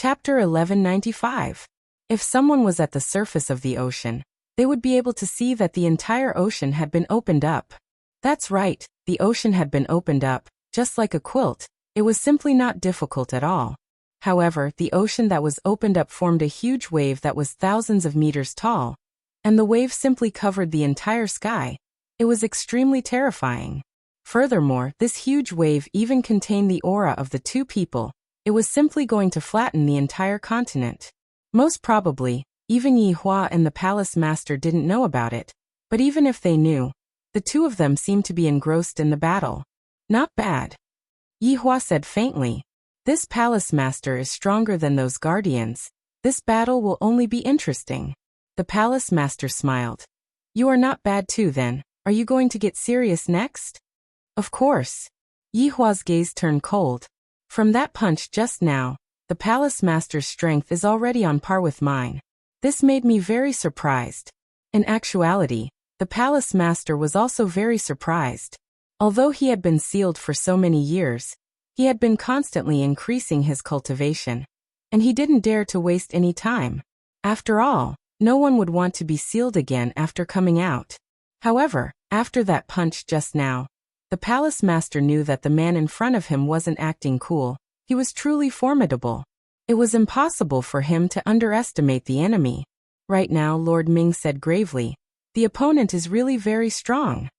Chapter 1195. If someone was at the surface of the ocean, they would be able to see that the entire ocean had been opened up. That's right, the ocean had been opened up, just like a quilt. It was simply not difficult at all. However, the ocean that was opened up formed a huge wave that was thousands of meters tall, and the wave simply covered the entire sky. It was extremely terrifying. Furthermore, this huge wave even contained the aura of the two people. It was simply going to flatten the entire continent. Most probably, even Yi Hua and the palace master didn't know about it, but even if they knew, the two of them seemed to be engrossed in the battle. Not bad. Yi Hua said faintly. This palace master is stronger than those guardians. This battle will only be interesting. The palace master smiled. You are not bad too then. Are you going to get serious next? Of course. Yi Hua's gaze turned cold. From that punch just now, the palace master's strength is already on par with mine. This made me very surprised. In actuality, the palace master was also very surprised. Although he had been sealed for so many years, he had been constantly increasing his cultivation, and he didn't dare to waste any time. After all, no one would want to be sealed again after coming out. However, after that punch just now, the palace master knew that the man in front of him wasn't acting cool. He was truly formidable. It was impossible for him to underestimate the enemy. Right now, Lord Ming said gravely, the opponent is really very strong.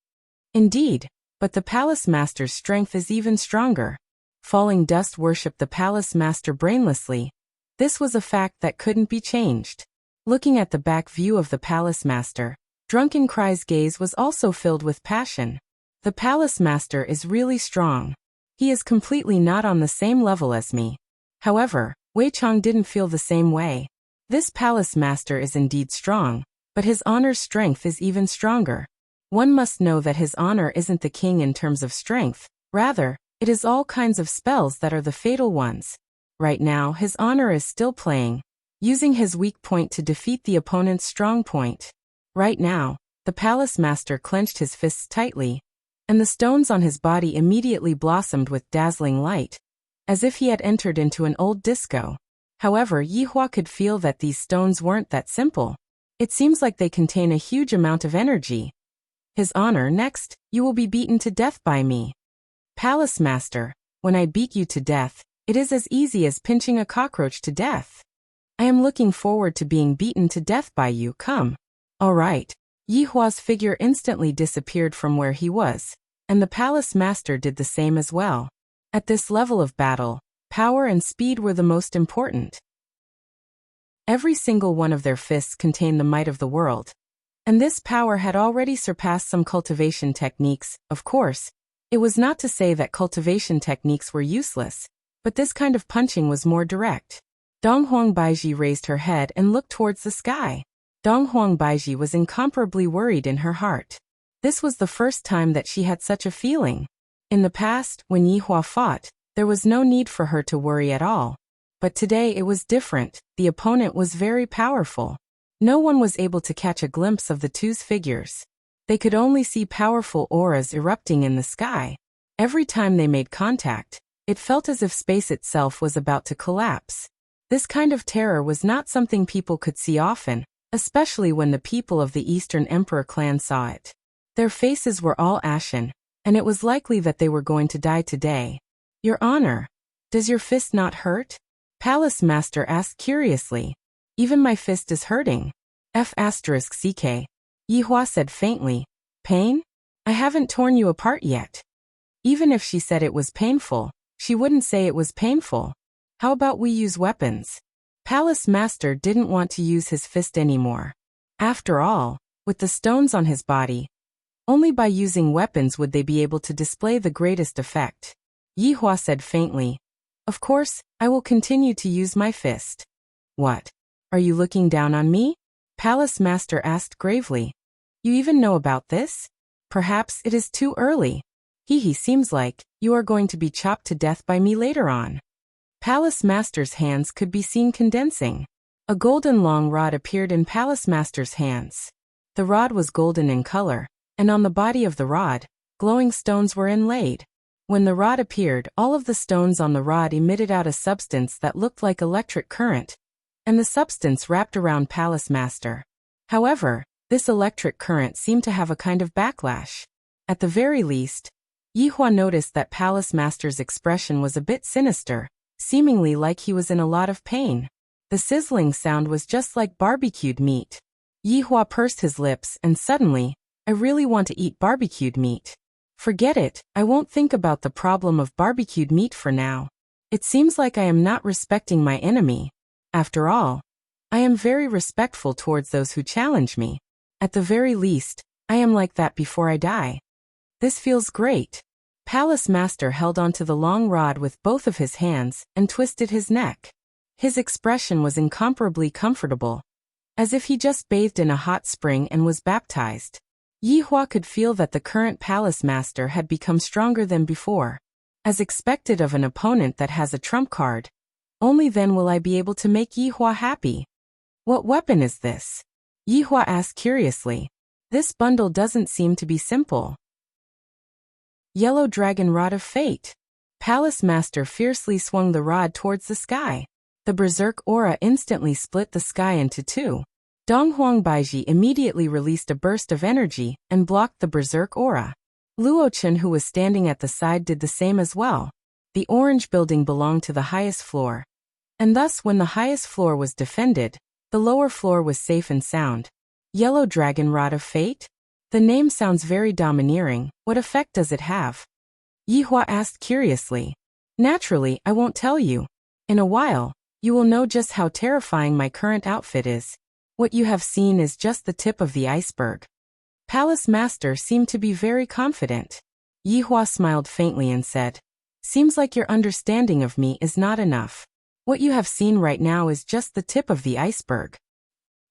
Indeed, but the palace master's strength is even stronger. Falling Dust worshipped the palace master brainlessly. This was a fact that couldn't be changed. Looking at the back view of the palace master, Drunken Cry's gaze was also filled with passion. The palace master is really strong. He is completely not on the same level as me. However, Wei Chong didn't feel the same way. This palace master is indeed strong, but his honor's strength is even stronger. One must know that his honor isn't the king in terms of strength. Rather, it is all kinds of spells that are the fatal ones. Right now, his honor is still playing, using his weak point to defeat the opponent's strong point. Right now, the palace master clenched his fists tightly, and the stones on his body immediately blossomed with dazzling light, as if he had entered into an old disco. However, Yi Hua could feel that these stones weren't that simple. It seems like they contain a huge amount of energy. His honor, next, you will be beaten to death by me. Palace master, when I beat you to death, it is as easy as pinching a cockroach to death. I am looking forward to being beaten to death by you, come. All right. Yi Hua's figure instantly disappeared from where he was, and the palace master did the same as well. At this level of battle, power and speed were the most important. Every single one of their fists contained the might of the world, and this power had already surpassed some cultivation techniques. Of course, it was not to say that cultivation techniques were useless, but this kind of punching was more direct. Dong Huang Baiji raised her head and looked towards the sky. Dong Huang Baiji was incomparably worried in her heart. This was the first time that she had such a feeling. In the past, when Yi Hua fought, there was no need for her to worry at all. But today it was different. The opponent was very powerful. No one was able to catch a glimpse of the two's figures. They could only see powerful auras erupting in the sky. Every time they made contact, it felt as if space itself was about to collapse. This kind of terror was not something people could see often, especially when the people of the Eastern Emperor clan saw it. Their faces were all ashen, and it was likely that they were going to die today. Your honor, does your fist not hurt? Palace master asked curiously. Even my fist is hurting. F***ck. Yi Hua said faintly. Pain? I haven't torn you apart yet. Even if she said it was painful, she wouldn't say it was painful. How about we use weapons? Palace master didn't want to use his fist anymore. After all, with the stones on his body, only by using weapons would they be able to display the greatest effect. Yi Hua said faintly. Of course, I will continue to use my fist. What? Are you looking down on me? Palace master asked gravely. You even know about this? Perhaps it is too early. He seems like you are going to be chopped to death by me later on. Palace master's hands could be seen condensing. A golden long rod appeared in Palace master's hands. The rod was golden in color, and on the body of the rod, glowing stones were inlaid. When the rod appeared, all of the stones on the rod emitted out a substance that looked like electric current, and the substance wrapped around Palace Master. However, this electric current seemed to have a kind of backlash. At the very least, Yihua noticed that Palace Master's expression was a bit sinister, seemingly like he was in a lot of pain. The sizzling sound was just like barbecued meat. Yihua pursed his lips and suddenly, I really want to eat barbecued meat. Forget it, I won't think about the problem of barbecued meat for now. It seems like I am not respecting my enemy. After all, I am very respectful towards those who challenge me. At the very least, I am like that before I die. This feels great. Palace Master held onto the long rod with both of his hands and twisted his neck. His expression was incomparably comfortable, as if he just bathed in a hot spring and was baptized. Yihua could feel that the current Palace Master had become stronger than before. As expected of an opponent that has a trump card, only then will I be able to make Yihua happy. What weapon is this? Yihua asked curiously. This bundle doesn't seem to be simple. Yellow Dragon Rod of Fate. Palace Master fiercely swung the rod towards the sky. The berserk aura instantly split the sky into two. Donghuang Baiji immediately released a burst of energy and blocked the berserk aura. Luo Chen, who was standing at the side, did the same as well. The orange building belonged to the highest floor, and thus when the highest floor was defended, the lower floor was safe and sound. Yellow Dragon Rod of Fate? The name sounds very domineering. What effect does it have? Yihua asked curiously. Naturally, I won't tell you. In a while, you will know just how terrifying my current outfit is. What you have seen is just the tip of the iceberg. Palace Master seemed to be very confident. Yihua smiled faintly and said, Seems like your understanding of me is not enough. What you have seen right now is just the tip of the iceberg.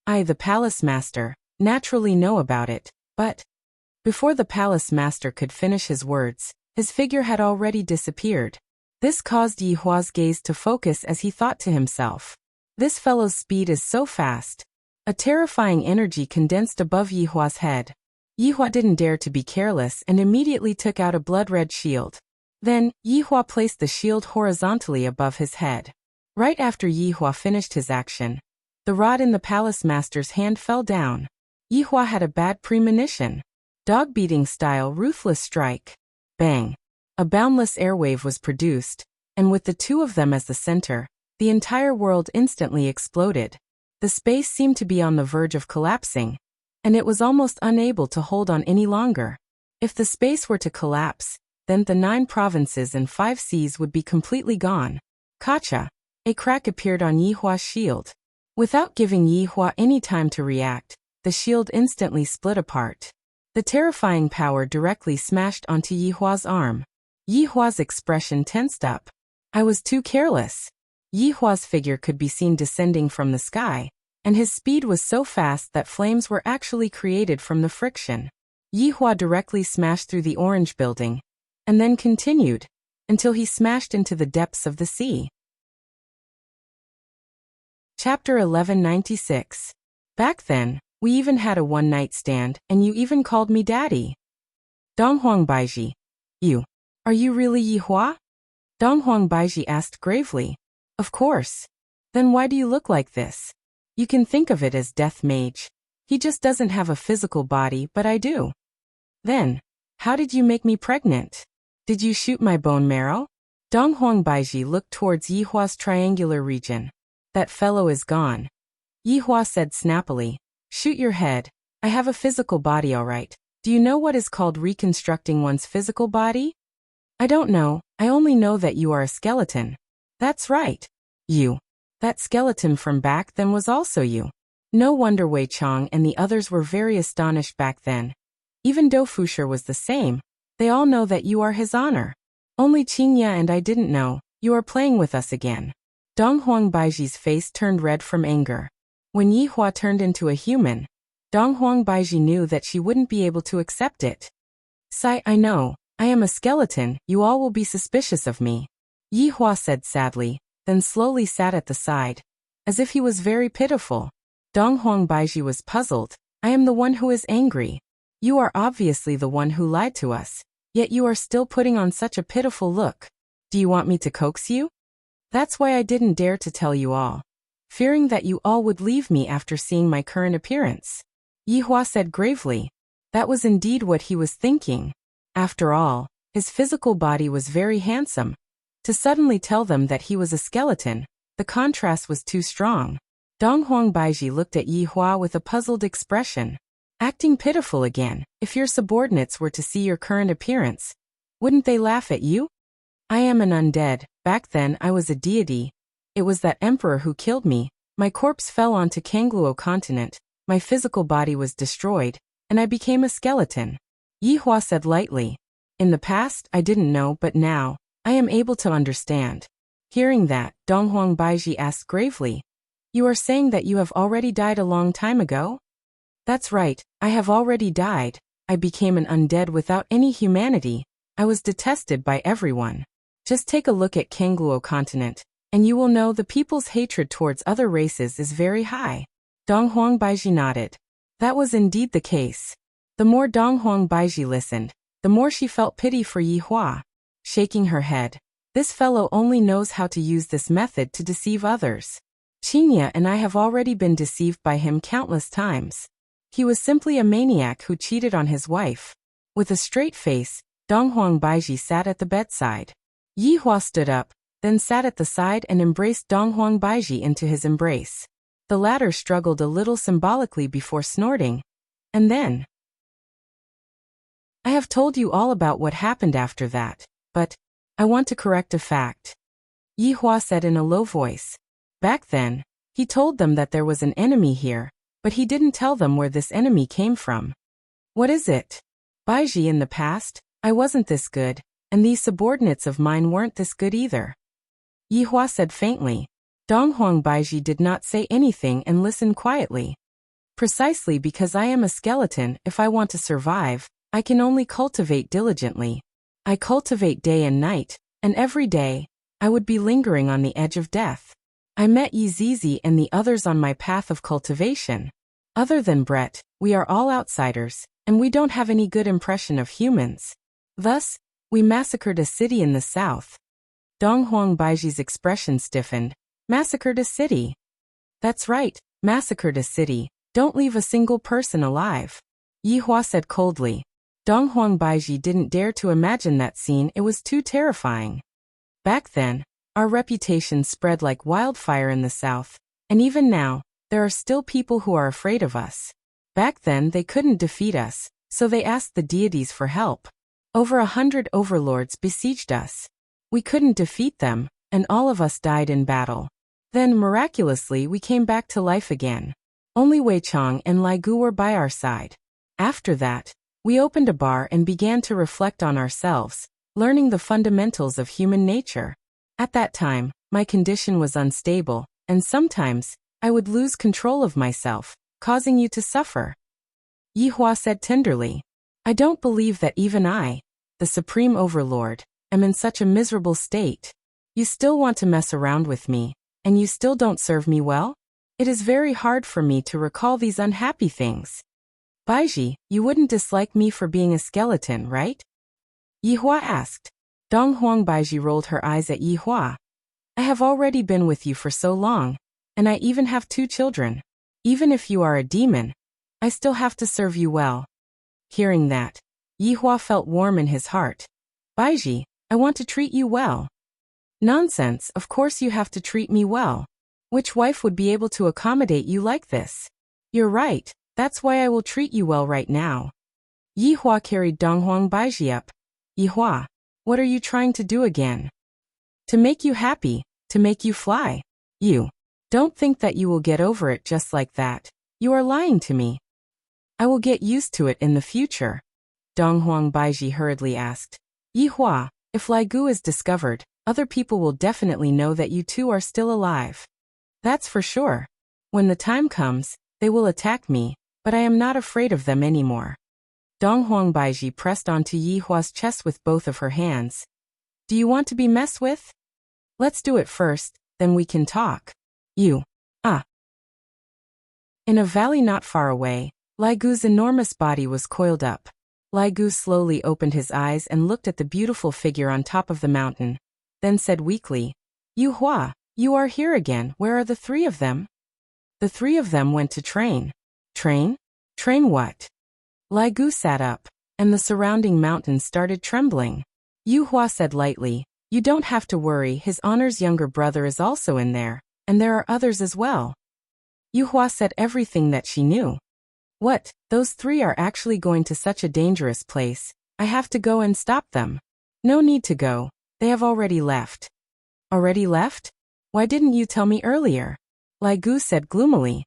I, the Palace Master, naturally know about it, but... Before the Palace Master could finish his words, his figure had already disappeared. This caused Yihua's gaze to focus as he thought to himself. This fellow's speed is so fast. A terrifying energy condensed above Yihua's head. Yihua didn't dare to be careless and immediately took out a blood-red shield. Then, Yihua placed the shield horizontally above his head. Right after Yihua finished his action, the rod in the Palace Master's hand fell down. Yihua had a bad premonition. Dog-beating style ruthless strike. Bang! A boundless airwave was produced, and with the two of them as the center, the entire world instantly exploded. The space seemed to be on the verge of collapsing, and it was almost unable to hold on any longer. If the space were to collapse, then the 9 provinces and 5 seas would be completely gone. Kacha! A crack appeared on Yihua's shield. Without giving Yihua any time to react, the shield instantly split apart. The terrifying power directly smashed onto Yihua's arm. Yihua's expression tensed up. I was too careless. Yihua's figure could be seen descending from the sky, and his speed was so fast that flames were actually created from the friction. Yihua directly smashed through the orange building, and then continued, until he smashed into the depths of the sea. Chapter 1196. Back then, we even had a one-night stand, and you even called me daddy. Donghuang Baiji. Are you really Yihua? Donghuang Baiji asked gravely. Of course. Then why do you look like this? You can think of it as Death Mage. He just doesn't have a physical body, but I do. Then, how did you make me pregnant? Did you shoot my bone marrow? Donghuang Baiji looked towards Yihua's triangular region. That fellow is gone. Yihua said snappily. Shoot your head. I have a physical body all right. Do you know what is called reconstructing one's physical body? I don't know, I only know that you are a skeleton. That's right. That skeleton from back then was also you. No wonder Wei Chong and the others were very astonished back then. Even Do Fusher was the same. They all know that you are his honor. Only Qingya and I didn't know. You are playing with us again. Donghuang Baiji's face turned red from anger. When Yihua turned into a human, Donghuang Baiji knew that she wouldn't be able to accept it. Sai, I know. I am a skeleton, you all will be suspicious of me. Yihua said sadly, then slowly sat at the side, as if he was very pitiful. Donghuang Baiji was puzzled. I am the one who is angry. You are obviously the one who lied to us. Yet you are still putting on such a pitiful look. Do you want me to coax you? That's why I didn't dare to tell you all, fearing that you all would leave me after seeing my current appearance. Yi Hua said gravely. That was indeed what he was thinking. After all, his physical body was very handsome. To suddenly tell them that he was a skeleton, the contrast was too strong. Donghuang Baiji looked at Yi Hua with a puzzled expression. Acting pitiful again, if your subordinates were to see your current appearance, wouldn't they laugh at you? I am an undead. Back then I was a deity. It was that emperor who killed me. My corpse fell onto Kangluo continent, my physical body was destroyed, and I became a skeleton. Yi Hua said lightly. In the past, I didn't know, but now, I am able to understand. Hearing that, Donghuang Baiji asked gravely. You are saying that you have already died a long time ago? That's right, I have already died. I became an undead without any humanity. I was detested by everyone. Just take a look at Kangluo continent, and you will know the people's hatred towards other races is very high. Donghuang Baiji nodded. That was indeed the case. The more Donghuang Baiji listened, the more she felt pity for Yi Hua. Shaking her head, this fellow only knows how to use this method to deceive others. Qinya and I have already been deceived by him countless times. He was simply a maniac who cheated on his wife. With a straight face, Donghuang Baiji sat at the bedside. Yi Hua stood up, then sat at the side and embraced Donghuang Baiji into his embrace. The latter struggled a little symbolically before snorting. And then, I have told you all about what happened after that, but I want to correct a fact. Yi Hua said in a low voice. Back then, he told them that there was an enemy here, but he didn't tell them where this enemy came from. What is it? Baiji, in the past, I wasn't this good, and these subordinates of mine weren't this good either. Yi Hua said faintly. Donghuang Baiji did not say anything and listened quietly. Precisely because I am a skeleton, if I want to survive, I can only cultivate diligently. I cultivate day and night, and every day, I would be lingering on the edge of death. I met Yi Zizi and the others on my path of cultivation. Other than Brett, we are all outsiders, and we don't have any good impression of humans. Thus, we massacred a city in the south. Donghuang Baiji's expression stiffened. Massacred a city. That's right, massacred a city. Don't leave a single person alive. Yi Hua said coldly. Donghuang Baiji didn't dare to imagine that scene, it was too terrifying. Back then, our reputation spread like wildfire in the south, and even now, there are still people who are afraid of us. Back then they couldn't defeat us, so they asked the deities for help. Over 100 overlords besieged us. We couldn't defeat them, and all of us died in battle. Then miraculously we came back to life again. Only Wei Chang and Lai Gu were by our side. After that, we opened a bar and began to reflect on ourselves, learning the fundamentals of human nature. At that time, my condition was unstable, and sometimes, I would lose control of myself, causing you to suffer. Yi Hua said tenderly. I don't believe that even I, the Supreme Overlord, am in such a miserable state. You still want to mess around with me, and you still don't serve me well? It is very hard for me to recall these unhappy things. Baiji, you wouldn't dislike me for being a skeleton, right? Yi Hua asked. Donghuang Baiji rolled her eyes at Yi Hua. I have already been with you for so long, and I even have 2 children. Even if you are a demon, I still have to serve you well. Hearing that, Yi Hua felt warm in his heart. Baiji, I want to treat you well. Nonsense, of course you have to treat me well. Which wife would be able to accommodate you like this? You're right, that's why I will treat you well right now. Yi Hua carried Donghuang Baiji up. Yi Hua, what are you trying to do again? To make you happy, to make you fly. You. Don't think that you will get over it just like that. You are lying to me. I will get used to it in the future. Donghuang Baiji hurriedly asked. Yi Hua, if Lai Gu is discovered, other people will definitely know that you two are still alive. That's for sure. When the time comes, they will attack me, but I am not afraid of them anymore. Donghuang Baiji pressed onto Yi Hua's chest with both of her hands. Do you want to be messed with? Let's do it first, then we can talk. You. In a valley not far away, Lai Gu's enormous body was coiled up. Lai Gu slowly opened his eyes and looked at the beautiful figure on top of the mountain, then said weakly, Yu Hua, you are here again. Where are the three of them? The three of them went to train. Train? Train what? Lai Gu sat up, and the surrounding mountains started trembling. Yu Hua said lightly, You don't have to worry, His Honor's younger brother is also in there, and there are others as well. Yu Hua said everything that she knew. What? Those three are actually going to such a dangerous place. I have to go and stop them. No need to go. They have already left. Already left? Why didn't you tell me earlier? Lai Gu said gloomily.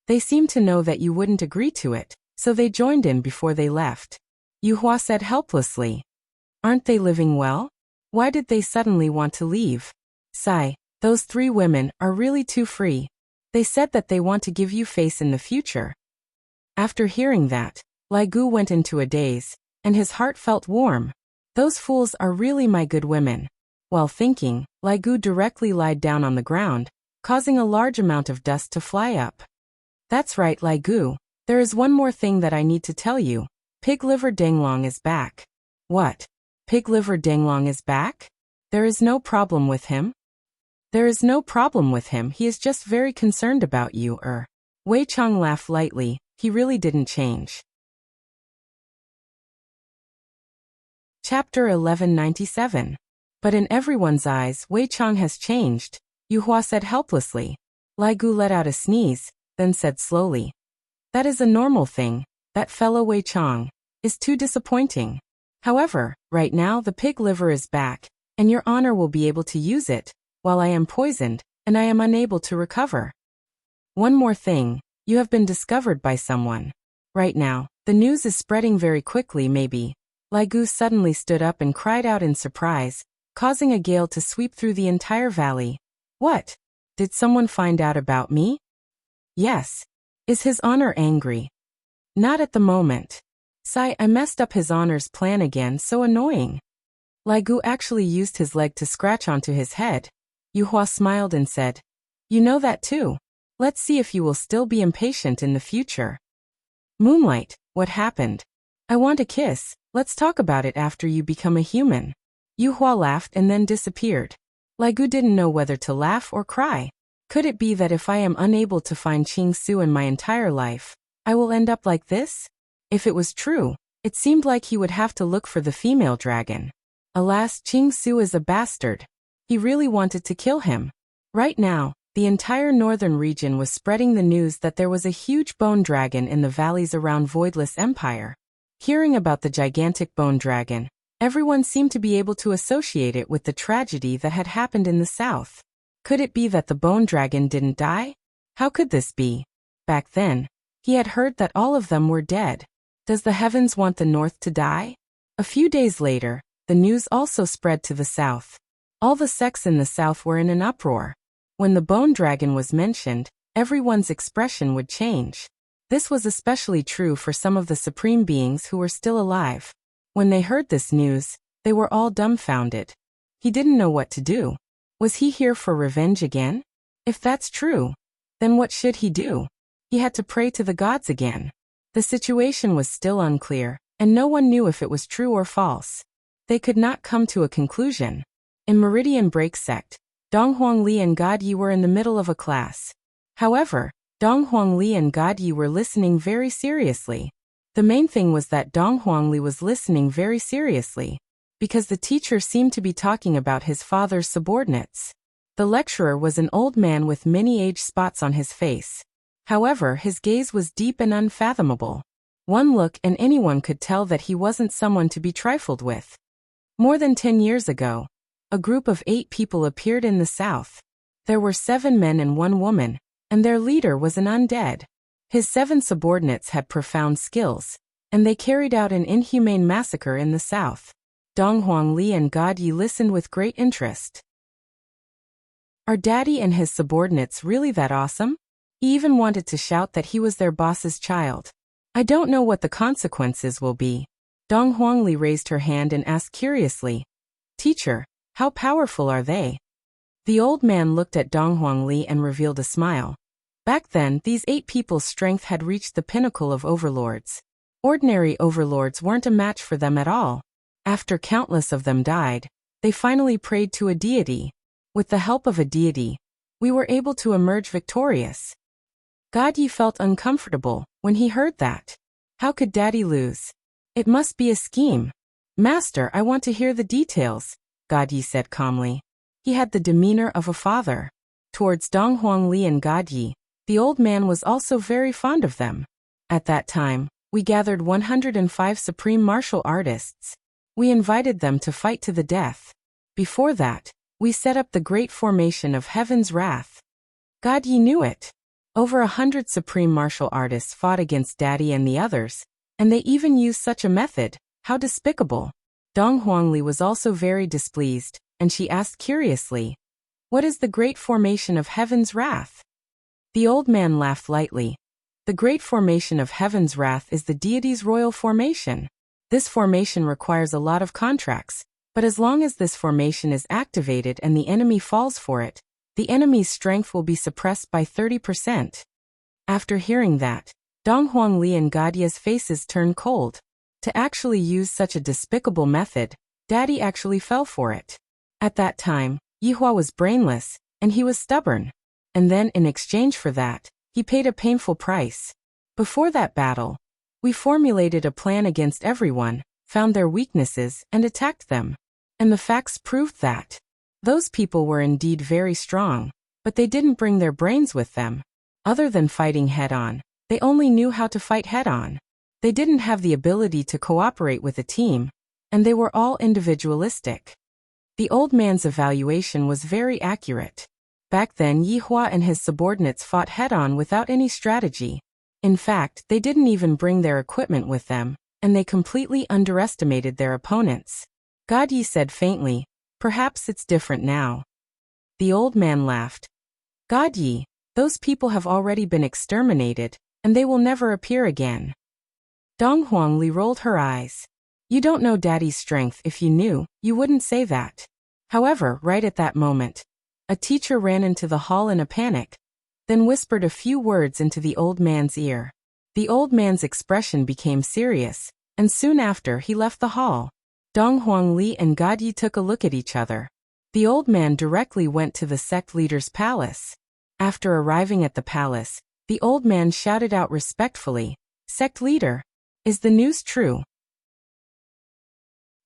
They seemed to know that you wouldn't agree to it, so they joined in before they left. Yu Hua said helplessly. Aren't they living well? Why did they suddenly want to leave? Sigh, those three women are really too free. They said that they want to give you face in the future. After hearing that, Lai Gu went into a daze, and his heart felt warm. Those fools are really my good women. While thinking, Lai Gu directly lied down on the ground, causing a large amount of dust to fly up. That's right, Lai Gu. There is one more thing that I need to tell you. Pig Liver Danglong is back. What? Pig Liver Danglong is back? There is no problem with him? There is no problem with him, he is just very concerned about you, Wei Chang laughed lightly, he really didn't change. Chapter 1197. But in everyone's eyes, Wei Chang has changed, Yu Hua said helplessly. Lai Gu let out a sneeze, then said slowly. That is a normal thing, that fellow Wei Chang is too disappointing. However, right now the pig liver is back, and your honor will be able to use it, while I am poisoned, and I am unable to recover. One more thing, you have been discovered by someone. Right now, the news is spreading very quickly maybe. Lai Gu suddenly stood up and cried out in surprise, causing a gale to sweep through the entire valley. What? Did someone find out about me? Yes. Is His Honor angry? Not at the moment. Sigh, I messed up His Honor's plan again, so annoying. Lai Gu actually used his leg to scratch onto his head. Yu Hua smiled and said, You know that too. Let's see if you will still be impatient in the future. Moonlight, what happened? I want a kiss, let's talk about it after you become a human. Yu Hua laughed and then disappeared. Lai Gu didn't know whether to laugh or cry. Could it be that if I am unable to find Qing Su in my entire life, I will end up like this? If it was true, it seemed like he would have to look for the female dragon. Alas, Qing Su is a bastard. He really wanted to kill him. Right now, the entire northern region was spreading the news that there was a huge bone dragon in the valleys around Voidless Empire. Hearing about the gigantic bone dragon, everyone seemed to be able to associate it with the tragedy that had happened in the south. Could it be that the bone dragon didn't die? How could this be? Back then, he had heard that all of them were dead. Does the heavens want the north to die? A few days later, the news also spread to the south. All the sects in the south were in an uproar. When the bone dragon was mentioned, everyone's expression would change. This was especially true for some of the supreme beings who were still alive. When they heard this news, they were all dumbfounded. He didn't know what to do. Was he here for revenge again? If that's true, then what should he do? He had to pray to the gods again. The situation was still unclear, and no one knew if it was true or false. They could not come to a conclusion. In Meridian Break Sect, Dong Huangli and God Yi were in the middle of a class. However, Dong Huangli and God Yi were listening very seriously. The main thing was that Dong Huangli was listening very seriously, because the teacher seemed to be talking about his father's subordinates. The lecturer was an old man with many age spots on his face. However, his gaze was deep and unfathomable. One look and anyone could tell that he wasn't someone to be trifled with. More than 10 years ago, a group of 8 people appeared in the south. There were 7 men and 1 woman, and their leader was an undead. His 7 subordinates had profound skills, and they carried out an inhumane massacre in the south. Dong Huangli and God Yi listened with great interest. Are Daddy and his subordinates really that awesome? He even wanted to shout that he was their boss's child. I don't know what the consequences will be. Dong Huangli raised her hand and asked curiously, Teacher, how powerful are they? The old man looked at Dong Huangli and revealed a smile. Back then, these 8 people's strength had reached the pinnacle of overlords. Ordinary overlords weren't a match for them at all. After countless of them died, they finally prayed to a deity. With the help of a deity, we were able to emerge victorious. Gadyi felt uncomfortable when he heard that. How could Daddy lose? It must be a scheme. Master, I want to hear the details, Gadyi said calmly. He had the demeanor of a father. Towards Dong Huangli and Gadyi, the old man was also very fond of them. At that time, we gathered 105 supreme martial artists. We invited them to fight to the death. Before that, we set up the great formation of Heaven's Wrath. Gadyi knew it. Over 100 supreme martial artists fought against Daddy and the others, and they even used such a method. How despicable. Dong Huangli was also very displeased, and she asked curiously, "What is the great formation of Heaven's Wrath?" The old man laughed lightly. The great formation of Heaven's Wrath is the deity's royal formation. This formation requires a lot of contracts, but as long as this formation is activated and the enemy falls for it, the enemy's strength will be suppressed by 30%. After hearing that, Dong Huangli and Gadyi's faces turned cold. To actually use such a despicable method, Daddy actually fell for it. At that time, Yihua was brainless, and he was stubborn. And then, in exchange for that, he paid a painful price. Before that battle, we formulated a plan against everyone, found their weaknesses, and attacked them. And the facts proved that. Those people were indeed very strong, but they didn't bring their brains with them. Other than fighting head-on, they only knew how to fight head-on. They didn't have the ability to cooperate with a team, and they were all individualistic. The old man's evaluation was very accurate. Back then, Yihua and his subordinates fought head-on without any strategy. In fact, they didn't even bring their equipment with them, and they completely underestimated their opponents. Gadyi said faintly, "Perhaps it's different now." The old man laughed. "Gadyi, those people have already been exterminated, and they will never appear again." Dong Huangli rolled her eyes. "You don't know Daddy's strength. If you knew, you wouldn't say that." However, right at that moment, a teacher ran into the hall in a panic, then whispered a few words into the old man's ear. The old man's expression became serious, and soon after he left the hall. Dong Huangli and Gadyi took a look at each other. The old man directly went to the sect leader's palace. After arriving at the palace, the old man shouted out respectfully, "Sect leader, is the news true?"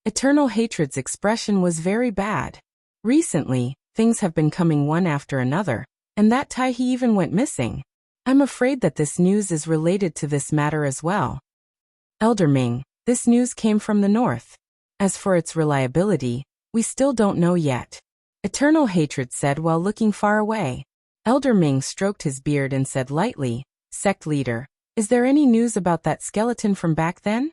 Eternal Hatred's expression was very bad. Recently, things have been coming one after another, and that Tai he even went missing. I'm afraid that this news is related to this matter as well. Elder Ming, this news came from the north. As for its reliability, we still don't know yet. Eternal Hatred said while looking far away. Elder Ming stroked his beard and said lightly, "Sect leader, is there any news about that skeleton from back then?"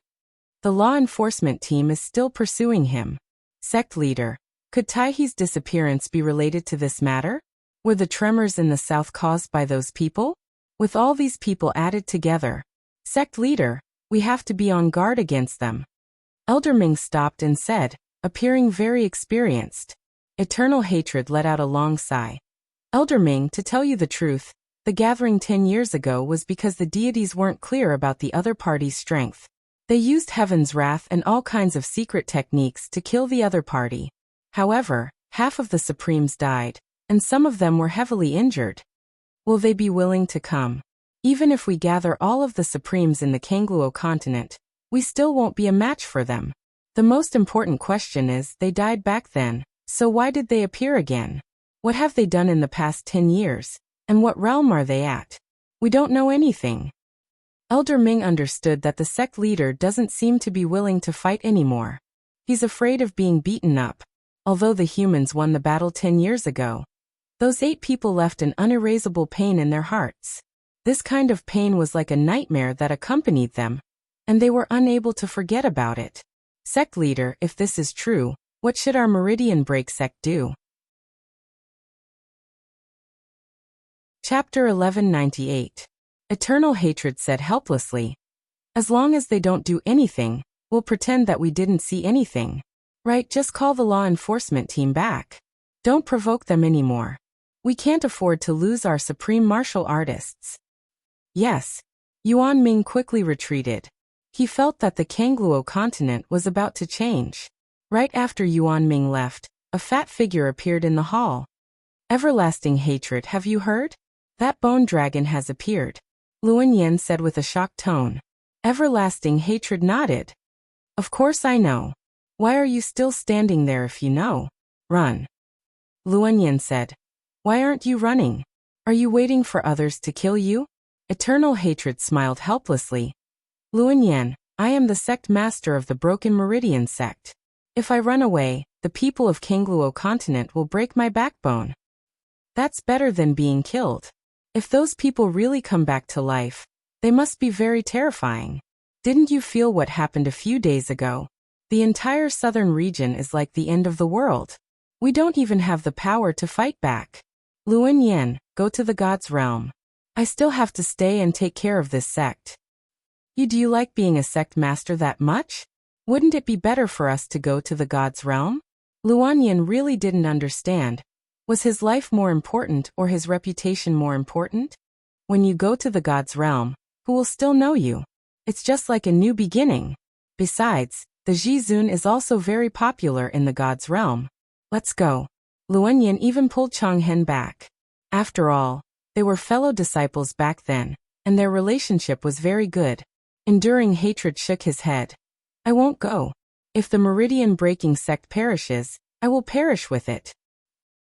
The law enforcement team is still pursuing him. Sect leader, could Taihe's disappearance be related to this matter? Were the tremors in the south caused by those people? With all these people added together, sect leader, we have to be on guard against them. Elder Ming stopped and said, appearing very experienced. Eternal Hatred let out a long sigh. Elder Ming, to tell you the truth, the gathering 10 years ago was because the deities weren't clear about the other party's strength. They used Heaven's Wrath and all kinds of secret techniques to kill the other party. However, half of the Supremes died, and some of them were heavily injured. Will they be willing to come? Even if we gather all of the Supremes in the Kangluo continent, we still won't be a match for them. The most important question is, they died back then, so why did they appear again? What have they done in the past 10 years? And what realm are they at? We don't know anything. Elder Ming understood that the sect leader doesn't seem to be willing to fight anymore. He's afraid of being beaten up. Although the humans won the battle 10 years ago, those 8 people left an unerasable pain in their hearts. This kind of pain was like a nightmare that accompanied them, and they were unable to forget about it. Sect leader, if this is true, what should our Meridian Break sect do? Chapter 1198. Eternal Hatred said helplessly, as long as they don't do anything, we'll pretend that we didn't see anything. Right, just call the law enforcement team back. Don't provoke them anymore. We can't afford to lose our supreme martial artists. Yes. Yuan Ming quickly retreated. He felt that the Kangluo continent was about to change. Right after Yuan Ming left, a fat figure appeared in the hall. Everlasting hatred, have you heard? That bone dragon has appeared. Luan Yen said with a shocked tone. Everlasting hatred nodded. Of course I know. Why are you still standing there if you know? Run. Luan Yen said. Why aren't you running? Are you waiting for others to kill you? Eternal hatred smiled helplessly. Luan Yen, I am the sect master of the Broken Meridian sect. If I run away, the people of Kangluo continent will break my backbone. That's better than being killed. If those people really come back to life, they must be very terrifying. Didn't you feel what happened a few days ago? The entire southern region is like the end of the world. We don't even have the power to fight back. Luan Yen, go to the God's realm. I still have to stay and take care of this sect. Do you like being a sect master that much? Wouldn't it be better for us to go to the God's realm? Luan Yen really didn't understand. Was his life more important or his reputation more important? When you go to the God's realm, who will still know you? It's just like a new beginning. Besides, the Jizun is also very popular in the God's realm. Let's go. Luan Yen even pulled Changhen back. After all, they were fellow disciples back then, and their relationship was very good. Enduring hatred shook his head. I won't go. If the meridian-breaking sect perishes, I will perish with it.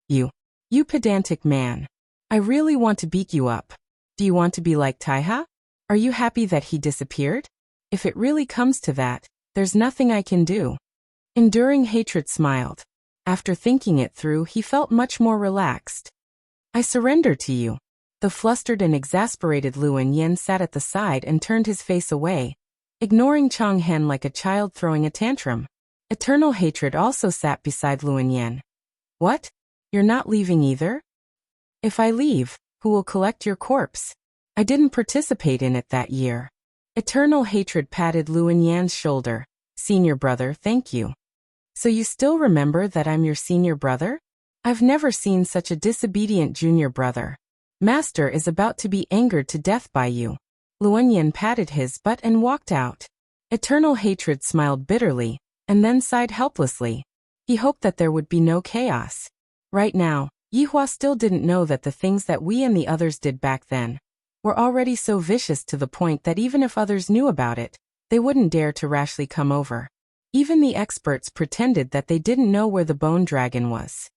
You pedantic man. I really want to beat you up. Do you want to be like Taiha? Are you happy that he disappeared? If it really comes to that, there's nothing I can do. Enduring hatred smiled. After thinking it through, he felt much more relaxed. I surrender to you. The flustered and exasperated Luan Yen sat at the side and turned his face away, ignoring Changhen like a child throwing a tantrum. Eternal hatred also sat beside Luan Yen. What? You're not leaving either? If I leave, who will collect your corpse? I didn't participate in it that year. Eternal hatred patted Luan Yan's shoulder. Senior brother, thank you. So you still remember that I'm your senior brother? I've never seen such a disobedient junior brother. Master is about to be angered to death by you. Luan Yan patted his butt and walked out. Eternal hatred smiled bitterly, and then sighed helplessly. He hoped that there would be no chaos. Right now, Yihua still didn't know that the things that we and the others did back then were already so vicious to the point that even if others knew about it, they wouldn't dare to rashly come over. Even the experts pretended that they didn't know where the bone dragon was.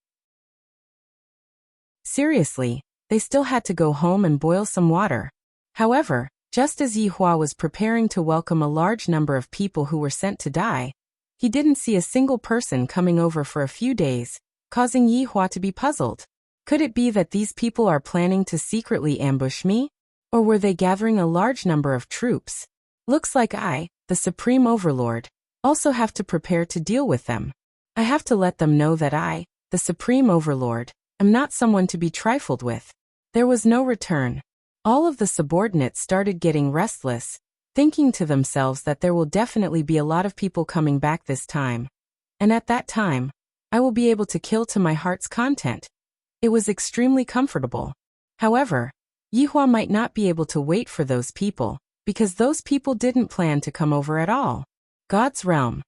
Seriously, they still had to go home and boil some water. However, just as Yihua was preparing to welcome a large number of people who were sent to die, he didn't see a single person coming over for a few days, causing Yihua to be puzzled. Could it be that these people are planning to secretly ambush me? Or were they gathering a large number of troops? Looks like I, the Supreme Overlord, also have to prepare to deal with them. I have to let them know that I, the Supreme Overlord, am not someone to be trifled with. There was no return. All of the subordinates started getting restless, thinking to themselves that there will definitely be a lot of people coming back this time. And at that time, I will be able to kill to my heart's content. It was extremely comfortable. However, Yihua might not be able to wait for those people, because those people didn't plan to come over at all. God's realm.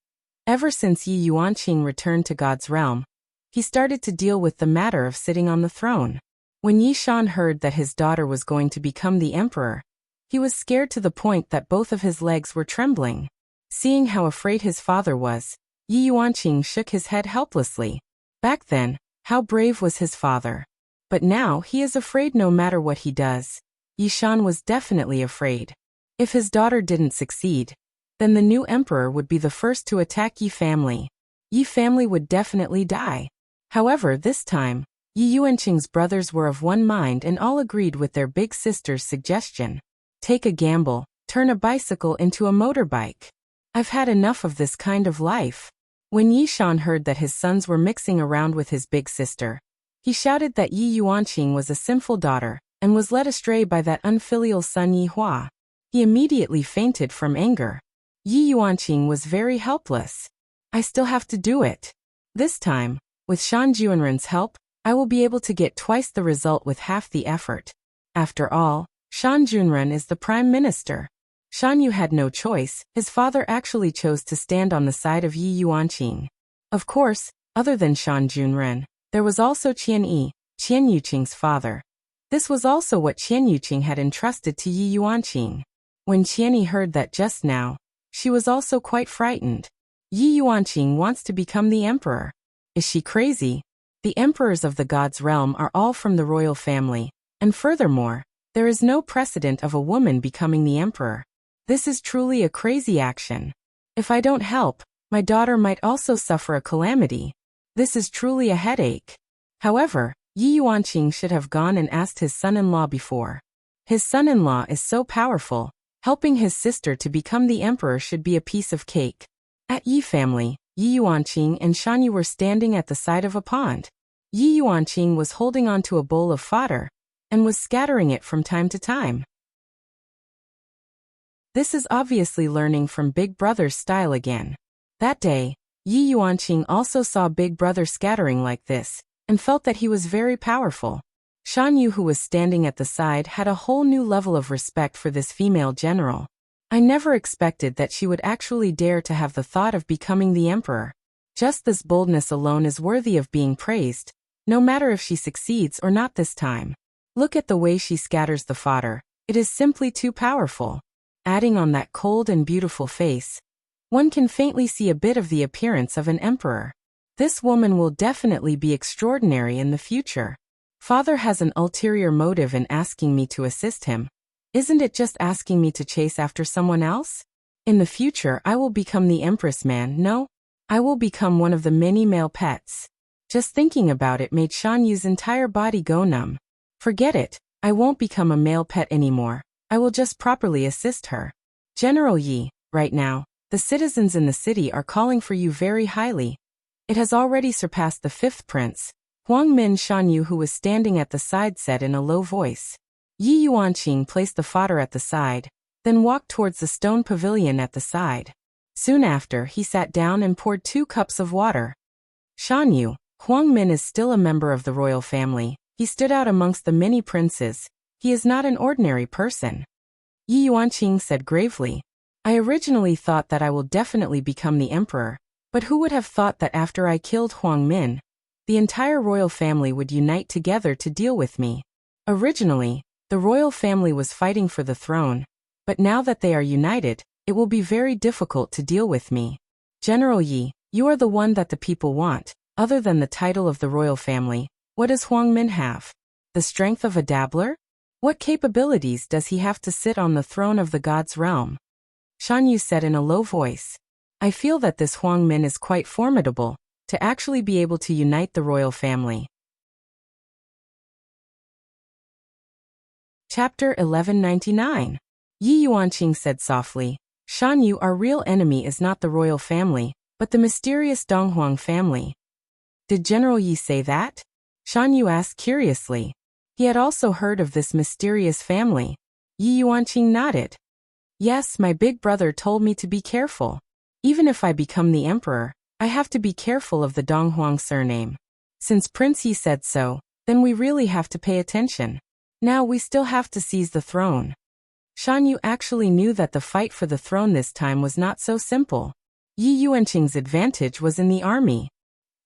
Ever since Yi Yuanqing returned to God's realm, he started to deal with the matter of sitting on the throne. When Yi Shan heard that his daughter was going to become the emperor, he was scared to the point that both of his legs were trembling. Seeing how afraid his father was, Yi Yuanqing shook his head helplessly. Back then, how brave was his father. But now he is afraid no matter what he does. Yi Shan was definitely afraid. If his daughter didn't succeed, then the new emperor would be the first to attack Yi family. Yi family would definitely die. However, this time, Yi Yuanqing's brothers were of one mind and all agreed with their big sister's suggestion. Take a gamble, turn a bicycle into a motorbike. I've had enough of this kind of life. When Yi Shan heard that his sons were mixing around with his big sister, he shouted that Yi Yuanqing was a sinful daughter and was led astray by that unfilial son Yihua. He immediately fainted from anger. Yi Yuanqing was very helpless. I still have to do it. This time, with Shan Juanren's help, I will be able to get twice the result with half the effort. After all, Shan Junren is the prime minister. Shan Yu had no choice. His father actually chose to stand on the side of Yi Yuanqing. Of course, other than Shan Junren, there was also Qian Yi, Qian Yuqing's father. This was also what Qian Yuqing had entrusted to Yi Yuanqing. When Qian Yi heard that just now, she was also quite frightened. Yi Yuanqing wants to become the emperor. Is she crazy? The emperors of the gods' realm are all from the royal family, and furthermore, there is no precedent of a woman becoming the emperor. This is truly a crazy action. If I don't help, my daughter might also suffer a calamity. This is truly a headache. However, Yi Yuanqing should have gone and asked his son-in-law before. His son-in-law is so powerful, helping his sister to become the emperor should be a piece of cake. At Yi family, Yi Yuanqing and Shan Yu were standing at the side of a pond. Yi Yuanqing was holding onto a bowl of fodder and was scattering it from time to time. This is obviously learning from Big Brother's style again. That day, Yi Yuanqing also saw Big Brother scattering like this, and felt that he was very powerful. Shan Yu, who was standing at the side, had a whole new level of respect for this female general. I never expected that she would actually dare to have the thought of becoming the emperor. Just this boldness alone is worthy of being praised, no matter if she succeeds or not this time. Look at the way she scatters the fodder. It is simply too powerful. Adding on that cold and beautiful face, one can faintly see a bit of the appearance of an emperor. This woman will definitely be extraordinary in the future. Father has an ulterior motive in asking me to assist him. Isn't it just asking me to chase after someone else? In the future I will become the empress man, no? I will become one of the many male pets. Just thinking about it made Shan Yu's entire body go numb. Forget it, I won't become a male pet anymore. I will just properly assist her. General Yi, right now, the citizens in the city are calling for you very highly. It has already surpassed the 5th prince. Huang Min. Shan Yu, who was standing at the side, said in a low voice. Yi Yuanqing placed the fodder at the side, then walked towards the stone pavilion at the side. Soon after, he sat down and poured 2 cups of water. Shan Yu, Huang Min is still a member of the royal family. He stood out amongst the many princes. He is not an ordinary person. Yi Yuanqing said gravely. I originally thought that I will definitely become the emperor. But who would have thought that after I killed Huang Min, the entire royal family would unite together to deal with me? Originally, the royal family was fighting for the throne, but now that they are united, it will be very difficult to deal with me. General Yi, you are the one that the people want. Other than the title of the royal family, what does Huang Min have? The strength of a dabbler? What capabilities does he have to sit on the throne of the god's realm? Shan Yu said in a low voice. I feel that this Huang Min is quite formidable, to actually be able to unite the royal family. Chapter 1199. Yi Yuanqing said softly, Shan Yu, our real enemy is not the royal family, but the mysterious Donghuang family. Did General Yi say that? Shan Yu asked curiously. He had also heard of this mysterious family. Yi Yuanqing nodded. Yes, my big brother told me to be careful. Even if I become the emperor, I have to be careful of the Donghuang surname. Since Prince Yi said so, then we really have to pay attention. Now we still have to seize the throne. Shan Yu actually knew that the fight for the throne this time was not so simple. Yi Yuanqing's advantage was in the army.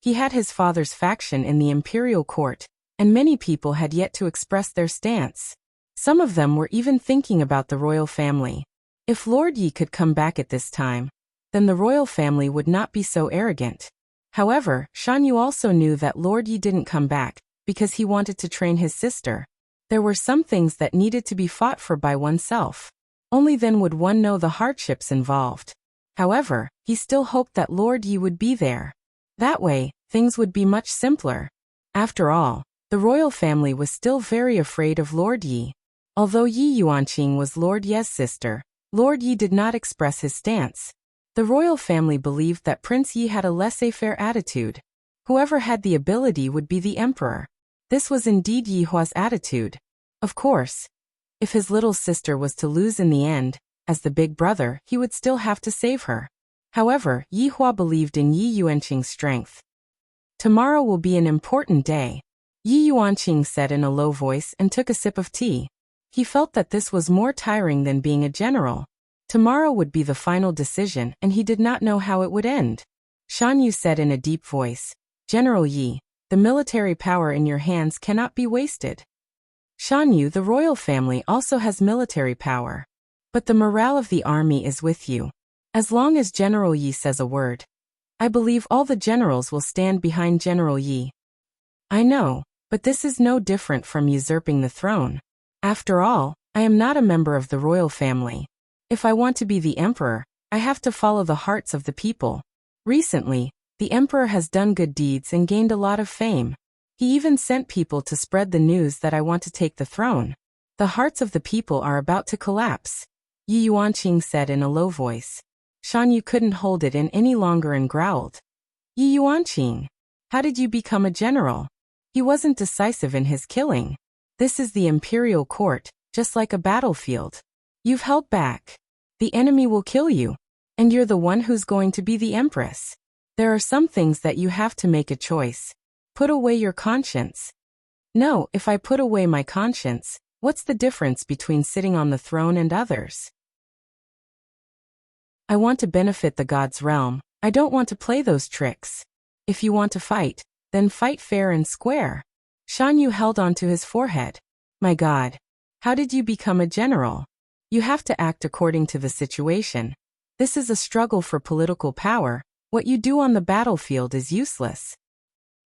He had his father's faction in the imperial court, and many people had yet to express their stance. Some of them were even thinking about the royal family. If Lord Yi could come back at this time, then the royal family would not be so arrogant. However, Shan Yu also knew that Lord Yi didn't come back, because he wanted to train his sister. There were some things that needed to be fought for by oneself. Only then would one know the hardships involved. However, he still hoped that Lord Yi would be there. That way, things would be much simpler. After all, the royal family was still very afraid of Lord Yi. Although Yi Yuanqing was Lord Ye's sister, Lord Yi did not express his stance. The royal family believed that Prince Yi had a laissez-faire attitude. Whoever had the ability would be the emperor. This was indeed Yi Hua's attitude. Of course, if his little sister was to lose in the end, as the big brother, he would still have to save her. However, Yi Hua believed in Yi Yuanqing's strength. Tomorrow will be an important day, Yi Yuanqing said in a low voice and took a sip of tea. He felt that this was more tiring than being a general. Tomorrow would be the final decision and he did not know how it would end. Shan Yu said in a deep voice, General Yi, the military power in your hands cannot be wasted. Shan Yu, the royal family also has military power. But the morale of the army is with you. As long as General Yi says a word, I believe all the generals will stand behind General Yi. I know, but this is no different from usurping the throne. After all, I am not a member of the royal family. If I want to be the emperor, I have to follow the hearts of the people. Recently, the emperor has done good deeds and gained a lot of fame. He even sent people to spread the news that I want to take the throne. The hearts of the people are about to collapse, Yi Yuanqing said in a low voice. Shan Yu couldn't hold it in any longer and growled. Yi Yuanqing, how did you become a general? He wasn't decisive in his killing. This is the imperial court, just like a battlefield. You've held back. The enemy will kill you. And you're the one who's going to be the empress. There are some things that you have to make a choice. Put away your conscience. No, if I put away my conscience, what's the difference between sitting on the throne and others? I want to benefit the God's realm. I don't want to play those tricks. If you want to fight, then fight fair and square. Shan Yu held onto his forehead. My God. How did you become a general? You have to act according to the situation. This is a struggle for political power. What you do on the battlefield is useless.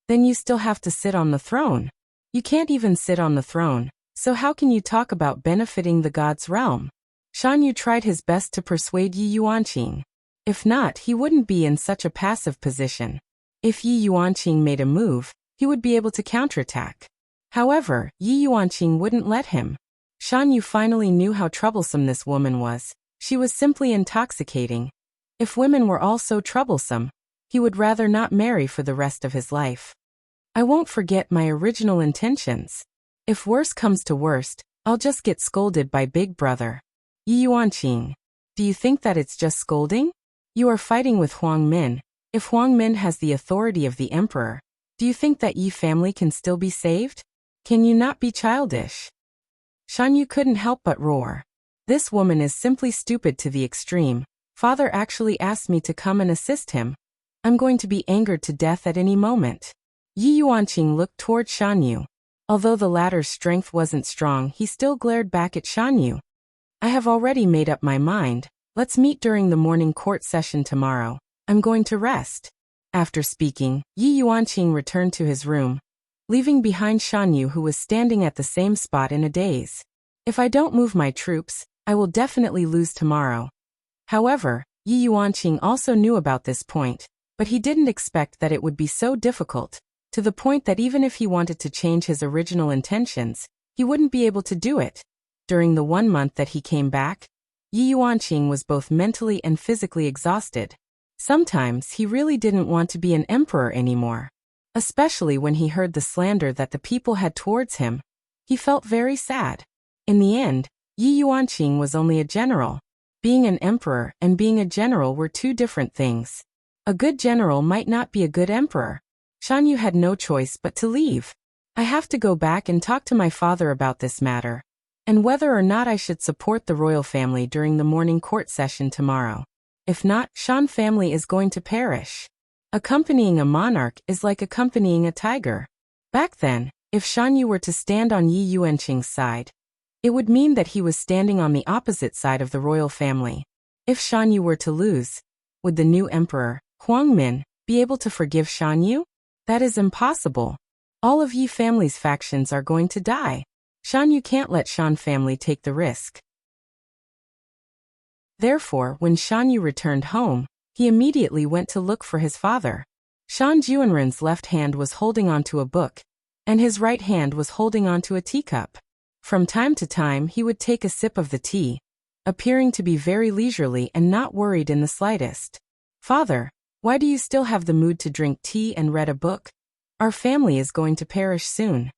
Then you still have to sit on the throne. You can't even sit on the throne, so how can you talk about benefiting the God's realm? Shan Yu tried his best to persuade Yi Yuanqing. If not, he wouldn't be in such a passive position. If Yi Yuanqing made a move, he would be able to counterattack. However, Yi Yuanqing wouldn't let him. Shan Yu finally knew how troublesome this woman was. She was simply intoxicating. If women were all so troublesome, he would rather not marry for the rest of his life. I won't forget my original intentions. If worse comes to worst, I'll just get scolded by Big Brother. Yi Yuanqing, do you think that it's just scolding? You are fighting with Huang Min. If Huang Min has the authority of the emperor, do you think that Yi family can still be saved? Can you not be childish? Shan Yu couldn't help but roar. This woman is simply stupid to the extreme. Father actually asked me to come and assist him. I'm going to be angered to death at any moment. Yi Yuanqing looked toward Shan Yu. Although the latter's strength wasn't strong, he still glared back at Shan Yu. I have already made up my mind. Let's meet during the morning court session tomorrow. I'm going to rest. After speaking, Yi Yuanqing returned to his room, leaving behind Shan Yu, who was standing at the same spot in a daze. If I don't move my troops, I will definitely lose tomorrow. However, Yi Yuanqing also knew about this point, but he didn't expect that it would be so difficult, to the point that even if he wanted to change his original intentions, he wouldn't be able to do it. During the 1 month that he came back, Yi Yuanqing was both mentally and physically exhausted. Sometimes he really didn't want to be an emperor anymore. Especially when he heard the slander that the people had towards him. He felt very sad. In the end, Yi Yuanqing was only a general. Being an emperor and being a general were two different things. A good general might not be a good emperor. Shan Yu had no choice but to leave. I have to go back and talk to my father about this matter, and whether or not I should support the royal family during the morning court session tomorrow. If not, Shan family is going to perish. Accompanying a monarch is like accompanying a tiger. Back then, if Shan Yu were to stand on Yi Yuanqing's side, it would mean that he was standing on the opposite side of the royal family. If Shan Yu were to lose, would the new emperor, Huang Min, be able to forgive Shan Yu? That is impossible. All of Yi family's factions are going to die. Shan Yu can't let Shan family take the risk. Therefore, when Shan Yu returned home, he immediately went to look for his father. Shan Juanren's left hand was holding onto a book, and his right hand was holding onto a teacup. From time to time he would take a sip of the tea, appearing to be very leisurely and not worried in the slightest. Father, why do you still have the mood to drink tea and read a book? Our family is going to perish soon.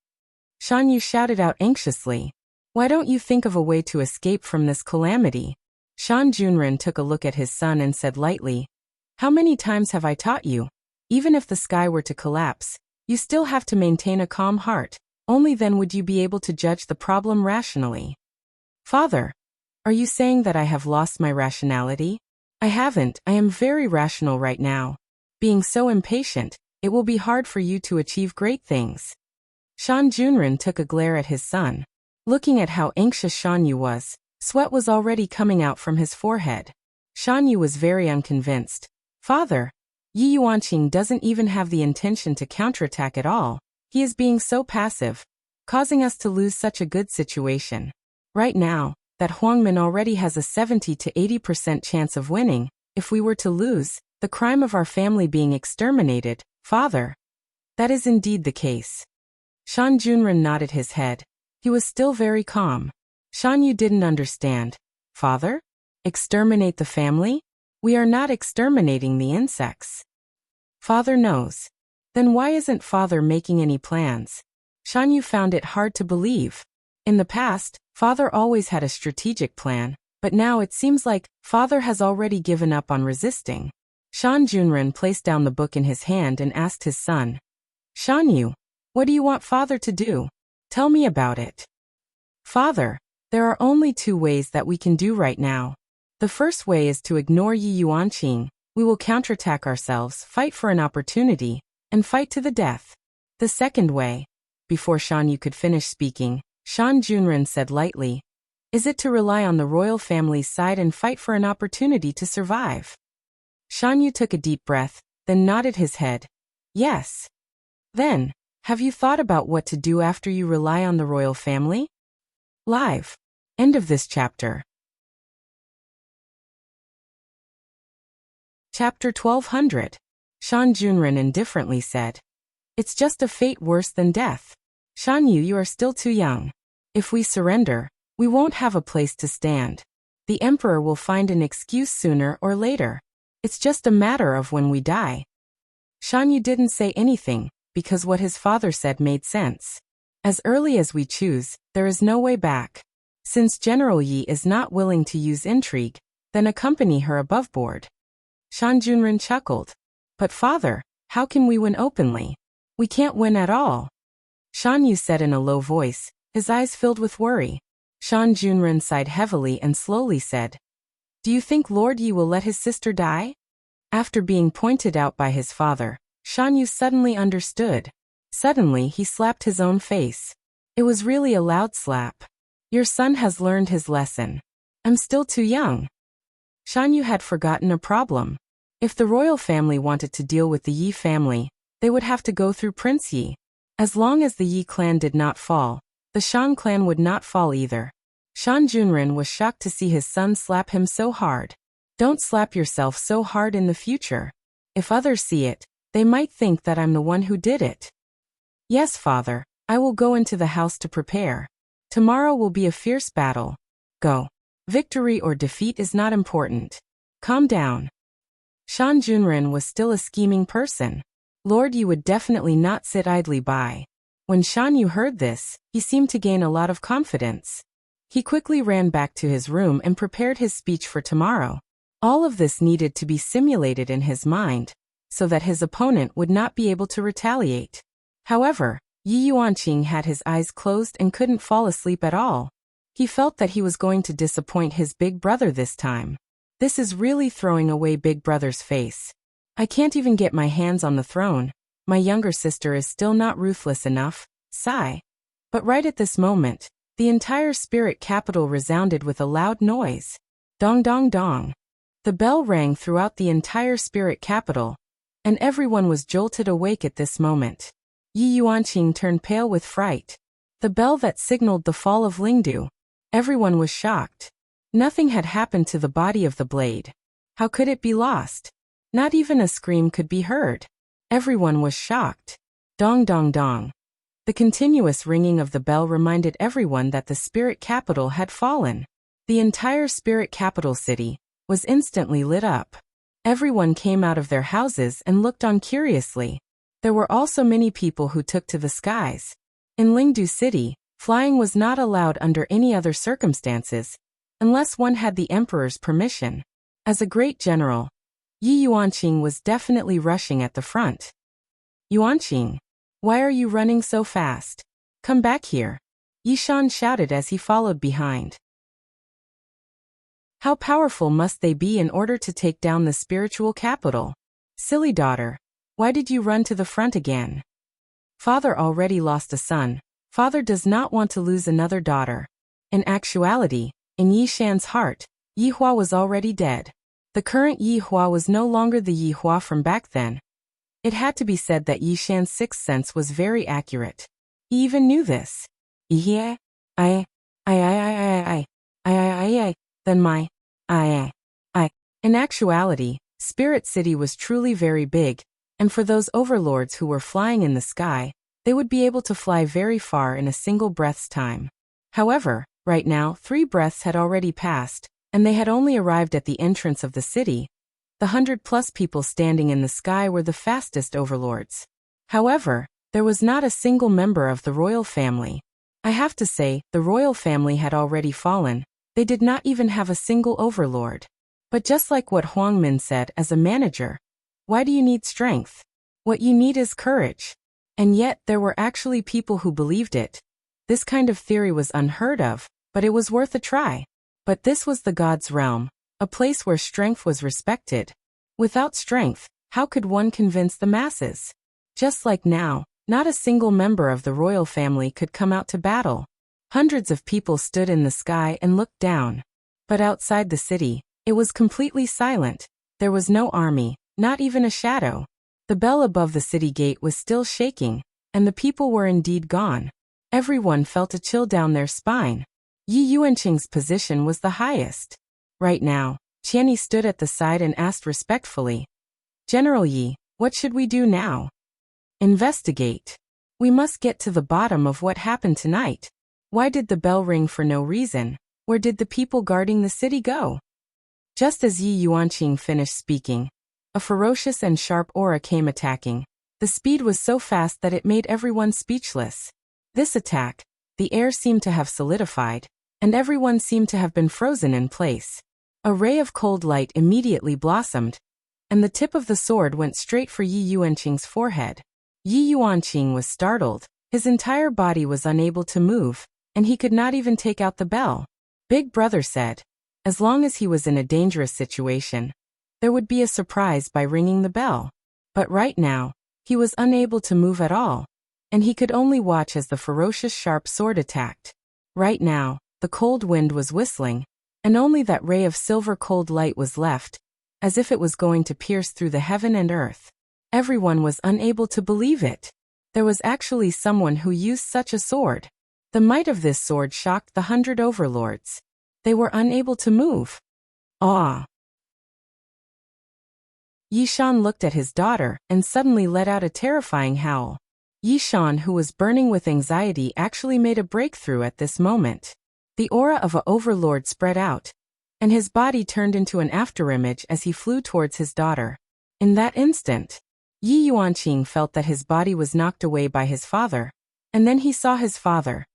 Shan Yu shouted out anxiously. Why don't you think of a way to escape from this calamity? Shan Juanren took a look at his son and said lightly, How many times have I taught you? Even if the sky were to collapse, you still have to maintain a calm heart. Only then would you be able to judge the problem rationally. Father, Are you saying that I have lost my rationality? I haven't, I am very rational right now. Being so impatient, it will be hard for you to achieve great things. Shan Junren took a glare at his son. Looking at how anxious Shan Yu was, sweat was already coming out from his forehead. Shan Yu was very unconvinced. Father, Yi Yuanqing doesn't even have the intention to counterattack at all. He is being so passive, causing us to lose such a good situation. Right now, that Huangmin already has a 70 to 80% chance of winning. If we were to lose, the crime of our family being exterminated, father. That is indeed the case. Shan Junren nodded his head. He was still very calm. Shan Yu didn't understand. Father? Exterminate the family? We are not exterminating the insects. Father knows. Then why isn't father making any plans? Shan Yu found it hard to believe. In the past, father always had a strategic plan, but now it seems like father has already given up on resisting. Shan Junren placed down the book in his hand and asked his son, Shan Yu, what do you want father to do? Tell me about it. Father, there are only two ways that we can do right now. The first way is to ignore Yi Yuanqing. We will counterattack ourselves, fight for an opportunity, and fight to the death. The second way. Before Shan Yu could finish speaking, Shan Junren said lightly, is it to rely on the royal family's side and fight for an opportunity to survive? Shan Yu took a deep breath, then nodded his head. Yes. Then, have you thought about what to do after you rely on the royal family? Live. End of this chapter. Chapter 1200. Shan Junren indifferently said, it's just a fate worse than death. Shan Yu, you are still too young. If we surrender, we won't have a place to stand. The emperor will find an excuse sooner or later. It's just a matter of when we die. Shan Yu didn't say anything, because what his father said made sense. As early as we choose, there is no way back. Since General Yi is not willing to use intrigue, then accompany her above board. Shan Junren chuckled. But father, how can we win openly? We can't win at all. Shan Yu said in a low voice, his eyes filled with worry. Shan Junren sighed heavily and slowly said, do you think Lord Yi will let his sister die? After being pointed out by his father, Shan Yu suddenly understood. Suddenly he slapped his own face. It was really a loud slap. Your son has learned his lesson. I'm still too young. Shan Yu had forgotten a problem. If the royal family wanted to deal with the Yi family, they would have to go through Prince Yi. As long as the Yi clan did not fall, the Shan clan would not fall either. Shan Junren was shocked to see his son slap him so hard. Don't slap yourself so hard in the future. If others see it, they might think that I'm the one who did it. Yes, father, I will go into the house to prepare. Tomorrow will be a fierce battle. Go. Victory or defeat is not important. Calm down. Shan Junren was still a scheming person. Lord Yi would definitely not sit idly by. When Shan Yu heard this, he seemed to gain a lot of confidence. He quickly ran back to his room and prepared his speech for tomorrow. All of this needed to be simulated in his mind, so that his opponent would not be able to retaliate. However, Yi Yuanqing had his eyes closed and couldn't fall asleep at all. He felt that he was going to disappoint his big brother this time. This is really throwing away big brother's face. I can't even get my hands on the throne. My younger sister is still not ruthless enough. Sigh. But right at this moment, the entire spirit capital resounded with a loud noise. Dong dong dong. The bell rang throughout the entire spirit capital, and everyone was jolted awake at this moment. Yi Yuanqing turned pale with fright. The bell that signaled the fall of Lingdu. Everyone was shocked. Nothing had happened to the body of the blade. How could it be lost? Not even a scream could be heard. Everyone was shocked. Dong dong dong. The continuous ringing of the bell reminded everyone that the spirit capital had fallen. The entire spirit capital city was instantly lit up. Everyone came out of their houses and looked on curiously. There were also many people who took to the skies. In Lingdu City, flying was not allowed under any other circumstances, unless one had the emperor's permission. As a great general, Yi Yuanqing was definitely rushing at the front. Yuanqing, why are you running so fast? Come back here. Yi Shan shouted as he followed behind. How powerful must they be in order to take down the spiritual capital? Silly daughter, why did you run to the front again? Father already lost a son. Father does not want to lose another daughter. In actuality, in Yi Shan's heart, Yi Hua was already dead. The current Yi Hua was no longer the Yi Hua from back then. It had to be said that Yi Shan's sixth sense was very accurate. He even knew this. Then my, In actuality, Spirit City was truly very big, and for those overlords who were flying in the sky, they would be able to fly very far in a single breath's time. However, right now 3 breaths had already passed, and they had only arrived at the entrance of the city. The 100+ people standing in the sky were the fastest overlords. However, there was not a single member of the royal family. I have to say, the royal family had already fallen. They did not even have a single overlord. But just like what Huang Min said as a manager, why do you need strength? What you need is courage. And yet there were actually people who believed it. This kind of theory was unheard of, but it was worth a try. But this was the God's realm, a place where strength was respected. Without strength, how could one convince the masses? Just like now, not a single member of the royal family could come out to battle. Hundreds of people stood in the sky and looked down. But outside the city, it was completely silent. There was no army, not even a shadow. The bell above the city gate was still shaking, and the people were indeed gone. Everyone felt a chill down their spine. Yi Yuanqing's position was the highest. Right now, Qianni stood at the side and asked respectfully, "General Yi, what should we do now?" "Investigate. We must get to the bottom of what happened tonight. Why did the bell ring for no reason? Where did the people guarding the city go?" Just as Yi Yuanqing finished speaking, a ferocious and sharp aura came attacking. The speed was so fast that it made everyone speechless. This attack, the air seemed to have solidified, and everyone seemed to have been frozen in place. A ray of cold light immediately blossomed, and the tip of the sword went straight for Yi Yuanqing's forehead. Yi Yuanqing was startled. His entire body was unable to move, and he could not even take out the bell. Big Brother said, as long as he was in a dangerous situation, there would be a surprise by ringing the bell. But right now, he was unable to move at all, and he could only watch as the ferocious sharp sword attacked. Right now, the cold wind was whistling, and only that ray of silver cold light was left, as if it was going to pierce through the heaven and earth. Everyone was unable to believe it. There was actually someone who used such a sword. The might of this sword shocked the 100 overlords. They were unable to move. Awe. Yi Shan looked at his daughter and suddenly let out a terrifying howl. Yi Shan, who was burning with anxiety, actually made a breakthrough at this moment. The aura of a overlord spread out, and his body turned into an afterimage as he flew towards his daughter. In that instant, Yi Yuanqing felt that his body was knocked away by his father, and then he saw his father.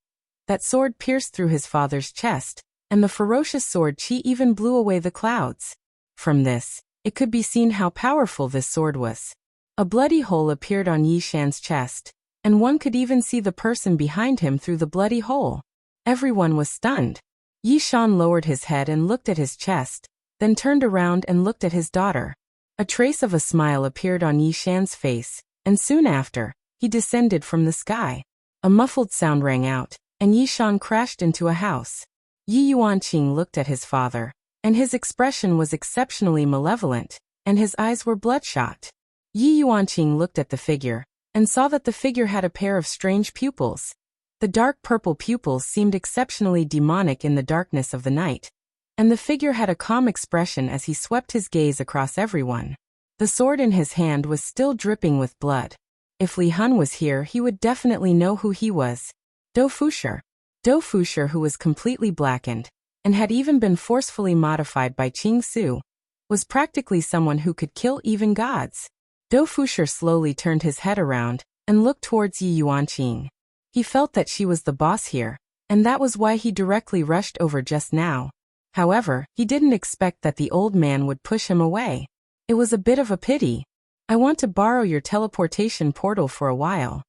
That sword pierced through his father's chest, and the ferocious sword Qi even blew away the clouds. From this, it could be seen how powerful this sword was. A bloody hole appeared on Yi Shan's chest, and one could even see the person behind him through the bloody hole. Everyone was stunned. Yi Shan lowered his head and looked at his chest, then turned around and looked at his daughter. A trace of a smile appeared on Yi Shan's face, and soon after, he descended from the sky. A muffled sound rang out, and Yi Shan crashed into a house. Yi Yuanqing looked at his father, and his expression was exceptionally malevolent, and his eyes were bloodshot. Yi Yuanqing looked at the figure, and saw that the figure had a pair of strange pupils. The dark purple pupils seemed exceptionally demonic in the darkness of the night, and the figure had a calm expression as he swept his gaze across everyone. The sword in his hand was still dripping with blood. If Li Hun was here, he would definitely know who he was. Do Fusher, who was completely blackened, and had even been forcefully modified by Qing Su, was practically someone who could kill even gods. Do Fusher slowly turned his head around, and looked towards Yi Yuanqing. He felt that she was the boss here, and that was why he directly rushed over just now. However, he didn't expect that the old man would push him away. It was a bit of a pity. "I want to borrow your teleportation portal for a while,"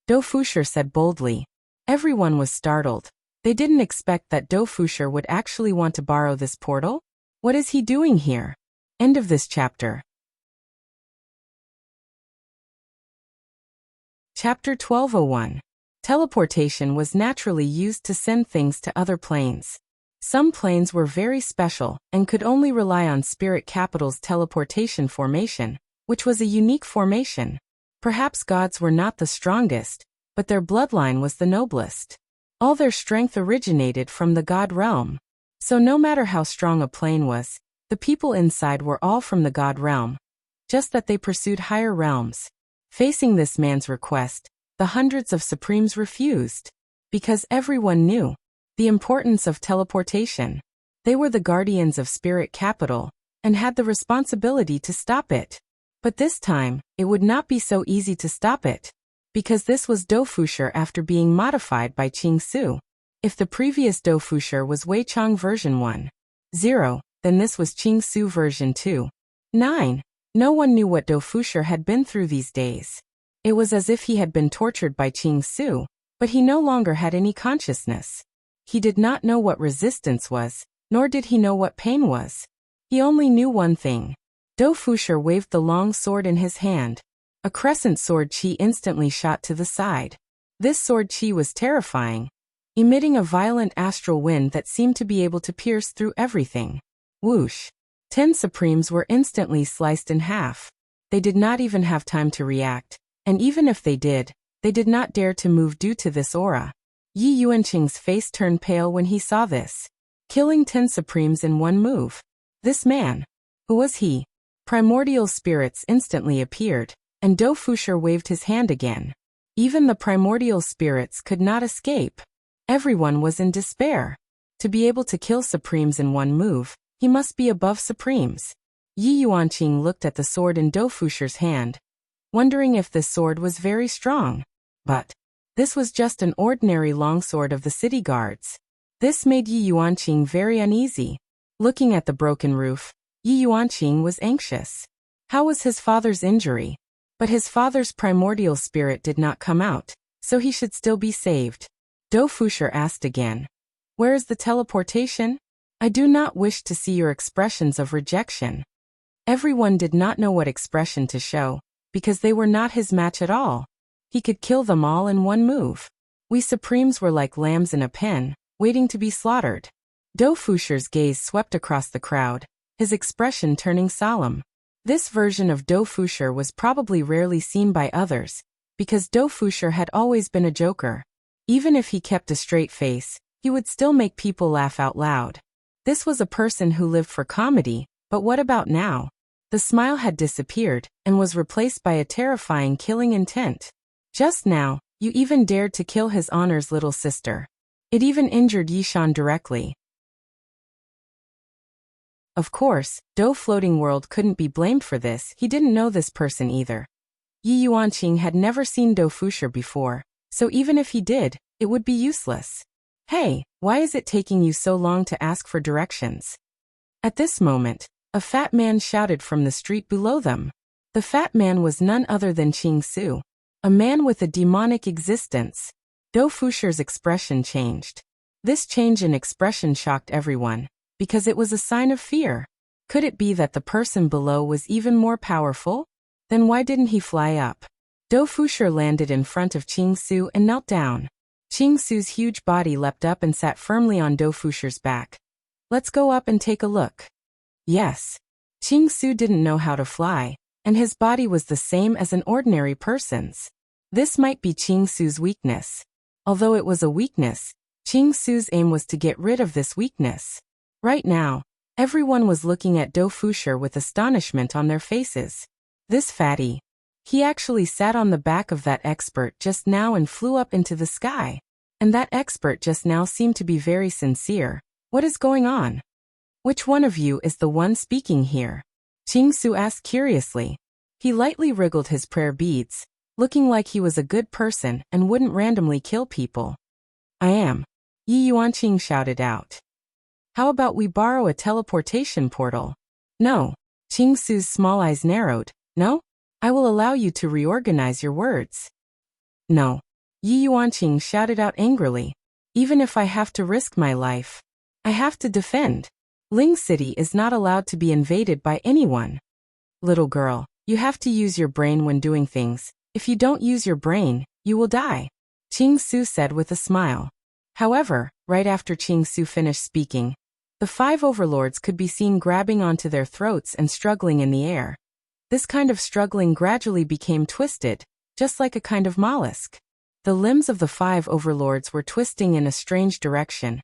Do Fusher said boldly. Everyone was startled. They didn't expect that Dofusher would actually want to borrow this portal? What is he doing here? End of this chapter. Chapter 1201. Teleportation was naturally used to send things to other planes. Some planes were very special and could only rely on Spirit Capital's teleportation formation, which was a unique formation. Perhaps gods were not the strongest, but their bloodline was the noblest. All their strength originated from the god realm. So no matter how strong a plane was, the people inside were all from the god realm. Just that they pursued higher realms. Facing this man's request, the hundreds of Supremes refused. Because everyone knew the importance of teleportation. They were the guardians of Spirit Capital, and had the responsibility to stop it. But this time, it would not be so easy to stop it. Because this was Dofusher after being modified by Qingsu. If the previous Dofusher was Weichong version 1.0, then this was Qingsu version 2.9. No one knew what Dofusher had been through these days. It was as if he had been tortured by Qingsu, but he no longer had any consciousness. He did not know what resistance was, nor did he know what pain was. He only knew one thing. Dofusher waved the long sword in his hand. A crescent sword chi instantly shot to the side. This sword chi was terrifying, emitting a violent astral wind that seemed to be able to pierce through everything. Whoosh! 10 Supremes were instantly sliced in half. They did not even have time to react, and even if they did not dare to move due to this aura. Yi Yuanqing's face turned pale when he saw this. Killing 10 Supremes in one move. This man. Who was he? Primordial spirits instantly appeared, and Dofusher waved his hand again. Even the primordial spirits could not escape. Everyone was in despair. To be able to kill Supremes in one move, he must be above Supremes. Yi Yuanqing looked at the sword in Dofusher's hand, wondering if this sword was very strong. But this was just an ordinary longsword of the city guards. This made Yi Yuanqing very uneasy. Looking at the broken roof, Yi Yuanqing was anxious. How was his father's injury? But his father's primordial spirit did not come out, so he should still be saved. Dofusher asked again. Where is the teleportation? I do not wish to see your expressions of rejection. Everyone did not know what expression to show, because they were not his match at all. He could kill them all in one move. We Supremes were like lambs in a pen, waiting to be slaughtered. Dofusher's gaze swept across the crowd, his expression turning solemn. This version of Dofusher was probably rarely seen by others, because Dofusher had always been a joker. Even if he kept a straight face, he would still make people laugh out loud. This was a person who lived for comedy, but what about now? The smile had disappeared, and was replaced by a terrifying killing intent. Just now, you even dared to kill his honor's little sister. It even injured Yishan directly. Of course, Do Floating World couldn't be blamed for this, he didn't know this person either. Yi Yuanqing had never seen Dofusher before, so even if he did, it would be useless. Hey, why is it taking you so long to ask for directions? At this moment, a fat man shouted from the street below them. The fat man was none other than Qingsu, a man with a demonic existence. Dofusher's expression changed. This change in expression shocked everyone, because it was a sign of fear. Could it be that the person below was even more powerful? Then why didn't he fly up? Dofusher landed in front of Qingsu and knelt down. Qingsu's huge body leapt up and sat firmly on Dofusher's back. Let's go up and take a look. Yes. Qingsu didn't know how to fly, and his body was the same as an ordinary person's. This might be Qingsu's weakness. Although it was a weakness, Qingsu's aim was to get rid of this weakness. Right now, everyone was looking at Dofusher with astonishment on their faces. This fatty. He actually sat on the back of that expert just now and flew up into the sky. And that expert just now seemed to be very sincere. What is going on? Which one of you is the one speaking here? Qingsu asked curiously. He lightly wriggled his prayer beads, looking like he was a good person and wouldn't randomly kill people. I am. Yi Yuanqing shouted out. How about we borrow a teleportation portal? No. Qingsu's small eyes narrowed. No? I will allow you to reorganize your words. No. Yi Yuanqing shouted out angrily. Even if I have to risk my life, I have to defend. Ling City is not allowed to be invaded by anyone. Little girl, you have to use your brain when doing things. If you don't use your brain, you will die, Qing Su said with a smile. However, right after Qing Su finished speaking, the 5 overlords could be seen grabbing onto their throats and struggling in the air. This kind of struggling gradually became twisted, just like a kind of mollusk. The limbs of the 5 overlords were twisting in a strange direction,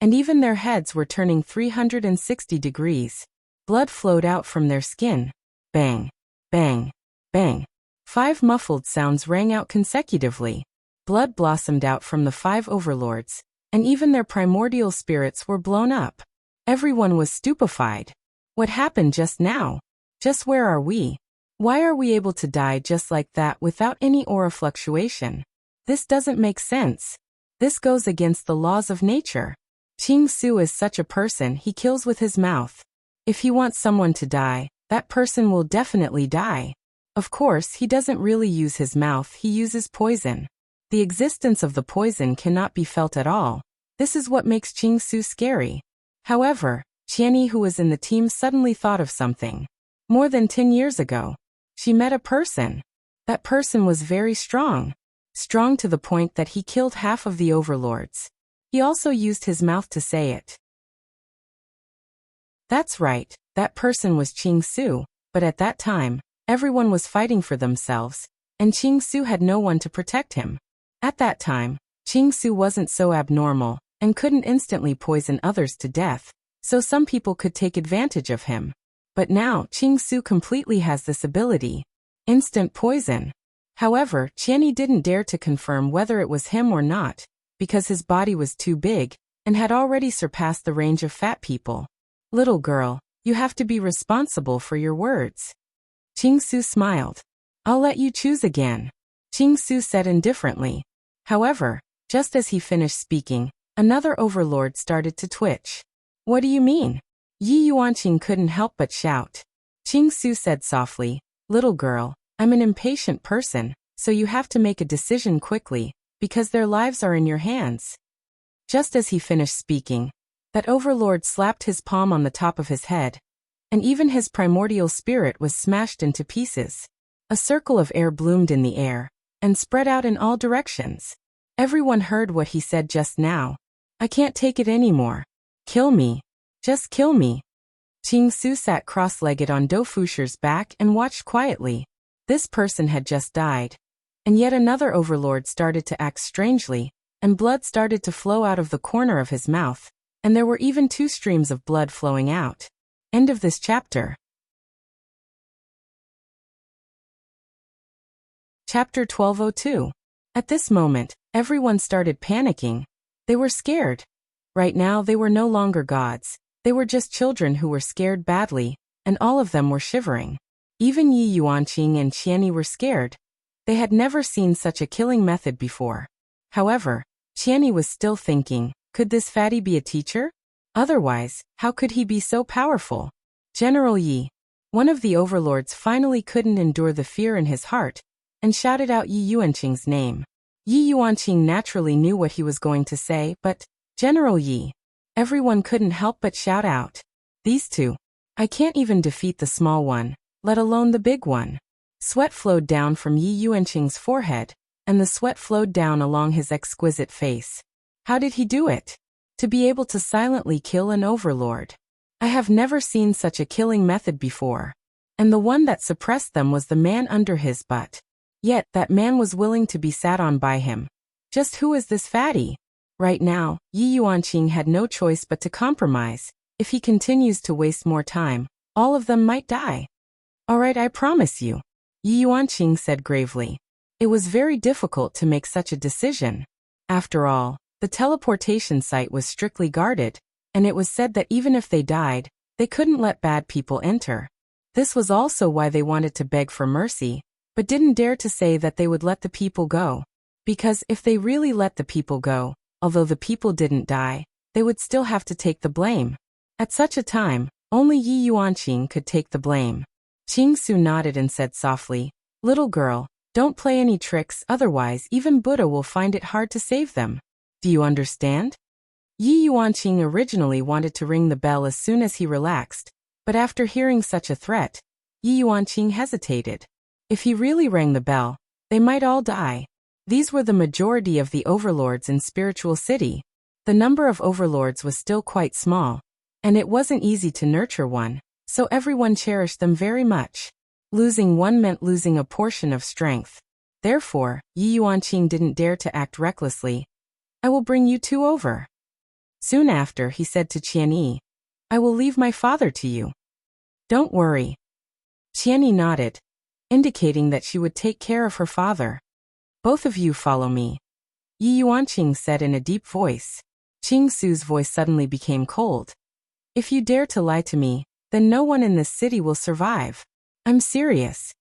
and even their heads were turning 360 degrees. Blood flowed out from their skin. Bang, bang, bang. 5 muffled sounds rang out consecutively. Blood blossomed out from the 5 overlords, and even their primordial spirits were blown up. Everyone was stupefied. What happened just now? Just where are we? Why are we able to die just like that without any aura fluctuation? This doesn't make sense. This goes against the laws of nature. Qing Su is such a person, he kills with his mouth. If he wants someone to die, that person will definitely die. Of course, he doesn't really use his mouth, he uses poison. The existence of the poison cannot be felt at all. This is what makes Qing Su scary. However, Qianyi, who was in the team, suddenly thought of something. More than 10 years ago, she met a person. That person was very strong. Strong to the point that he killed half of the overlords. He also used his mouth to say it. That's right, that person was Qing Su, but at that time, everyone was fighting for themselves, and Qing Su had no one to protect him. At that time, Qing Su wasn't so abnormal, and couldn't instantly poison others to death, so some people could take advantage of him. But now, Qing Su completely has this ability. Instant poison. However, Qianyi didn't dare to confirm whether it was him or not, because his body was too big, and had already surpassed the range of fat people. Little girl, you have to be responsible for your words. Qing Su smiled. I'll let you choose again, Qing Su said indifferently. However, just as he finished speaking, another overlord started to twitch. What do you mean? Yi Yuanqing couldn't help but shout. Qing Su said softly, little girl, I'm an impatient person, so you have to make a decision quickly, because their lives are in your hands. Just as he finished speaking, that overlord slapped his palm on the top of his head, and even his primordial spirit was smashed into pieces. A circle of air bloomed in the air, and spread out in all directions. Everyone heard what he said just now. I can't take it anymore. Kill me. Just kill me. Qing Su sat cross-legged on Do Fusher's back and watched quietly. This person had just died. And yet another overlord started to act strangely, and blood started to flow out of the corner of his mouth, and there were even 2 streams of blood flowing out. End of this chapter. Chapter 1202. At this moment, everyone started panicking. They were scared. Right now they were no longer gods. They were just children who were scared badly, and all of them were shivering. Even Yi Yuanqing and Qianyi were scared. They had never seen such a killing method before. However, Qianyi was still thinking, could this fatty be a teacher? Otherwise, how could he be so powerful? General Yi, one of the overlords, finally couldn't endure the fear in his heart, and shouted out Yi Yuanqing's name. Yi Yuanqing naturally knew what he was going to say, but, General Yi. Everyone couldn't help but shout out. These 2. I can't even defeat the small one, let alone the big one. Sweat flowed down from Yi Yuanqing's forehead, and the sweat flowed down along his exquisite face. How did he do it? To be able to silently kill an overlord. I have never seen such a killing method before. And the one that suppressed them was the man under his butt. Yet, that man was willing to be sat on by him. Just who is this fatty? Right now, Yi Yuanqing had no choice but to compromise. If he continues to waste more time, all of them might die. Alright, I promise you, Yi Yuanqing said gravely. It was very difficult to make such a decision. After all, the teleportation site was strictly guarded, and it was said that even if they died, they couldn't let bad people enter. This was also why they wanted to beg for mercy, but didn't dare to say that they would let the people go. Because if they really let the people go, although the people didn't die, they would still have to take the blame. At such a time, only Yi Yuanqing could take the blame. Qing Su nodded and said softly, little girl, don't play any tricks, otherwise even Buddha will find it hard to save them. Do you understand? Yi Yuanqing originally wanted to ring the bell as soon as he relaxed, but after hearing such a threat, Yi Yuanqing hesitated. If he really rang the bell, they might all die. These were the majority of the overlords in Spiritual City. The number of overlords was still quite small, and it wasn't easy to nurture one, so everyone cherished them very much. Losing one meant losing a portion of strength. Therefore, Yi Yuanqing didn't dare to act recklessly. I will bring you two over. Soon after, he said to Qianyi, I will leave my father to you. Don't worry. Qianyi nodded, indicating that she would take care of her father. Both of you follow me. Yi Yuanqing said in a deep voice. Qing Su's voice suddenly became cold. If you dare to lie to me, then no one in this city will survive. I'm serious.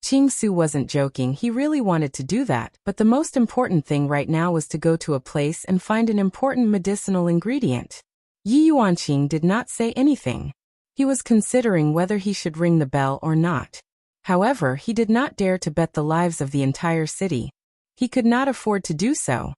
Qing Su wasn't joking, he really wanted to do that, but the most important thing right now was to go to a place and find an important medicinal ingredient. Yi Yuanqing did not say anything. He was considering whether he should ring the bell or not. However, he did not dare to bet the lives of the entire city. He could not afford to do so.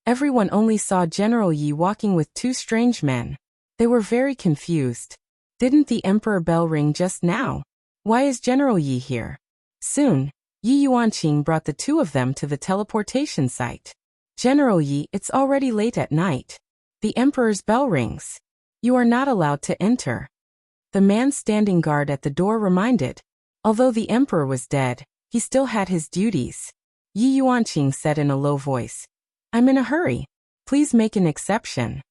Everyone only saw General Yi walking with two strange men. They were very confused. Didn't the Emperor bell ring just now? Why is General Yi here? Soon, Yi Yuanqing brought the two of them to the teleportation site. General Yi, it's already late at night. The Emperor's bell rings. You are not allowed to enter. The man standing guard at the door reminded. Although the Emperor was dead, he still had his duties. Yi Yuanqing said in a low voice. I'm in a hurry. Please make an exception.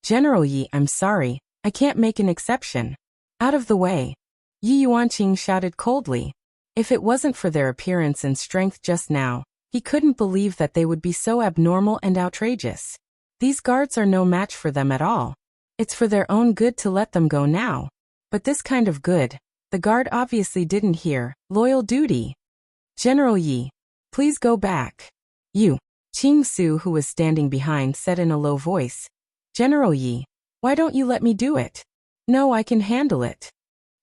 General Yi, I'm sorry, I can't make an exception. Out of the way. Yi Yuanqing shouted coldly. If it wasn't for their appearance and strength just now, he couldn't believe that they would be so abnormal and outrageous. These guards are no match for them at all. It's for their own good to let them go now. But this kind of good, the guard obviously didn't hear. Loyal duty. General Yi, please go back. You. Qing Su, who was standing behind, said in a low voice. General Yi, why don't you let me do it? No, I can handle it.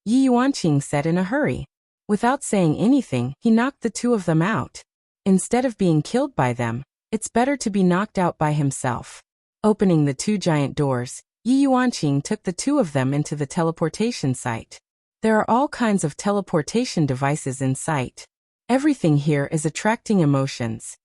Yi Yuanqing said in a hurry. Without saying anything, he knocked the two of them out. Instead of being killed by them, it's better to be knocked out by himself. Opening the two giant doors, Yi Yuanqing took the two of them into the teleportation site. There are all kinds of teleportation devices in sight. Everything here is attracting emotions.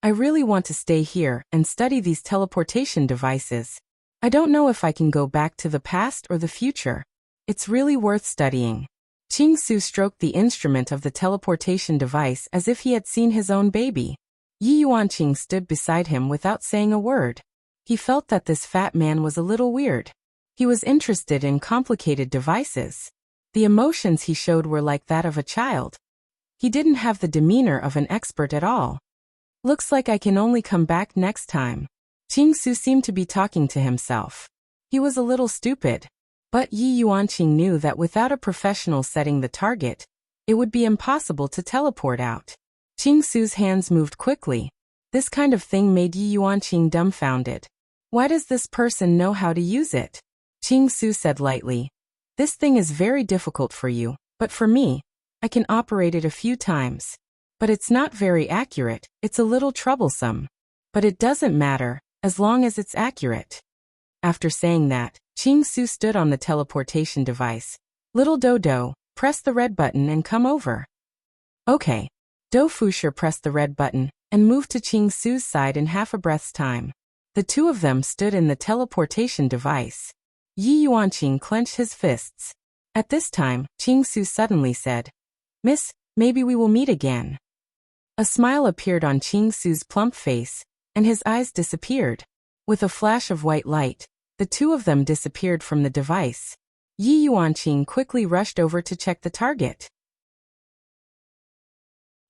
I really want to stay here and study these teleportation devices. I don't know if I can go back to the past or the future. It's really worth studying. Qing Su stroked the instrument of the teleportation device as if he had seen his own baby. Yi Yuanqing stood beside him without saying a word. He felt that this fat man was a little weird. He was interested in complicated devices. The emotions he showed were like that of a child. He didn't have the demeanor of an expert at all. Looks like I can only come back next time. Qing Su seemed to be talking to himself. He was a little stupid. But Yi Yuanqing knew that without a professional setting the target, it would be impossible to teleport out. Qing Su's hands moved quickly. This kind of thing made Yi Yuanqing dumbfounded. Why does this person know how to use it? Qing Su said lightly. This thing is very difficult for you, but for me, I can operate it a few times. But it's not very accurate, it's a little troublesome. But it doesn't matter, as long as it's accurate. After saying that, Qing Su stood on the teleportation device. Little Dodo, press the red button and come over. Okay. Do Fusher pressed the red button and moved to Qing Su's side in half a breath's time. The two of them stood in the teleportation device. Yi Yuanqing clenched his fists. At this time, Qing Su suddenly said, Miss, maybe we will meet again. A smile appeared on Qing Su's plump face, and his eyes disappeared. With a flash of white light, the two of them disappeared from the device. Yi Yuanqing quickly rushed over to check the target.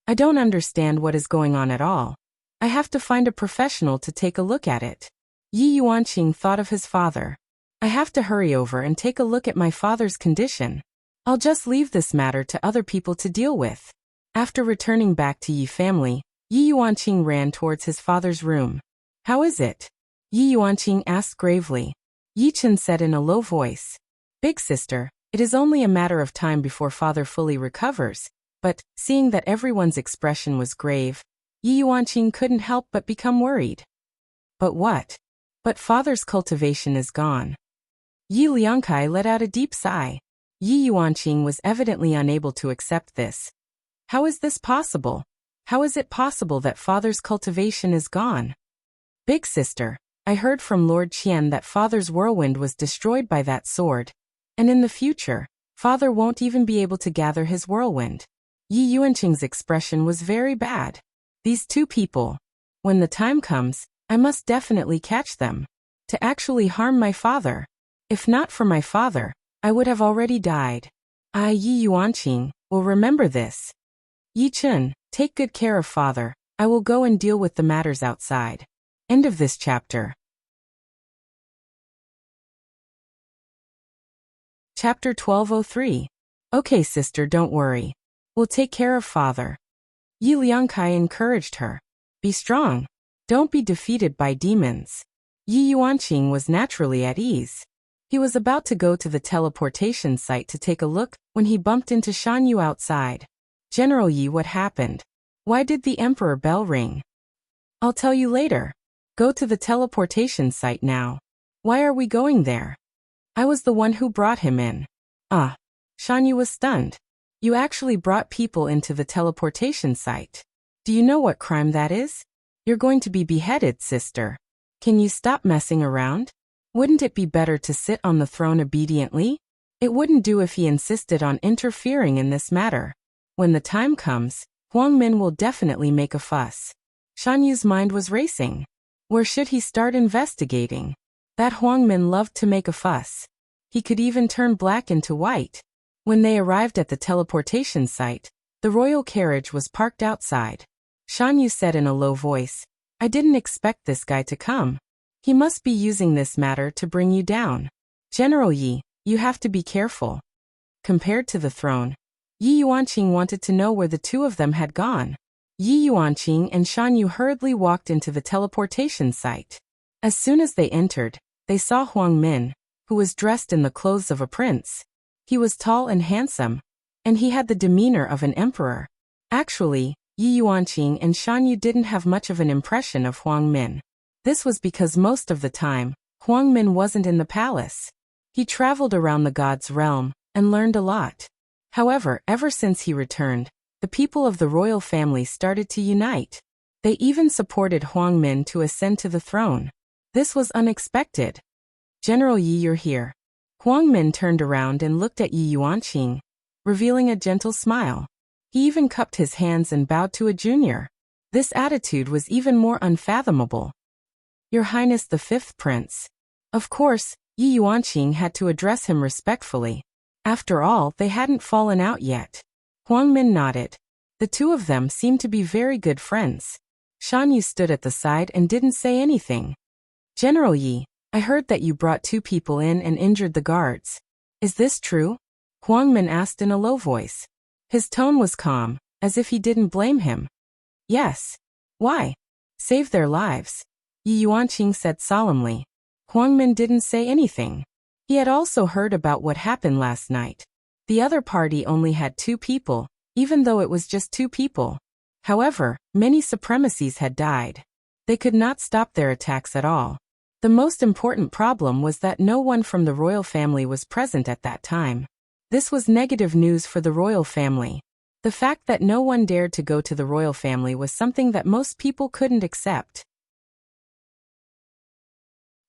I don't understand what is going on at all. I have to find a professional to take a look at it. Yi Yuanqing thought of his father. I have to hurry over and take a look at my father's condition. I'll just leave this matter to other people to deal with. After returning back to Yi family, Yi Yuanqing ran towards his father's room. How is it? Yi Yuanqing asked gravely. Yi Chen said in a low voice. Big sister, it is only a matter of time before father fully recovers, but, seeing that everyone's expression was grave, Yi Yuanqing couldn't help but become worried. But what? But father's cultivation is gone. Yi Liangkai let out a deep sigh. Yi Yuanqing was evidently unable to accept this. How is this possible? How is it possible that father's cultivation is gone? Big sister, I heard from Lord Qian that father's whirlwind was destroyed by that sword. And in the future, father won't even be able to gather his whirlwind. Yi Yuanqing's expression was very bad. These two people. When the time comes, I must definitely catch them. To actually harm my father. If not for my father, I would have already died. I, Yi Yuanqing, will remember this. Yi Chun, take good care of father. I will go and deal with the matters outside. End of this chapter. Chapter 1203. Okay, sister, don't worry. We'll take care of father. Yi Liangkai encouraged her. Be strong. Don't be defeated by demons. Yi Yuanqing was naturally at ease. He was about to go to the teleportation site to take a look when he bumped into Shan Yu outside. General Yi, what happened? Why did the emperor bell ring? I'll tell you later. Go to the teleportation site now. Why are we going there? I was the one who brought him in. Ah. Shan Yu was stunned. You actually brought people into the teleportation site. Do you know what crime that is? You're going to be beheaded, sister. Can you stop messing around? Wouldn't it be better to sit on the throne obediently? It wouldn't do if he insisted on interfering in this matter. When the time comes, Huang Min will definitely make a fuss. Shan Yu's mind was racing. Where should he start investigating? That Huang Min loved to make a fuss. He could even turn black into white. When they arrived at the teleportation site, the royal carriage was parked outside. Shan Yu said in a low voice, I didn't expect this guy to come. He must be using this matter to bring you down. General Yi, you have to be careful. Compared to the throne, Yi Yuanqing wanted to know where the two of them had gone. Yi Yuanqing and Shan Yu hurriedly walked into the teleportation site. As soon as they entered, they saw Huang Min, who was dressed in the clothes of a prince. He was tall and handsome, and he had the demeanor of an emperor. Actually, Yi Yuanqing and Shan Yu didn't have much of an impression of Huang Min. This was because most of the time, Huang Min wasn't in the palace. He traveled around the god's realm and learned a lot. However, ever since he returned, the people of the royal family started to unite. They even supported Huang Min to ascend to the throne. This was unexpected. General Yi, you're here. Huang Min turned around and looked at Yi Yuanqing, revealing a gentle smile. He even cupped his hands and bowed to a junior. This attitude was even more unfathomable. Your Highness the Fifth Prince. Of course, Yi Yuanqing had to address him respectfully. After all, they hadn't fallen out yet. Huang Min nodded. The two of them seemed to be very good friends. Shan Yu stood at the side and didn't say anything. General Yi, I heard that you brought two people in and injured the guards. Is this true? Huang Min asked in a low voice. His tone was calm, as if he didn't blame him. Yes. Why? Save their lives. Yi Yuanqing said solemnly. Huang Min didn't say anything. He had also heard about what happened last night. The other party only had two people, even though it was just two people. However, many supremacies had died. They could not stop their attacks at all. The most important problem was that no one from the royal family was present at that time. This was negative news for the royal family. The fact that no one dared to go to the royal family was something that most people couldn't accept.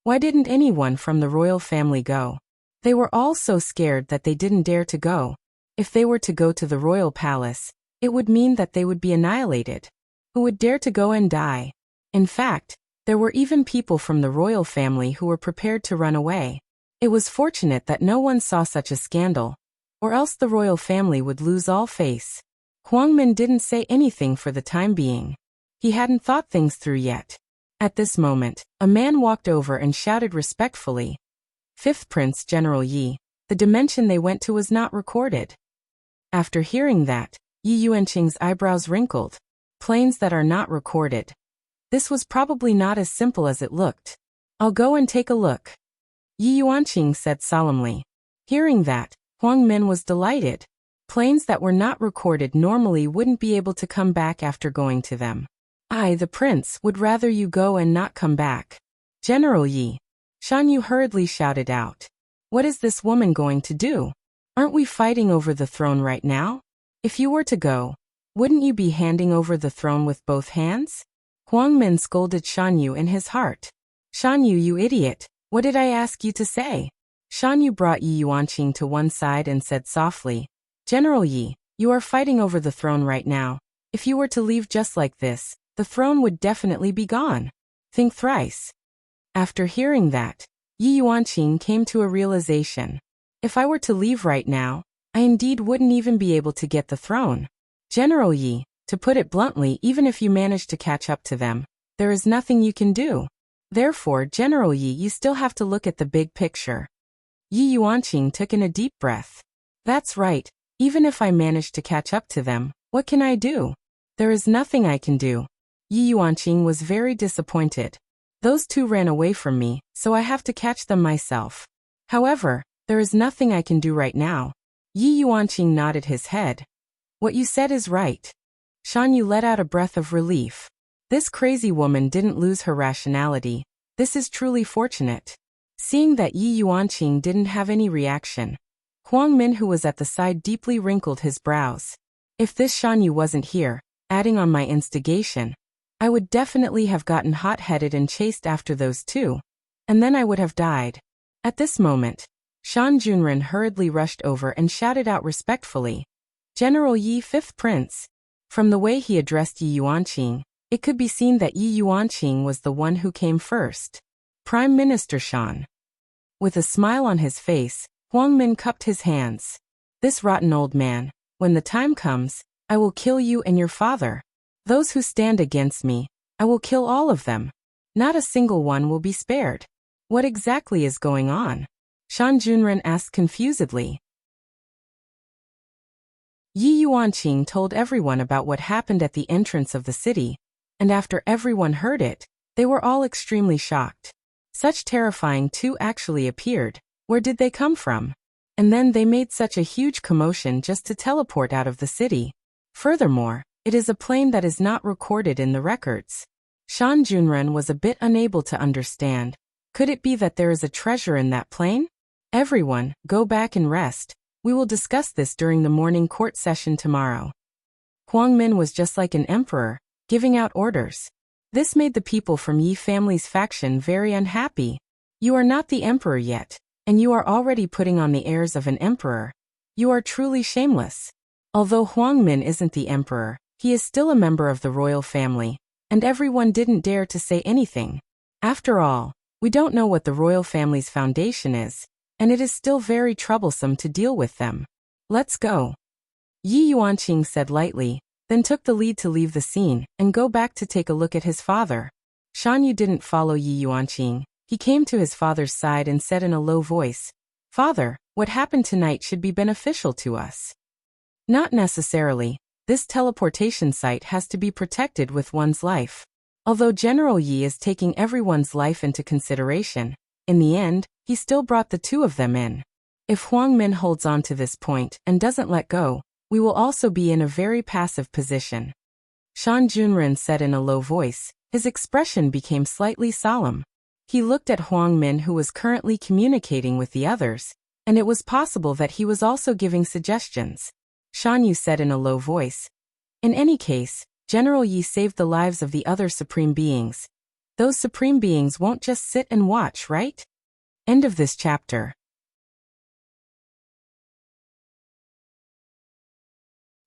Why didn't anyone from the royal family go? They were all so scared that they didn't dare to go. If they were to go to the royal palace, it would mean that they would be annihilated. Who would dare to go and die? In fact, there were even people from the royal family who were prepared to run away. It was fortunate that no one saw such a scandal, or else the royal family would lose all face. Huang Min didn't say anything for the time being. He hadn't thought things through yet. At this moment, a man walked over and shouted respectfully, Fifth Prince General Yi, the dimension they went to was not recorded. After hearing that, Yi Yuanqing's eyebrows wrinkled. Planes that are not recorded. This was probably not as simple as it looked. I'll go and take a look. Yi Yuanqing said solemnly. Hearing that, Huang Min was delighted. Planes that were not recorded normally wouldn't be able to come back after going to them. I, the prince, would rather you go and not come back. General Yi. Shan Yu hurriedly shouted out. What is this woman going to do? Aren't we fighting over the throne right now? If you were to go, wouldn't you be handing over the throne with both hands? Huang Min scolded Shan Yu in his heart. Shan Yu, you idiot, what did I ask you to say? Shan Yu brought Yi Yuanqing to one side and said softly, General Yi, you are fighting over the throne right now. If you were to leave just like this, the throne would definitely be gone. Think thrice. After hearing that, Yi Yuanqing came to a realization. If I were to leave right now, I indeed wouldn't even be able to get the throne. General Yi, to put it bluntly, even if you manage to catch up to them, there is nothing you can do. Therefore, General Yi, you still have to look at the big picture. Yi Yuanqing took in a deep breath. That's right, even if I manage to catch up to them, what can I do? There is nothing I can do. Yi Yuanqing was very disappointed. Those two ran away from me, so I have to catch them myself. However, there is nothing I can do right now. Yi Yuanqing nodded his head. What you said is right. Shan Yu let out a breath of relief. This crazy woman didn't lose her rationality. This is truly fortunate. Seeing that Yi Yuanqing didn't have any reaction, Huang Min, who was at the side, deeply wrinkled his brows. If this Shan Yu wasn't here, adding on my instigation, I would definitely have gotten hot-headed and chased after those two. And then I would have died. At this moment, Shan Junren hurriedly rushed over and shouted out respectfully, General Yi, fifth prince. From the way he addressed Yi Yuanqing, it could be seen that Yi Yuanqing was the one who came first. Prime Minister Shan. With a smile on his face, Huang Min cupped his hands. This rotten old man, when the time comes, I will kill you and your father. Those who stand against me, I will kill all of them. Not a single one will be spared. What exactly is going on? Shan Junren asked confusedly. Yi Yuanqing told everyone about what happened at the entrance of the city, and after everyone heard it, they were all extremely shocked. Such terrifying two actually appeared. Where did they come from? And then they made such a huge commotion just to teleport out of the city. Furthermore, it is a plane that is not recorded in the records. Shan Junren was a bit unable to understand. Could it be that there is a treasure in that plane? Everyone, go back and rest. We will discuss this during the morning court session tomorrow. Huang Min was just like an emperor, giving out orders. This made the people from Yi family's faction very unhappy. You are not the emperor yet, and you are already putting on the airs of an emperor. You are truly shameless. Although Huang Min isn't the emperor, he is still a member of the royal family, and everyone didn't dare to say anything. After all, we don't know what the royal family's foundation is, and it is still very troublesome to deal with them. Let's go. Yi Yuanqing said lightly, then took the lead to leave the scene and go back to take a look at his father. Shan Yu didn't follow Yi Yuanqing. He came to his father's side and said in a low voice, Father, what happened tonight should be beneficial to us. Not necessarily. This teleportation site has to be protected with one's life. Although General Yi is taking everyone's life into consideration, in the end, he still brought the two of them in. If Huang Min holds on to this point and doesn't let go, we will also be in a very passive position. Shan Junren said in a low voice. His expression became slightly solemn. He looked at Huang Min, who was currently communicating with the others, and it was possible that he was also giving suggestions. Shan Yu said in a low voice, In any case, General Yi saved the lives of the other supreme beings. Those supreme beings won't just sit and watch, right? End of this chapter.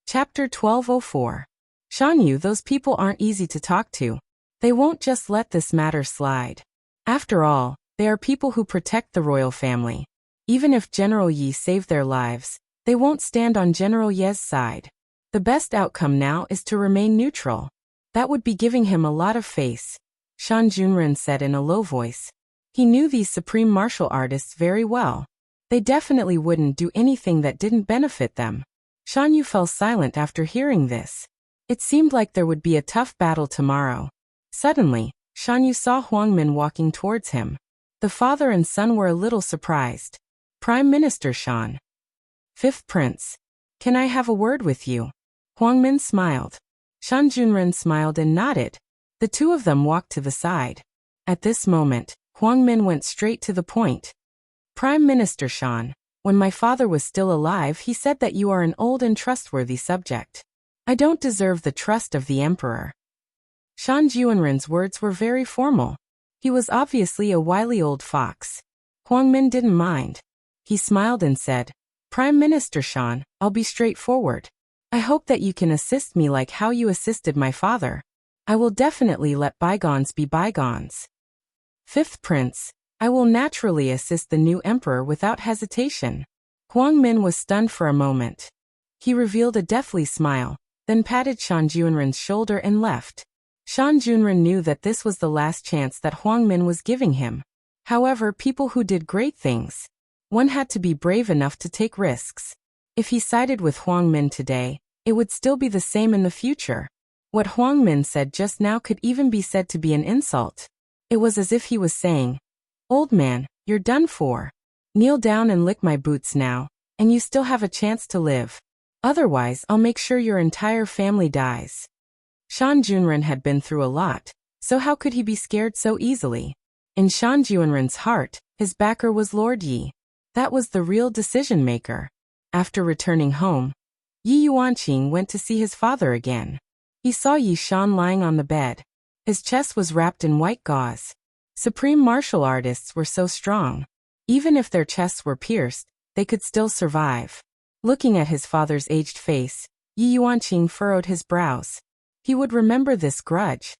Chapter 1204. Shan Yu, those people aren't easy to talk to. They won't just let this matter slide. After all, they are people who protect the royal family. Even if General Yi saved their lives, they won't stand on General Ye's side. The best outcome now is to remain neutral. That would be giving him a lot of face. Shan Junren said in a low voice. He knew these supreme martial artists very well. They definitely wouldn't do anything that didn't benefit them. Shan Yu fell silent after hearing this. It seemed like there would be a tough battle tomorrow. Suddenly, Shan Yu saw Huang Min walking towards him. The father and son were a little surprised. Prime Minister Shan. Fifth Prince. Can I have a word with you? Huang Min smiled. Shan Junren smiled and nodded. The two of them walked to the side. At this moment, Huang Min went straight to the point. Prime Minister Shan, when my father was still alive, he said that you are an old and trustworthy subject. I don't deserve the trust of the emperor. Shan Juanren's words were very formal. He was obviously a wily old fox. Huang Min didn't mind. He smiled and said, Prime Minister Shan, I'll be straightforward. I hope that you can assist me like how you assisted my father. I will definitely let bygones be bygones. Fifth Prince, I will naturally assist the new emperor without hesitation. Huang Min was stunned for a moment. He revealed a deathly smile, then patted Shan Juanren's shoulder and left. Shan Juanren knew that this was the last chance that Huang Min was giving him. However, people who did great things, one had to be brave enough to take risks. If he sided with Huang Min today, it would still be the same in the future. What Huang Min said just now could even be said to be an insult. It was as if he was saying, Old man, you're done for. Kneel down and lick my boots now, and you still have a chance to live. Otherwise, I'll make sure your entire family dies. Shan Juanren had been through a lot, so how could he be scared so easily? In Shan Juanren's heart, his backer was Lord Yi. That was the real decision-maker. After returning home, Yi Yuanqing went to see his father again. He saw Yi Shan lying on the bed. His chest was wrapped in white gauze. Supreme martial artists were so strong. Even if their chests were pierced, they could still survive. Looking at his father's aged face, Yi Yuanqing furrowed his brows. He would remember this grudge.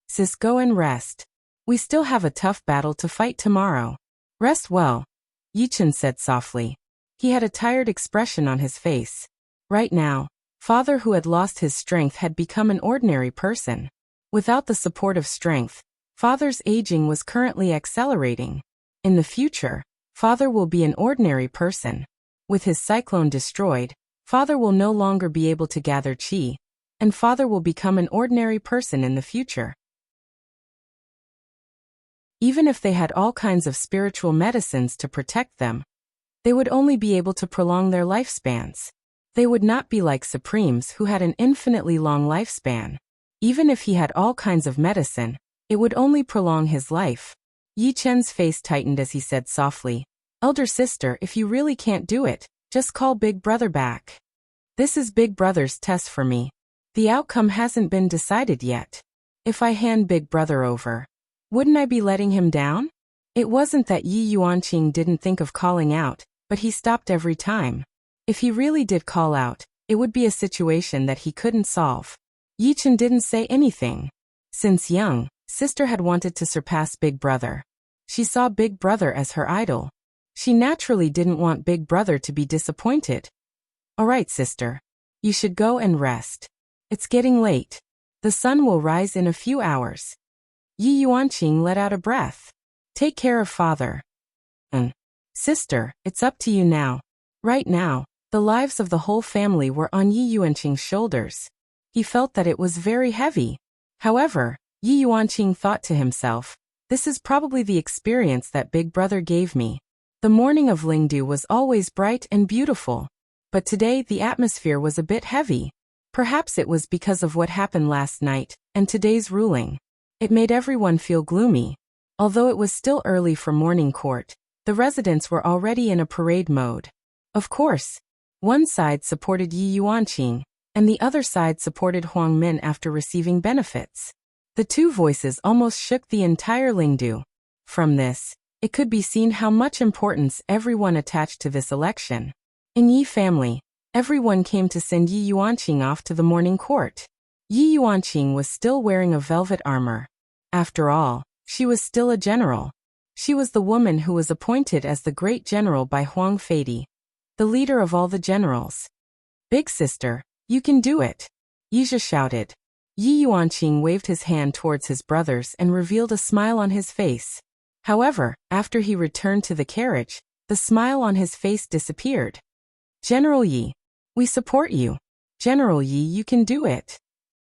Sis, go and rest. We still have a tough battle to fight tomorrow. Rest well, Yi Chen said softly. He had a tired expression on his face. Right now, father who had lost his strength had become an ordinary person. Without the support of strength, father's aging was currently accelerating. In the future, father will be an ordinary person. With his cyclone destroyed, father will no longer be able to gather qi, and father will become an ordinary person in the future. Even if they had all kinds of spiritual medicines to protect them, they would only be able to prolong their lifespans. They would not be like Supremes who had an infinitely long lifespan. Even if he had all kinds of medicine, it would only prolong his life. Yi Chen's face tightened as he said softly, Elder sister, if you really can't do it, just call Big Brother back. This is Big Brother's test for me. The outcome hasn't been decided yet. If I hand Big Brother over, wouldn't I be letting him down? It wasn't that Yi Yuanqing didn't think of calling out, but he stopped every time. If he really did call out, it would be a situation that he couldn't solve. Yi Chen didn't say anything. Since young, sister had wanted to surpass Big Brother. She saw Big Brother as her idol. She naturally didn't want Big Brother to be disappointed. All right, sister. You should go and rest. It's getting late. The sun will rise in a few hours. Yi Yuanqing let out a breath. Take care of father. Sister, it's up to you now. Right now, the lives of the whole family were on Yi Yuanqing's shoulders. He felt that it was very heavy. However, Yi Yuanqing thought to himself, this is probably the experience that Big Brother gave me. The morning of Lingdu was always bright and beautiful. But today the atmosphere was a bit heavy. Perhaps it was because of what happened last night, and today's ruling. It made everyone feel gloomy. Although it was still early for morning court, the residents were already in a parade mode. Of course, one side supported Yi Yuanqing, and the other side supported Huang Min after receiving benefits. The two voices almost shook the entire Lingdu. From this, it could be seen how much importance everyone attached to this election. In Yi family, everyone came to send Yi Yuanqing off to the morning court. Yi Yuanqing was still wearing a velvet armor. After all, she was still a general. She was the woman who was appointed as the great general by Huang Feidi, the leader of all the generals. Big sister, you can do it, Yizha shouted. Yi Yuanqing waved his hand towards his brothers and revealed a smile on his face. However, after he returned to the carriage, the smile on his face disappeared. General Yi, we support you. General Yi, you can do it.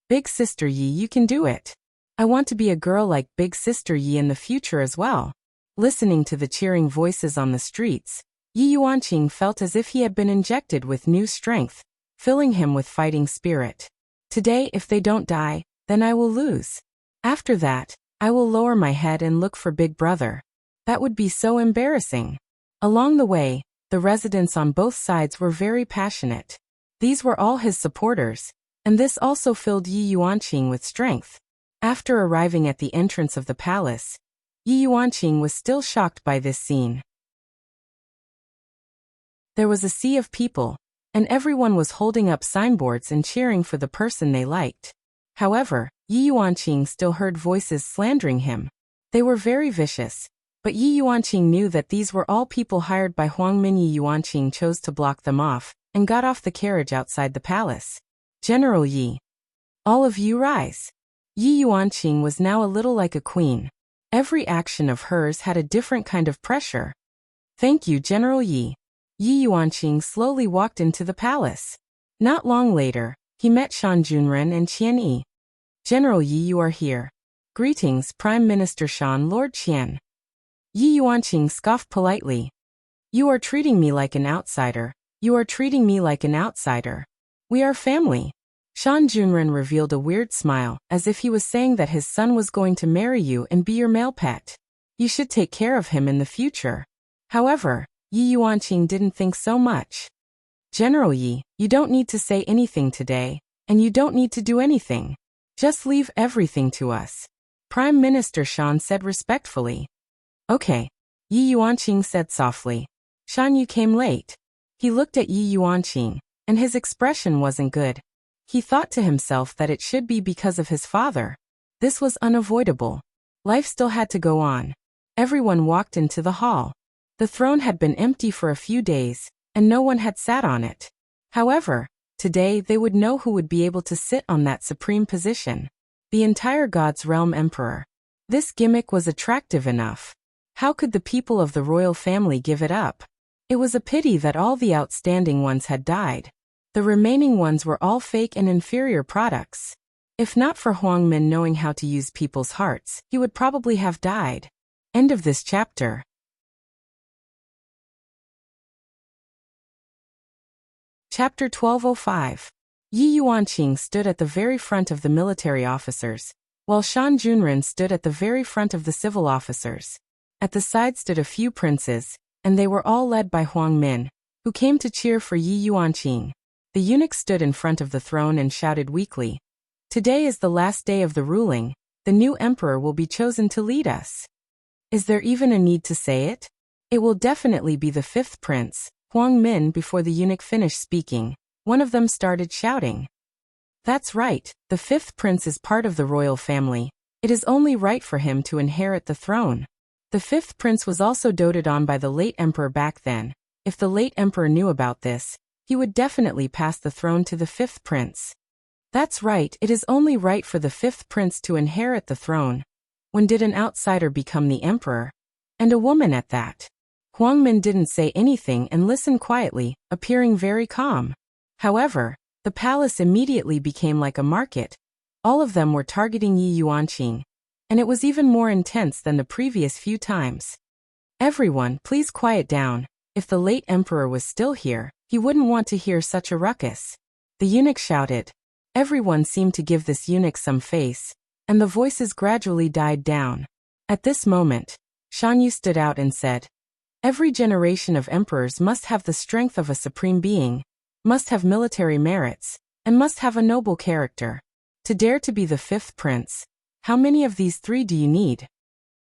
Big sister Yi, you can do it. I want to be a girl like Big sister Yi in the future as well. Listening to the cheering voices on the streets, Yi Yuanqing felt as if he had been injected with new strength, filling him with fighting spirit. Today, if they don't die, then I will lose. After that, I will lower my head and look for Big Brother. That would be so embarrassing. Along the way, the residents on both sides were very passionate. These were all his supporters, and this also filled Yi Yuanqing with strength. After arriving at the entrance of the palace, Yi Yuanqing was still shocked by this scene. There was a sea of people, and everyone was holding up signboards and cheering for the person they liked. However, Yi Yuanqing still heard voices slandering him. They were very vicious, but Yi Yuanqing knew that these were all people hired by Huang Min. Yi Yuanqing chose to block them off, and got off the carriage outside the palace. General Yi. All of you rise. Yi Yuanqing was now a little like a queen. Every action of hers had a different kind of pressure. Thank you, General Yi. Yi Yuanqing slowly walked into the palace. Not long later, he met Shan Junren and Qian Yi. General Yi, you are here. Greetings, Prime Minister Shan. Lord Qian. Yi Yuanqing scoffed politely. You are treating me like an outsider. You are treating me like an outsider. We are family. Shan Junren revealed a weird smile, as if he was saying that his son was going to marry you and be your male pet. You should take care of him in the future. However, Yi Yuanqing didn't think so much. General Yi, you don't need to say anything today, and you don't need to do anything. Just leave everything to us. Prime Minister Shan said respectfully. Okay. Yi Yuanqing said softly. Shan Yu came late. He looked at Yi Yuanqing, and his expression wasn't good. He thought to himself that it should be because of his father. This was unavoidable. Life still had to go on. Everyone walked into the hall. The throne had been empty for a few days, and no one had sat on it. However, today they would know who would be able to sit on that supreme position. The entire God's Realm Emperor. This gimmick was attractive enough. How could the people of the royal family give it up? It was a pity that all the outstanding ones had died. The remaining ones were all fake and inferior products. If not for Huang Min knowing how to use people's hearts, he would probably have died. End of this chapter. Chapter 1205. Yi Yuanqing stood at the very front of the military officers, while Shan Junren stood at the very front of the civil officers. At the side stood a few princes, and they were all led by Huang Min, who came to cheer for Yi Yuanqing. The eunuch stood in front of the throne and shouted weakly, "Today is the last day of the ruling. The new emperor will be chosen to lead us." Is there even a need to say it? It will definitely be the fifth prince, Huang Min. Before the eunuch finished speaking, one of them started shouting. That's right, the fifth prince is part of the royal family. It is only right for him to inherit the throne. The fifth prince was also doted on by the late emperor back then. If the late emperor knew about this, he would definitely pass the throne to the fifth prince. That's right, it is only right for the fifth prince to inherit the throne. When did an outsider become the emperor? And a woman at that. Huang Min didn't say anything and listened quietly, appearing very calm. However, the palace immediately became like a market. All of them were targeting Yi Yuanqing, and it was even more intense than the previous few times. Everyone, please quiet down. If the late emperor was still here, he wouldn't want to hear such a ruckus. The eunuch shouted. Everyone seemed to give this eunuch some face, and the voices gradually died down. At this moment, Shan Yu stood out and said, "Every generation of emperors must have the strength of a supreme being, must have military merits, and must have a noble character. To dare to be the fifth prince, how many of these three do you need?"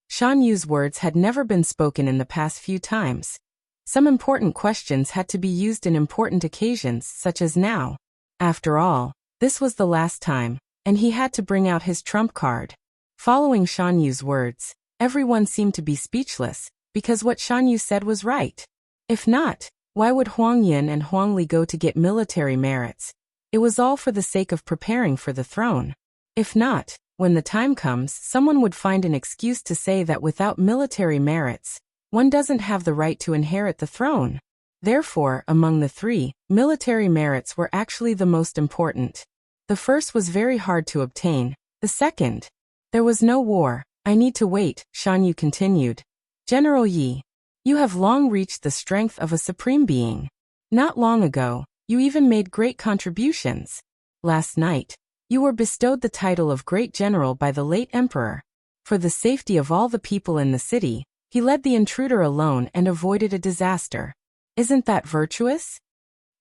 Shan Yu's words had never been spoken in the past few times. Some important questions had to be used in important occasions such as now. After all, this was the last time, and he had to bring out his trump card. Following Shan Yu's words, everyone seemed to be speechless, because what Shan Yu said was right. If not, why would Huang Yin and Huang Li go to get military merits? It was all for the sake of preparing for the throne. If not, when the time comes, someone would find an excuse to say that without military merits, one doesn't have the right to inherit the throne. Therefore, among the three, military merits were actually the most important. The first was very hard to obtain. The second, there was no war. I need to wait, Shan Yu continued. General Yi, you have long reached the strength of a supreme being. Not long ago, you even made great contributions. Last night, You were bestowed the title of Great General by the late Emperor. For the safety of all the people in the city, he led the intruder alone and avoided a disaster. Isn't that virtuous?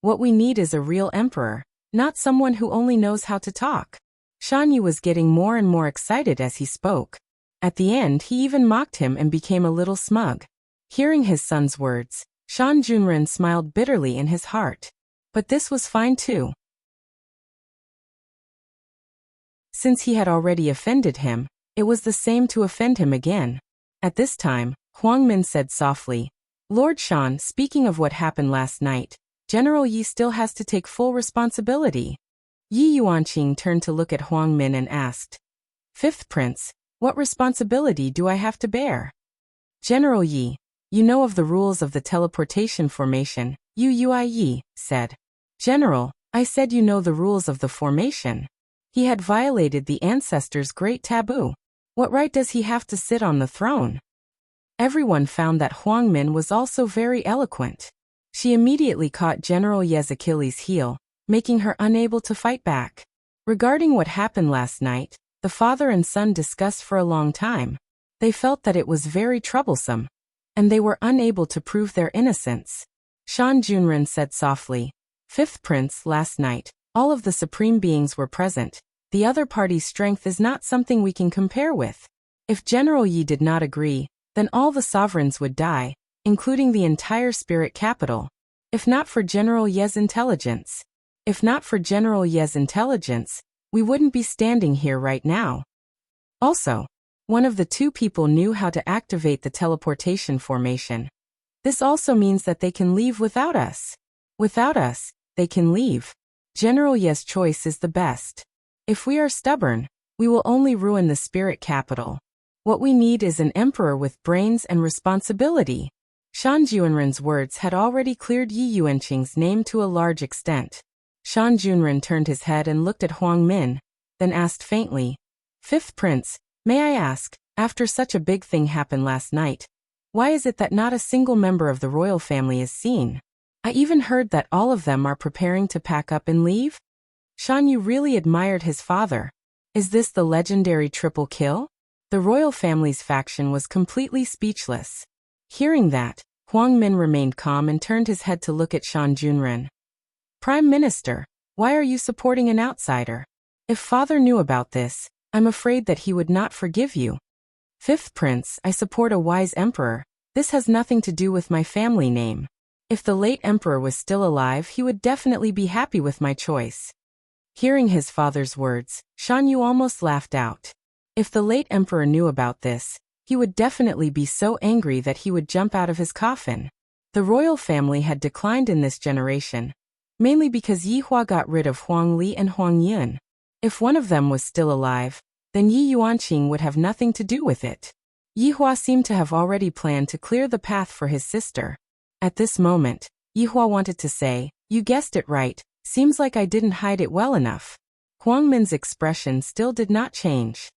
What we need is a real emperor, not someone who only knows how to talk. Shan Yu was getting more and more excited as he spoke. At the end, he even mocked him and became a little smug. Hearing his son's words, Shan Junren smiled bitterly in his heart. But this was fine too. Since he had already offended him, it was the same to offend him again. At this time, Huang Min said softly, Lord Shan, speaking of what happened last night, General Yi still has to take full responsibility. Yi Yuanqing turned to look at Huang Min and asked, Fifth Prince, what responsibility do I have to bear? General Yi, you know of the rules of the teleportation formation, Yu Yi said. General, I said you know the rules of the formation. He had violated the ancestors' great taboo. What right does he have to sit on the throne? Everyone found that Huang Min was also very eloquent. She immediately caught General Ye's Achilles' heel, making her unable to fight back. Regarding what happened last night, the father and son discussed for a long time. They felt that it was very troublesome, and they were unable to prove their innocence. Shan Junren said softly, Fifth Prince, last night, all of the supreme beings were present. The other party's strength is not something we can compare with. If General Yi did not agree, then all the sovereigns would die, including the entire spirit capital. If not for General Ye's intelligence. We wouldn't be standing here right now. Also, one of the two people knew how to activate the teleportation formation. This also means that they can leave without us. Without us, they can leave. General Ye's choice is the best. If we are stubborn, we will only ruin the spirit capital. What we need is an emperor with brains and responsibility. Shan Junren's words had already cleared Yi Yuanqing's name to a large extent. Shan Junren turned his head and looked at Huang Min, then asked faintly, Fifth Prince, may I ask, after such a big thing happened last night, why is it that not a single member of the royal family is seen? I even heard that all of them are preparing to pack up and leave? Shan Yu really admired his father. Is this the legendary triple kill? The royal family's faction was completely speechless. Hearing that, Huang Min remained calm and turned his head to look at Shan Junren. Prime Minister, why are you supporting an outsider? If father knew about this, I'm afraid that he would not forgive you. Fifth Prince, I support a wise emperor. This has nothing to do with my family name. If the late emperor was still alive, he would definitely be happy with my choice. Hearing his father's words, Shan Yu almost laughed out. If the late emperor knew about this, he would definitely be so angry that he would jump out of his coffin. The royal family had declined in this generation, mainly because Yi Hua got rid of Huang Li and Huang Yun. If one of them was still alive, then Yi Yuanqing would have nothing to do with it. Yi Hua seemed to have already planned to clear the path for his sister. At this moment, Yi Hua wanted to say, you guessed it right, seems like I didn't hide it well enough. Huang Min's expression still did not change.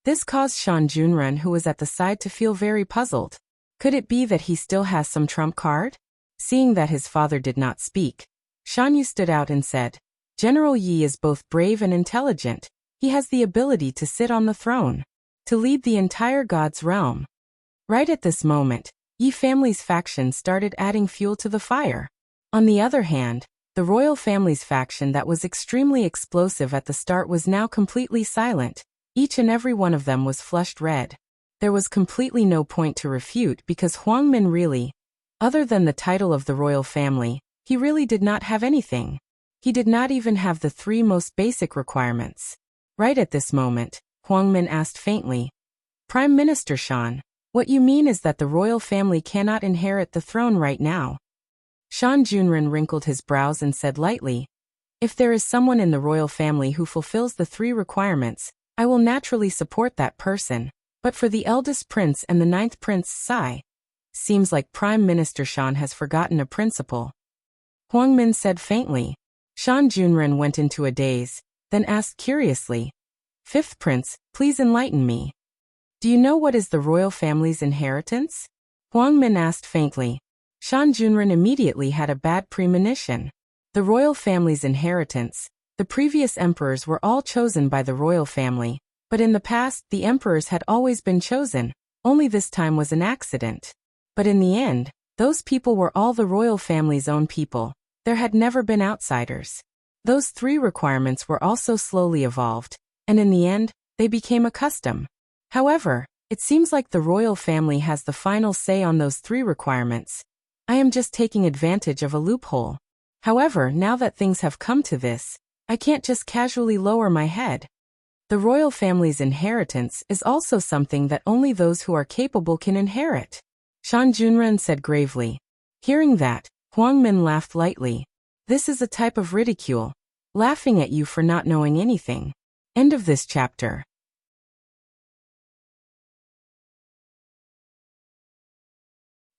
This caused Shan Junren, who was at the side, to feel very puzzled. Could it be that he still has some trump card? Seeing that his father did not speak, Shan Yu stood out and said, General Yi is both brave and intelligent. He has the ability to sit on the throne, to lead the entire God's realm. Right at this moment, Yi family's faction started adding fuel to the fire. On the other hand, the royal family's faction that was extremely explosive at the start was now completely silent. Each and every one of them was flushed red. There was completely no point to refute because Huang Min really, other than the title of the royal family, he really did not have anything. He did not even have the three most basic requirements. Right at this moment, Huang Min asked faintly, Prime Minister Shan, what you mean is that the royal family cannot inherit the throne right now? Shan Junren wrinkled his brows and said lightly, if there is someone in the royal family who fulfills the three requirements, I will naturally support that person, but for the eldest prince and the ninth prince Sai, seems like Prime Minister Shan has forgotten a principle. Huang Min said faintly. Shan Junren went into a daze, then asked curiously, Fifth Prince, please enlighten me. Do you know what is the royal family's inheritance? Huang Min asked faintly. Shan Junren immediately had a bad premonition. The royal family's inheritance, The previous emperors were all chosen by the royal family, but in the past, the emperors had always been chosen, only this time was an accident. But in the end, those people were all the royal family's own people. There had never been outsiders. Those 3 requirements were also slowly evolved, and in the end, they became a custom. However, it seems like the royal family has the final say on those 3 requirements. I am just taking advantage of a loophole. However, now that things have come to this, I can't just casually lower my head. The royal family's inheritance is also something that only those who are capable can inherit, Shan Junren said gravely. Hearing that, Huang Min laughed lightly. This is a type of ridicule, laughing at you for not knowing anything. End of this chapter.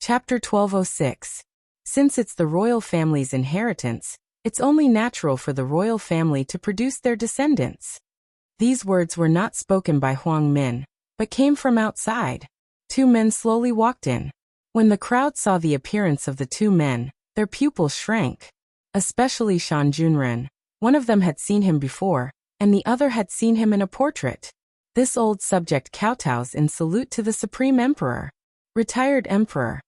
Chapter 1206. Since it's the royal family's inheritance, it's only natural for the royal family to produce their descendants. These words were not spoken by Huang Min, but came from outside. 2 men slowly walked in. When the crowd saw the appearance of the 2 men, their pupils shrank. Especially Shan Junren. One of them had seen him before, and the other had seen him in a portrait. This old subject kowtows in salute to the Supreme Emperor. Retired Emperor.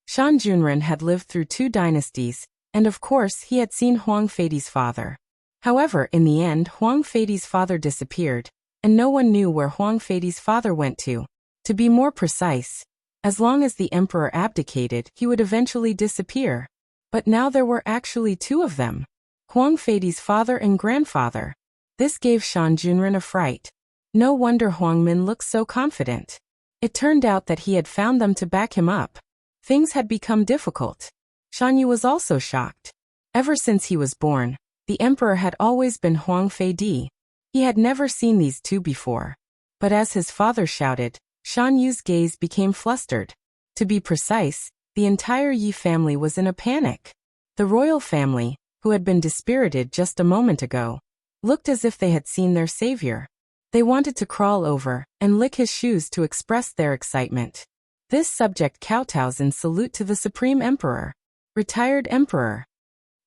Shan Junren had lived through 2 dynasties, and of course he had seen Huang Feidi's father. However, in the end Huang Feidi's father disappeared, and no one knew where Huang Feidi's father went to. To be more precise, as long as the emperor abdicated, he would eventually disappear. But now there were actually 2 of them. Huang Feidi's father and grandfather. This gave Shan Junren a fright. No wonder Huang Min looked so confident. It turned out that he had found them to back him up. Things had become difficult. Shan Yu was also shocked. Ever since he was born, the emperor had always been Huang Feidi. He had never seen these 2 before. But as his father shouted, Shan Yu's gaze became flustered. To be precise, the entire Yi family was in a panic. The royal family, who had been dispirited just a moment ago, looked as if they had seen their savior. They wanted to crawl over and lick his shoes to express their excitement. This subject kowtows in salute to the Supreme Emperor. Retired Emperor.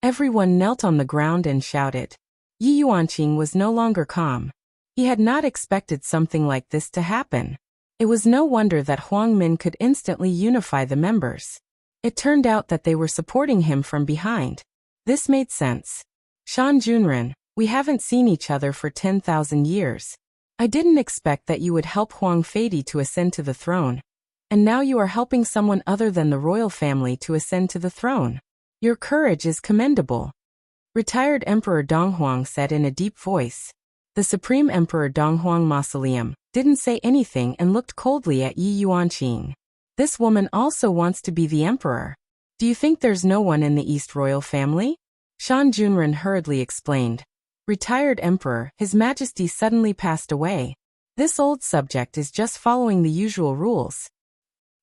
Everyone knelt on the ground and shouted. Yi Yuanqing was no longer calm. He had not expected something like this to happen. It was no wonder that Huang Min could instantly unify the members. It turned out that they were supporting him from behind. This made sense. Shan Junren, we haven't seen each other for 10,000 years. I didn't expect that you would help Huang Feidi to ascend to the throne. And now you are helping someone other than the royal family to ascend to the throne. Your courage is commendable. Retired Emperor Donghuang said in a deep voice. The Supreme Emperor Donghuang Mausoleum didn't say anything and looked coldly at Yi Yuanqing. This woman also wants to be the emperor. Do you think there's no one in the East royal family? Shan Junren hurriedly explained. Retired Emperor, His Majesty suddenly passed away. This old subject is just following the usual rules.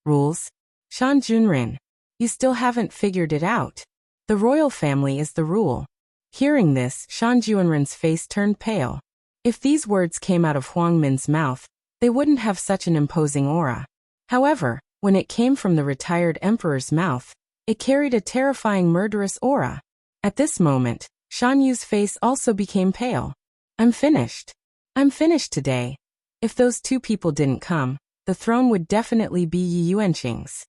Rules? Shan Junren. You still haven't figured it out. The royal family is the rule. Hearing this, Shan Junren's face turned pale. If these words came out of Huang Min's mouth, they wouldn't have such an imposing aura. However, when it came from the retired emperor's mouth, it carried a terrifying murderous aura. At this moment, Shan Yu's face also became pale. I'm finished. I'm finished today. If those 2 people didn't come, the throne would definitely be Yi Yuanqing's.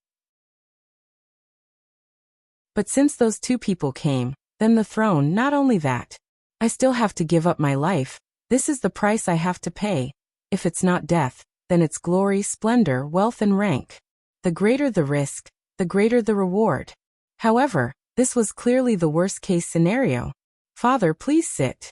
But since those 2 people came, then the throne. Not only that, I still have to give up my life. This is the price I have to pay. If it's not death, then it's glory, splendor, wealth and rank. The greater the risk, the greater the reward. However, this was clearly the worst-case scenario. Father, please sit.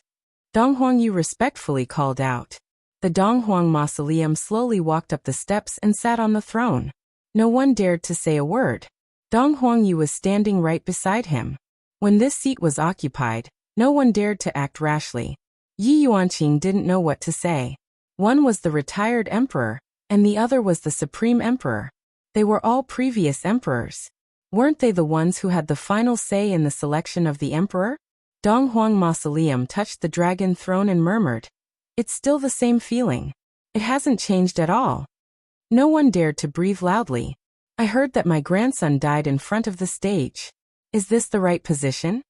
Donghuang Yu respectfully called out. The Donghuang Mausoleum slowly walked up the steps and sat on the throne. No one dared to say a word. Donghuang Yu was standing right beside him. When this seat was occupied, no one dared to act rashly. Yi Yuanqing didn't know what to say. One was the retired emperor, and the other was the Supreme Emperor. They were all previous emperors. Weren't they the ones who had the final say in the selection of the emperor? Donghuang Mausoleum touched the dragon throne and murmured. It's still the same feeling. It hasn't changed at all. No one dared to breathe loudly. I heard that my grandson died in front of the stage. Is this the right position?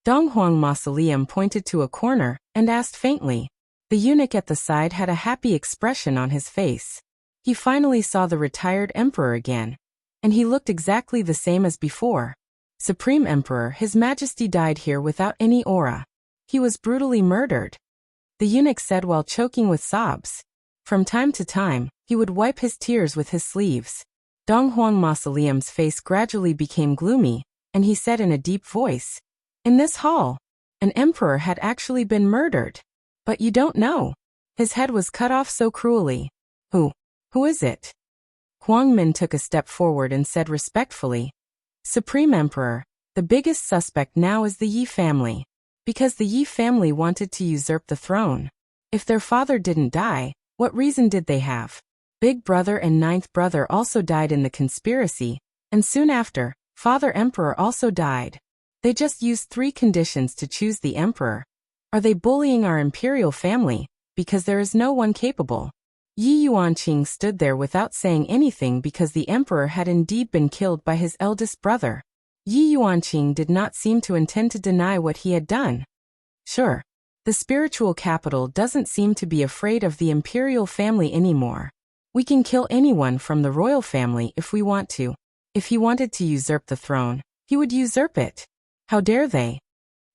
Donghuang Mausoleum pointed to a corner and asked faintly. The eunuch at the side had a happy expression on his face. He finally saw the retired emperor again, and he looked exactly the same as before. Supreme Emperor, His Majesty died here without any aura. He was brutally murdered, the eunuch said while choking with sobs. From time to time, he would wipe his tears with his sleeves. Donghuang Mausoleum's face gradually became gloomy, and he said in a deep voice, "In this hall, an emperor had actually been murdered. But you don't know. His head was cut off so cruelly." Who is it?" Huang Min took a step forward and said respectfully, "Supreme Emperor, the biggest suspect now is the Yi family. Because the Yi family wanted to usurp the throne. If their father didn't die, what reason did they have? Big brother and ninth brother also died in the conspiracy, and soon after, Father Emperor also died. They just used 3 conditions to choose the emperor. Are they bullying our imperial family, because there is no one capable?" Yi Yuanqing stood there without saying anything because the emperor had indeed been killed by his eldest brother. Yi Yuanqing did not seem to intend to deny what he had done. Sure, the spiritual capital doesn't seem to be afraid of the imperial family anymore. We can kill anyone from the royal family if we want to. If he wanted to usurp the throne, he would usurp it. How dare they?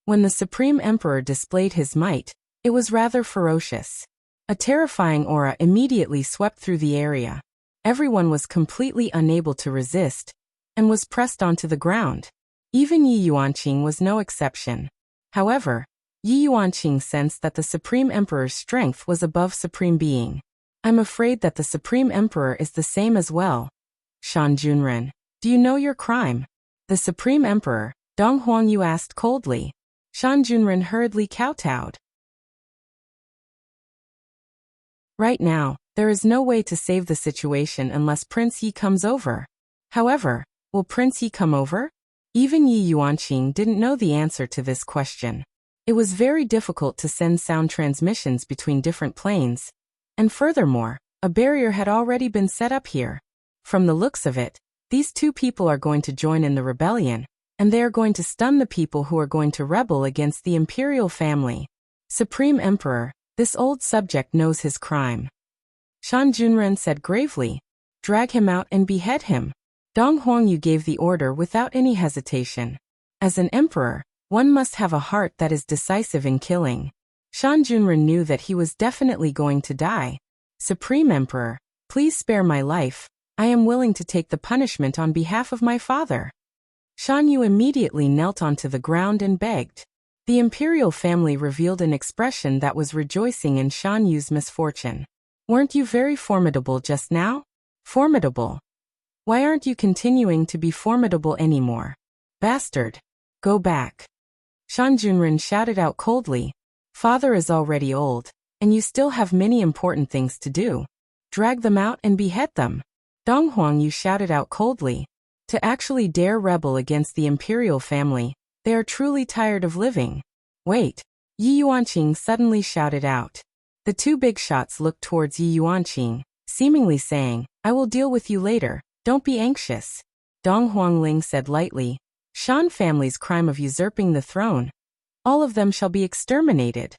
When the Supreme Emperor displayed his might, it was rather ferocious. A terrifying aura immediately swept through the area. Everyone was completely unable to resist, and was pressed onto the ground. Even Yi Yuanqing was no exception. However, Yi Yuanqing sensed that the Supreme Emperor's strength was above Supreme Being. "I'm afraid that the Supreme Emperor is the same as well. Shan Junren, do you know your crime?" The Supreme Emperor, Dong Huangyu asked coldly. Shan Junren hurriedly kowtowed. Right now, there is no way to save the situation unless Prince Yi comes over. However, will Prince Yi come over? Even Yi Yuanqing didn't know the answer to this question. It was very difficult to send sound transmissions between different planes. And furthermore, a barrier had already been set up here. From the looks of it, these 2 people are going to join in the rebellion, and they are going to stun the people who are going to rebel against the imperial family. Supreme Emperor, this old subject knows his crime. Shan Junren said gravely, "Drag him out and behead him." Dong Huangyu gave the order without any hesitation. As an emperor, one must have a heart that is decisive in killing. Shan Junren knew that he was definitely going to die. "Supreme Emperor, please spare my life. I am willing to take the punishment on behalf of my father." Shan Yu immediately knelt onto the ground and begged. The imperial family revealed an expression that was rejoicing in Shan Yu's misfortune. "Weren't you very formidable just now?" "Formidable? Why aren't you continuing to be formidable anymore? Bastard! Go back." Shan Junren shouted out coldly. "Father is already old, and you still have many important things to do. Drag them out and behead them." Dong Huangyu shouted out coldly. To actually dare rebel against the imperial family, they are truly tired of living. "Wait!" Yi Yuanqing suddenly shouted out. The 2 big shots looked towards Yi Yuanqing, seemingly saying, "I will deal with you later, don't be anxious." Dong Huangling said lightly, "Shan family's crime of usurping the throne. All of them shall be exterminated."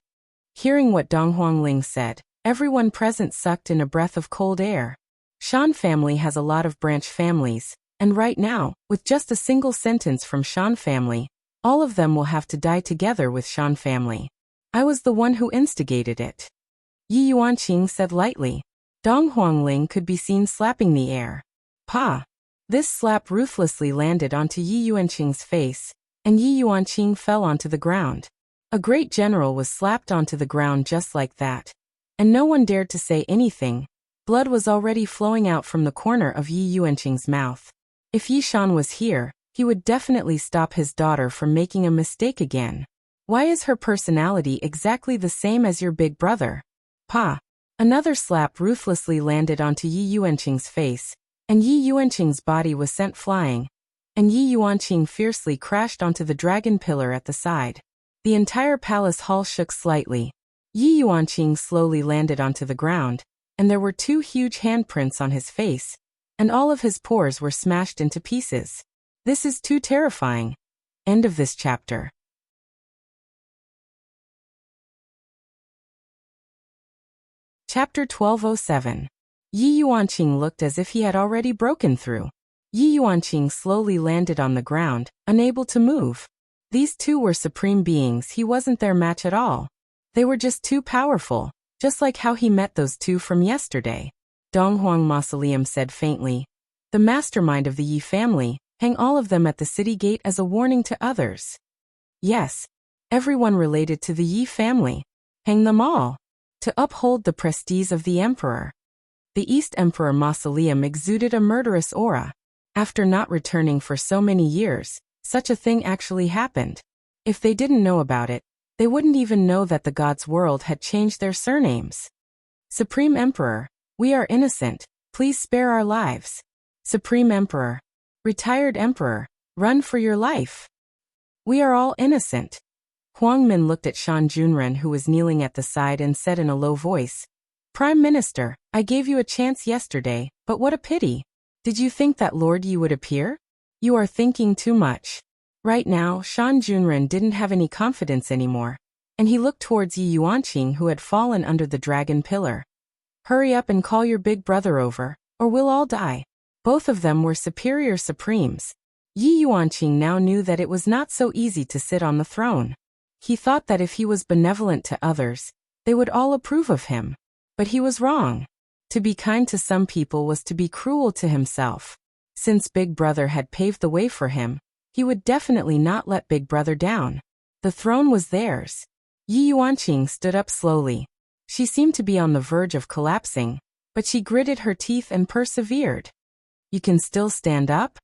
Hearing what Dong Huangling said, everyone present sucked in a breath of cold air. Shan family has a lot of branch families, and right now, with just a single sentence from Shan family, all of them will have to die together with Shan family. I was the one who instigated it. Yi Yuanqing said lightly. Dong Huangling could be seen slapping the air. Pa! This slap ruthlessly landed onto Yi Yuanqing's face, and Yi Yuanqing fell onto the ground. A great general was slapped onto the ground just like that. And no one dared to say anything. Blood was already flowing out from the corner of Yi Yuanqing's mouth. If Yi Shan was here, he would definitely stop his daughter from making a mistake again. Why is her personality exactly the same as your big brother? Pa! Another slap ruthlessly landed onto Yi Yuanqing's face, and Yi Yuanqing's body was sent flying, and Yi Yuanqing fiercely crashed onto the dragon pillar at the side. The entire palace hall shook slightly. Yi Yuanqing slowly landed onto the ground, and there were 2 huge handprints on his face, and all of his pores were smashed into pieces. This is too terrifying. End of this chapter. Chapter 1207. Yi Yuanqing looked as if he had already broken through. Yi Yuanqing slowly landed on the ground, unable to move. These two were supreme beings. He wasn't their match at all. They were just too powerful, just like how he met those two from yesterday. Donghuang Mausoleum said faintly. The mastermind of the Yi family, hang all of them at the city gate as a warning to others. Yes, everyone related to the Yi family. Hang them all. To uphold the prestige of the emperor. The East Emperor Mausoleum exuded a murderous aura. After not returning for so many years, such a thing actually happened. If they didn't know about it, they wouldn't even know that the gods' world had changed their surnames. Supreme Emperor, we are innocent, please spare our lives. Supreme Emperor, retired Emperor, run for your life. We are all innocent. Huang Min looked at Shan Junren, who was kneeling at the side, and said in a low voice, Prime Minister, I gave you a chance yesterday, but what a pity. Did you think that Lord Yi would appear? You are thinking too much. Right now, Shan Junren didn't have any confidence anymore, and he looked towards Yi Yuanqing, who had fallen under the dragon pillar. Hurry up and call your big brother over, or we'll all die. Both of them were superior supremes. Yi Yuanqing now knew that it was not so easy to sit on the throne. He thought that if he was benevolent to others, they would all approve of him. But he was wrong. To be kind to some people was to be cruel to himself. Since Big Brother had paved the way for him, he would definitely not let Big Brother down. The throne was theirs. Yi Yuanqing stood up slowly. She seemed to be on the verge of collapsing, but she gritted her teeth and persevered. You can still stand up?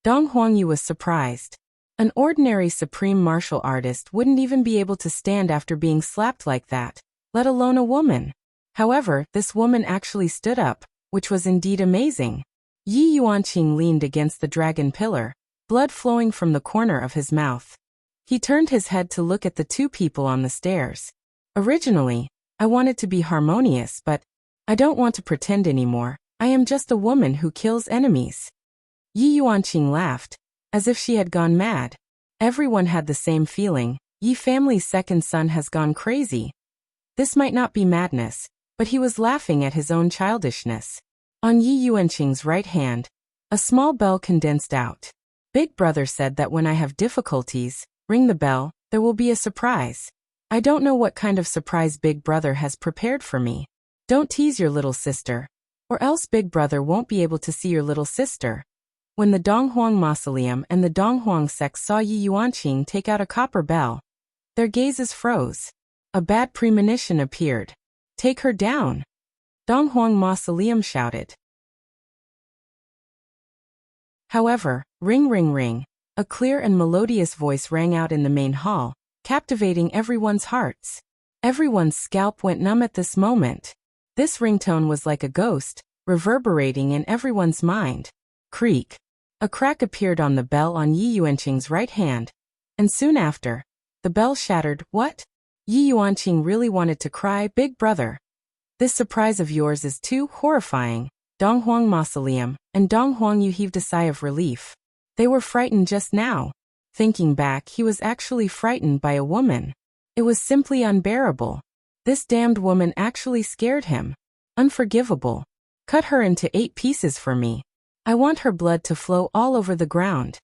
Dong Huangyu was surprised. An ordinary supreme martial artist wouldn't even be able to stand after being slapped like that, let alone a woman. However, this woman actually stood up, which was indeed amazing. Yi Yuanqing leaned against the dragon pillar, blood flowing from the corner of his mouth. He turned his head to look at the two people on the stairs. Originally, I wanted to be harmonious, but I don't want to pretend anymore. I am just a woman who kills enemies. Yi Yuanqing laughed, as if she had gone mad. Everyone had the same feeling. Yi family's second son has gone crazy. This might not be madness, but he was laughing at his own childishness. On Yi Yuanqing's right hand, a small bell condensed out. Big Brother said that when I have difficulties, ring the bell, there will be a surprise. I don't know what kind of surprise Big Brother has prepared for me. Don't tease your little sister, or else Big Brother won't be able to see your little sister. When the Donghuang Mausoleum and the Donghuang sect saw Yi Yuanqing take out a copper bell, their gazes froze. A bad premonition appeared. Take her down. Donghuang Mausoleum shouted. However, ring ring ring, a clear and melodious voice rang out in the main hall, captivating everyone's hearts. Everyone's scalp went numb at this moment. This ringtone was like a ghost, reverberating in everyone's mind. Creak. A crack appeared on the bell on Yi Yuanqing's right hand, and soon after, the bell shattered. What? Yi Yuanqing really wanted to cry. Big Brother, this surprise of yours is too horrifying. Donghuang Mausoleum and Donghuang Yu heaved a sigh of relief. They were frightened just now. Thinking back, he was actually frightened by a woman. It was simply unbearable. This damned woman actually scared him. Unforgivable. Cut her into 8 pieces for me. I want her blood to flow all over the ground.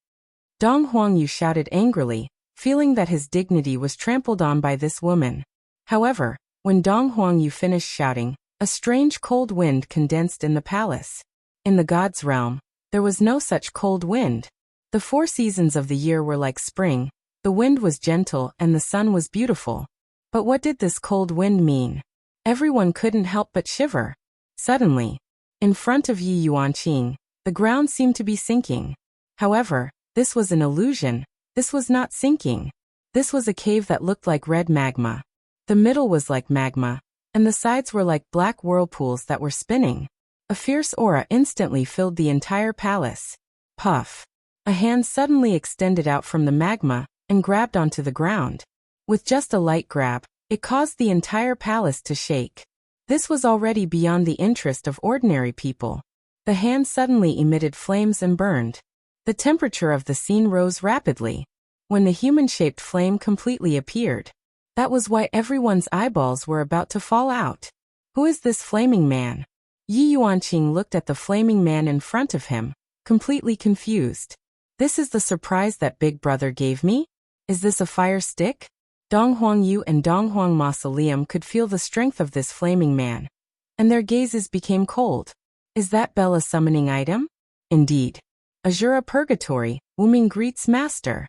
Dong Huangyu shouted angrily, feeling that his dignity was trampled on by this woman. However, when Dong Huangyu finished shouting, a strange cold wind condensed in the palace. In the gods' realm, there was no such cold wind. The 4 seasons of the year were like spring, the wind was gentle and the sun was beautiful. But what did this cold wind mean? Everyone couldn't help but shiver. Suddenly, in front of Yi Yuanqing, the ground seemed to be sinking. However, this was an illusion. This was not sinking. This was a cave that looked like red magma. The middle was like magma, and the sides were like black whirlpools that were spinning. A fierce aura instantly filled the entire palace. Puff. A hand suddenly extended out from the magma and grabbed onto the ground. With just a light grab, it caused the entire palace to shake. This was already beyond the interest of ordinary people. The hand suddenly emitted flames and burned. The temperature of the scene rose rapidly. When the human-shaped flame completely appeared, that was why everyone's eyeballs were about to fall out. Who is this flaming man? Yi Yuanqing looked at the flaming man in front of him, completely confused. This is the surprise that Big Brother gave me? Is this a fire stick? Dong Huangyu and Dong Huang Mausoleum could feel the strength of this flaming man, and their gazes became cold. Is that Bella summoning item? Indeed. Azura Purgatory, Wuming greets Master.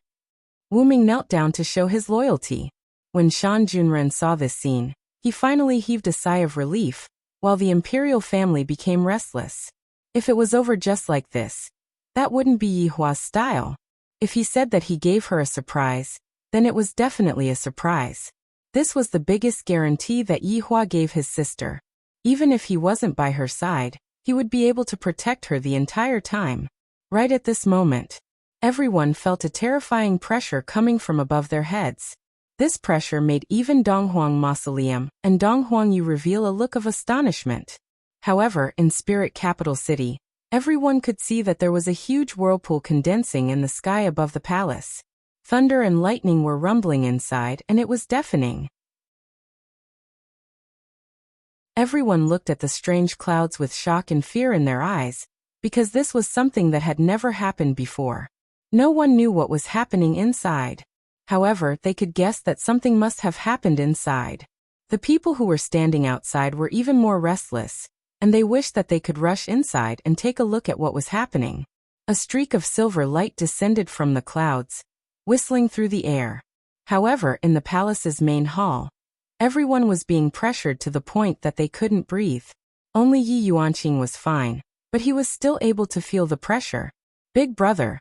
Wuming knelt down to show his loyalty. When Shan Junren saw this scene, he finally heaved a sigh of relief, while the imperial family became restless. If it was over just like this, that wouldn't be Yi Hua's style. If he said that he gave her a surprise, then it was definitely a surprise. This was the biggest guarantee that Yi Hua gave his sister. Even if he wasn't by her side, he would be able to protect her the entire time. Right at this moment, everyone felt a terrifying pressure coming from above their heads. This pressure made even Donghuang Mausoleum and Dong Huangyu reveal a look of astonishment. However, in Spirit Capital City, everyone could see that there was a huge whirlpool condensing in the sky above the palace. Thunder and lightning were rumbling inside, and it was deafening. Everyone looked at the strange clouds with shock and fear in their eyes, because this was something that had never happened before. No one knew what was happening inside. However, they could guess that something must have happened inside. The people who were standing outside were even more restless, and they wished that they could rush inside and take a look at what was happening. A streak of silver light descended from the clouds, whistling through the air. However, in the palace's main hall, everyone was being pressured to the point that they couldn't breathe. Only Yi Yuanqing was fine, but he was still able to feel the pressure. Big Brother.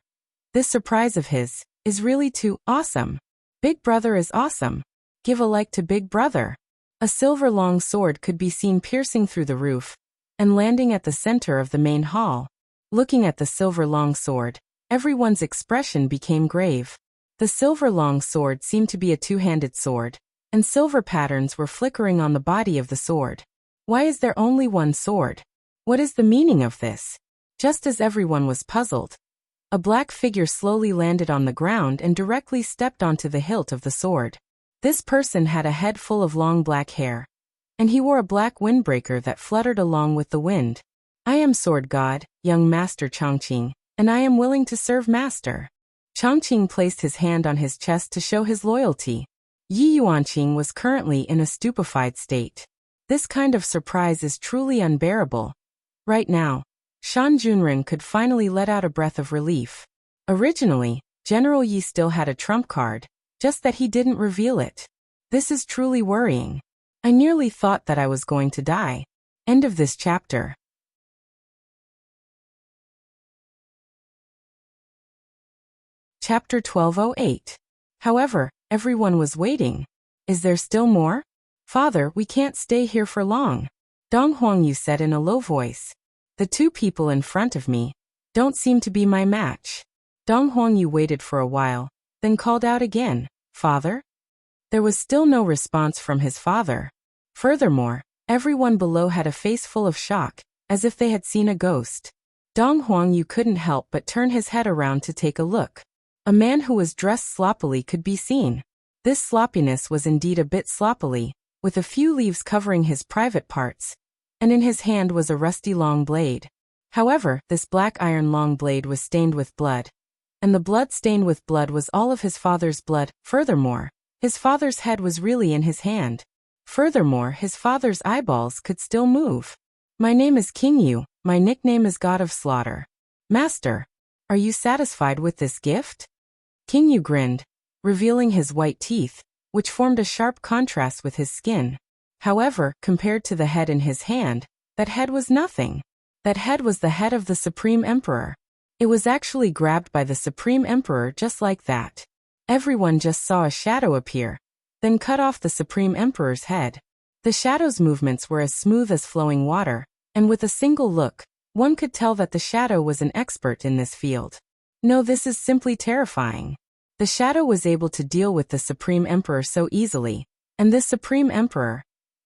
This surprise of his is really too awesome. Big Brother is awesome. Give a like to Big Brother. A silver long sword could be seen piercing through the roof and landing at the center of the main hall. Looking at the silver long sword, everyone's expression became grave. The silver long sword seemed to be a two-handed sword, and silver patterns were flickering on the body of the sword. Why is there only one sword? What is the meaning of this? Just as everyone was puzzled, a black figure slowly landed on the ground and directly stepped onto the hilt of the sword. This person had a head full of long black hair, and he wore a black windbreaker that fluttered along with the wind. I am Sword God, young Master Chongqing, and I am willing to serve Master. Chongqing placed his hand on his chest to show his loyalty. Yi Yuanqing was currently in a stupefied state. This kind of surprise is truly unbearable. Right now, Shan Junren could finally let out a breath of relief. Originally, General Yi still had a trump card, just that he didn't reveal it. This is truly worrying. I nearly thought that I was going to die. End of this chapter. Chapter 1208. However, everyone was waiting. Is there still more? Father, we can't stay here for long. Dong Huangyu said in a low voice. The two people in front of me don't seem to be my match. Dong Huangyu waited for a while, then called out again, Father? There was still no response from his father. Furthermore, everyone below had a face full of shock, as if they had seen a ghost. Dong Huangyu couldn't help but turn his head around to take a look. A man who was dressed sloppily could be seen. This sloppiness was indeed a bit sloppily, with a few leaves covering his private parts, and in his hand was a rusty long blade. However, this black iron long blade was stained with blood, and the blood stained with blood was all of his father's blood. Furthermore, his father's head was really in his hand. Furthermore, his father's eyeballs could still move. My name is King Yu, my nickname is God of Slaughter. Master, are you satisfied with this gift? King Yu grinned, revealing his white teeth, which formed a sharp contrast with his skin. However, compared to the head in his hand, that head was nothing. That head was the head of the Supreme Emperor. It was actually grabbed by the Supreme Emperor just like that. Everyone just saw a shadow appear, then cut off the Supreme Emperor's head. The shadow's movements were as smooth as flowing water, and with a single look, one could tell that the shadow was an expert in this field. No, this is simply terrifying. The shadow was able to deal with the Supreme Emperor so easily, and this Supreme Emperor,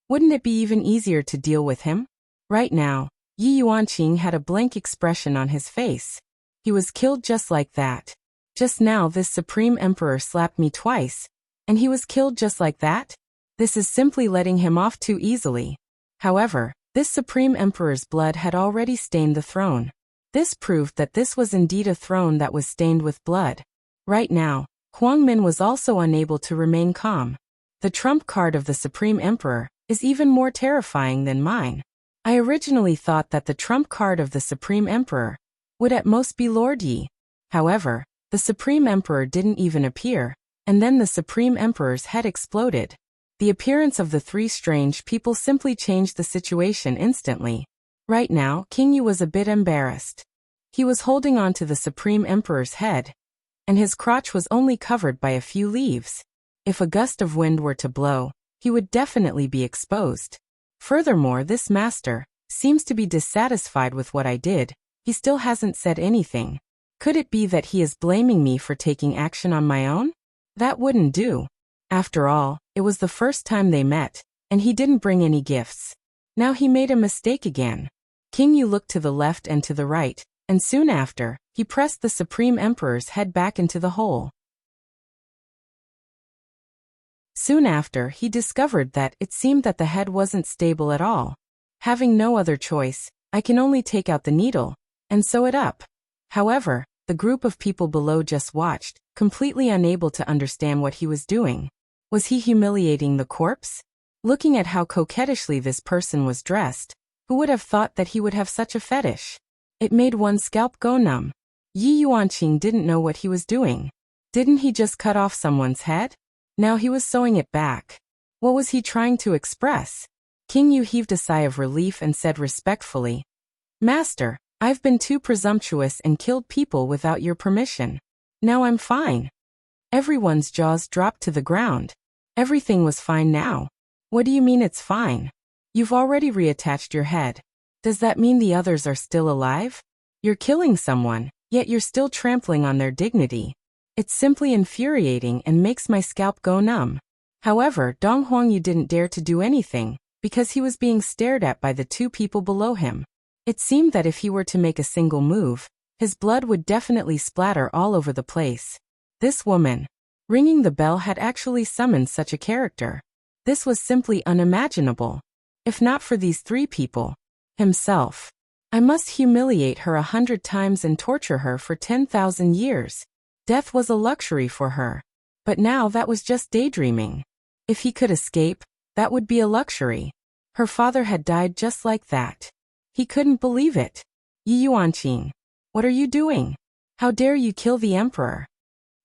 wouldn't it be even easier to deal with him? Right now, Yi Yuanqing had a blank expression on his face. He was killed just like that. Just now this Supreme Emperor slapped me twice, and he was killed just like that? This is simply letting him off too easily. However, this Supreme Emperor's blood had already stained the throne. This proved that this was indeed a throne that was stained with blood. Right now, Huang Min was also unable to remain calm. The trump card of the Supreme Emperor is even more terrifying than mine. I originally thought that the trump card of the Supreme Emperor would at most be Lord Yi. However, the Supreme Emperor didn't even appear, and then the Supreme Emperor's head exploded. The appearance of the three strange people simply changed the situation instantly. Right now, King Yu was a bit embarrassed. He was holding on to the Supreme Emperor's head, and his crotch was only covered by a few leaves. If a gust of wind were to blow, he would definitely be exposed. Furthermore, this master seems to be dissatisfied with what I did. He still hasn't said anything. Could it be that he is blaming me for taking action on my own? That wouldn't do. After all, it was the first time they met, and he didn't bring any gifts. Now he made a mistake again. King Yu looked to the left and to the right, and soon after, he pressed the Supreme Emperor's head back into the hole. Soon after, he discovered that it seemed that the head wasn't stable at all. Having no other choice, I can only take out the needle and sew it up. However, the group of people below just watched, completely unable to understand what he was doing. Was he humiliating the corpse? Looking at how coquettishly this person was dressed, who would have thought that he would have such a fetish? It made one's scalp go numb. Yi Yuanqing didn't know what he was doing. Didn't he just cut off someone's head? Now he was sewing it back. What was he trying to express? King Yu heaved a sigh of relief and said respectfully, "Master, I've been too presumptuous and killed people without your permission. Now I'm fine." Everyone's jaws dropped to the ground. Everything was fine now. What do you mean it's fine? You've already reattached your head. Does that mean the others are still alive? You're killing someone, yet you're still trampling on their dignity. It's simply infuriating and makes my scalp go numb. However, Dong Huangyu didn't dare to do anything, because he was being stared at by the two people below him. It seemed that if he were to make a single move, his blood would definitely splatter all over the place. This woman, ringing the bell, had actually summoned such a character. This was simply unimaginable. If not for these three people, himself, I must humiliate her 100 times and torture her for 10,000 years. Death was a luxury for her. But now that was just daydreaming. If he could escape, that would be a luxury. Her father had died just like that. He couldn't believe it. Yi Yuanqing, what are you doing? How dare you kill the emperor?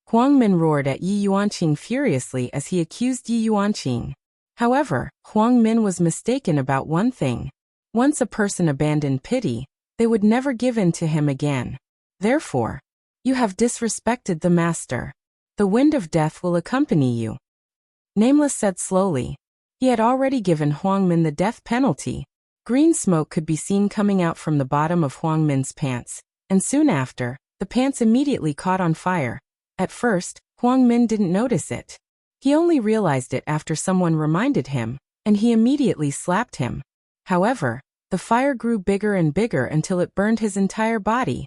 Huang Min roared at Yi Yuanqing furiously as he accused Yi Yuanqing. However, Huang Min was mistaken about one thing. Once a person abandoned pity, they would never give in to him again. Therefore, you have disrespected the master. The wind of death will accompany you. Nameless said slowly. He had already given Huang Min the death penalty. Green smoke could be seen coming out from the bottom of Huang Min's pants, and soon after, the pants immediately caught on fire. At first, Huang Min didn't notice it. He only realized it after someone reminded him, and he immediately slapped him. However, the fire grew bigger and bigger until it burned his entire body.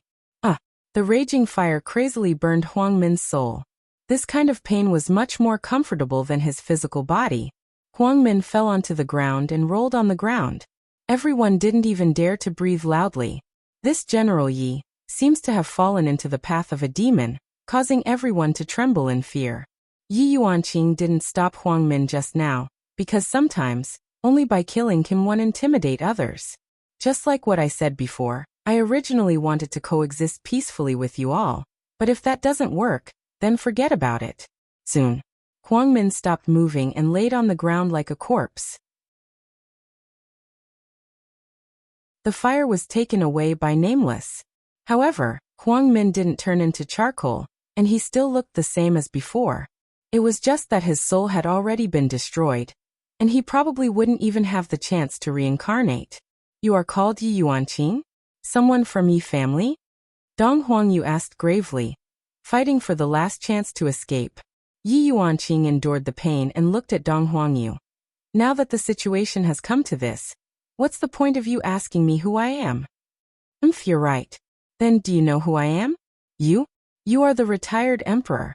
The raging fire crazily burned Huang Min's soul. This kind of pain was much more comfortable than his physical body. Huang Min fell onto the ground and rolled on the ground. Everyone didn't even dare to breathe loudly. This General Yi seems to have fallen into the path of a demon, causing everyone to tremble in fear. Yi Yuanqing didn't stop Huang Min just now, because sometimes, only by killing can one intimidate others. Just like what I said before, I originally wanted to coexist peacefully with you all, but if that doesn't work, then forget about it. Soon, Huang Min stopped moving and laid on the ground like a corpse. The fire was taken away by Nameless. However, Huang Min didn't turn into charcoal, and he still looked the same as before. It was just that his soul had already been destroyed, and he probably wouldn't even have the chance to reincarnate. You are called Yi Yuanqing? Someone from Yi family? Dong Huangyu asked gravely, fighting for the last chance to escape. Yi Yuanqing endured the pain and looked at Dong Huangyu. Now that the situation has come to this, what's the point of you asking me who I am? You're right. Then do you know who I am? You? You are the retired emperor.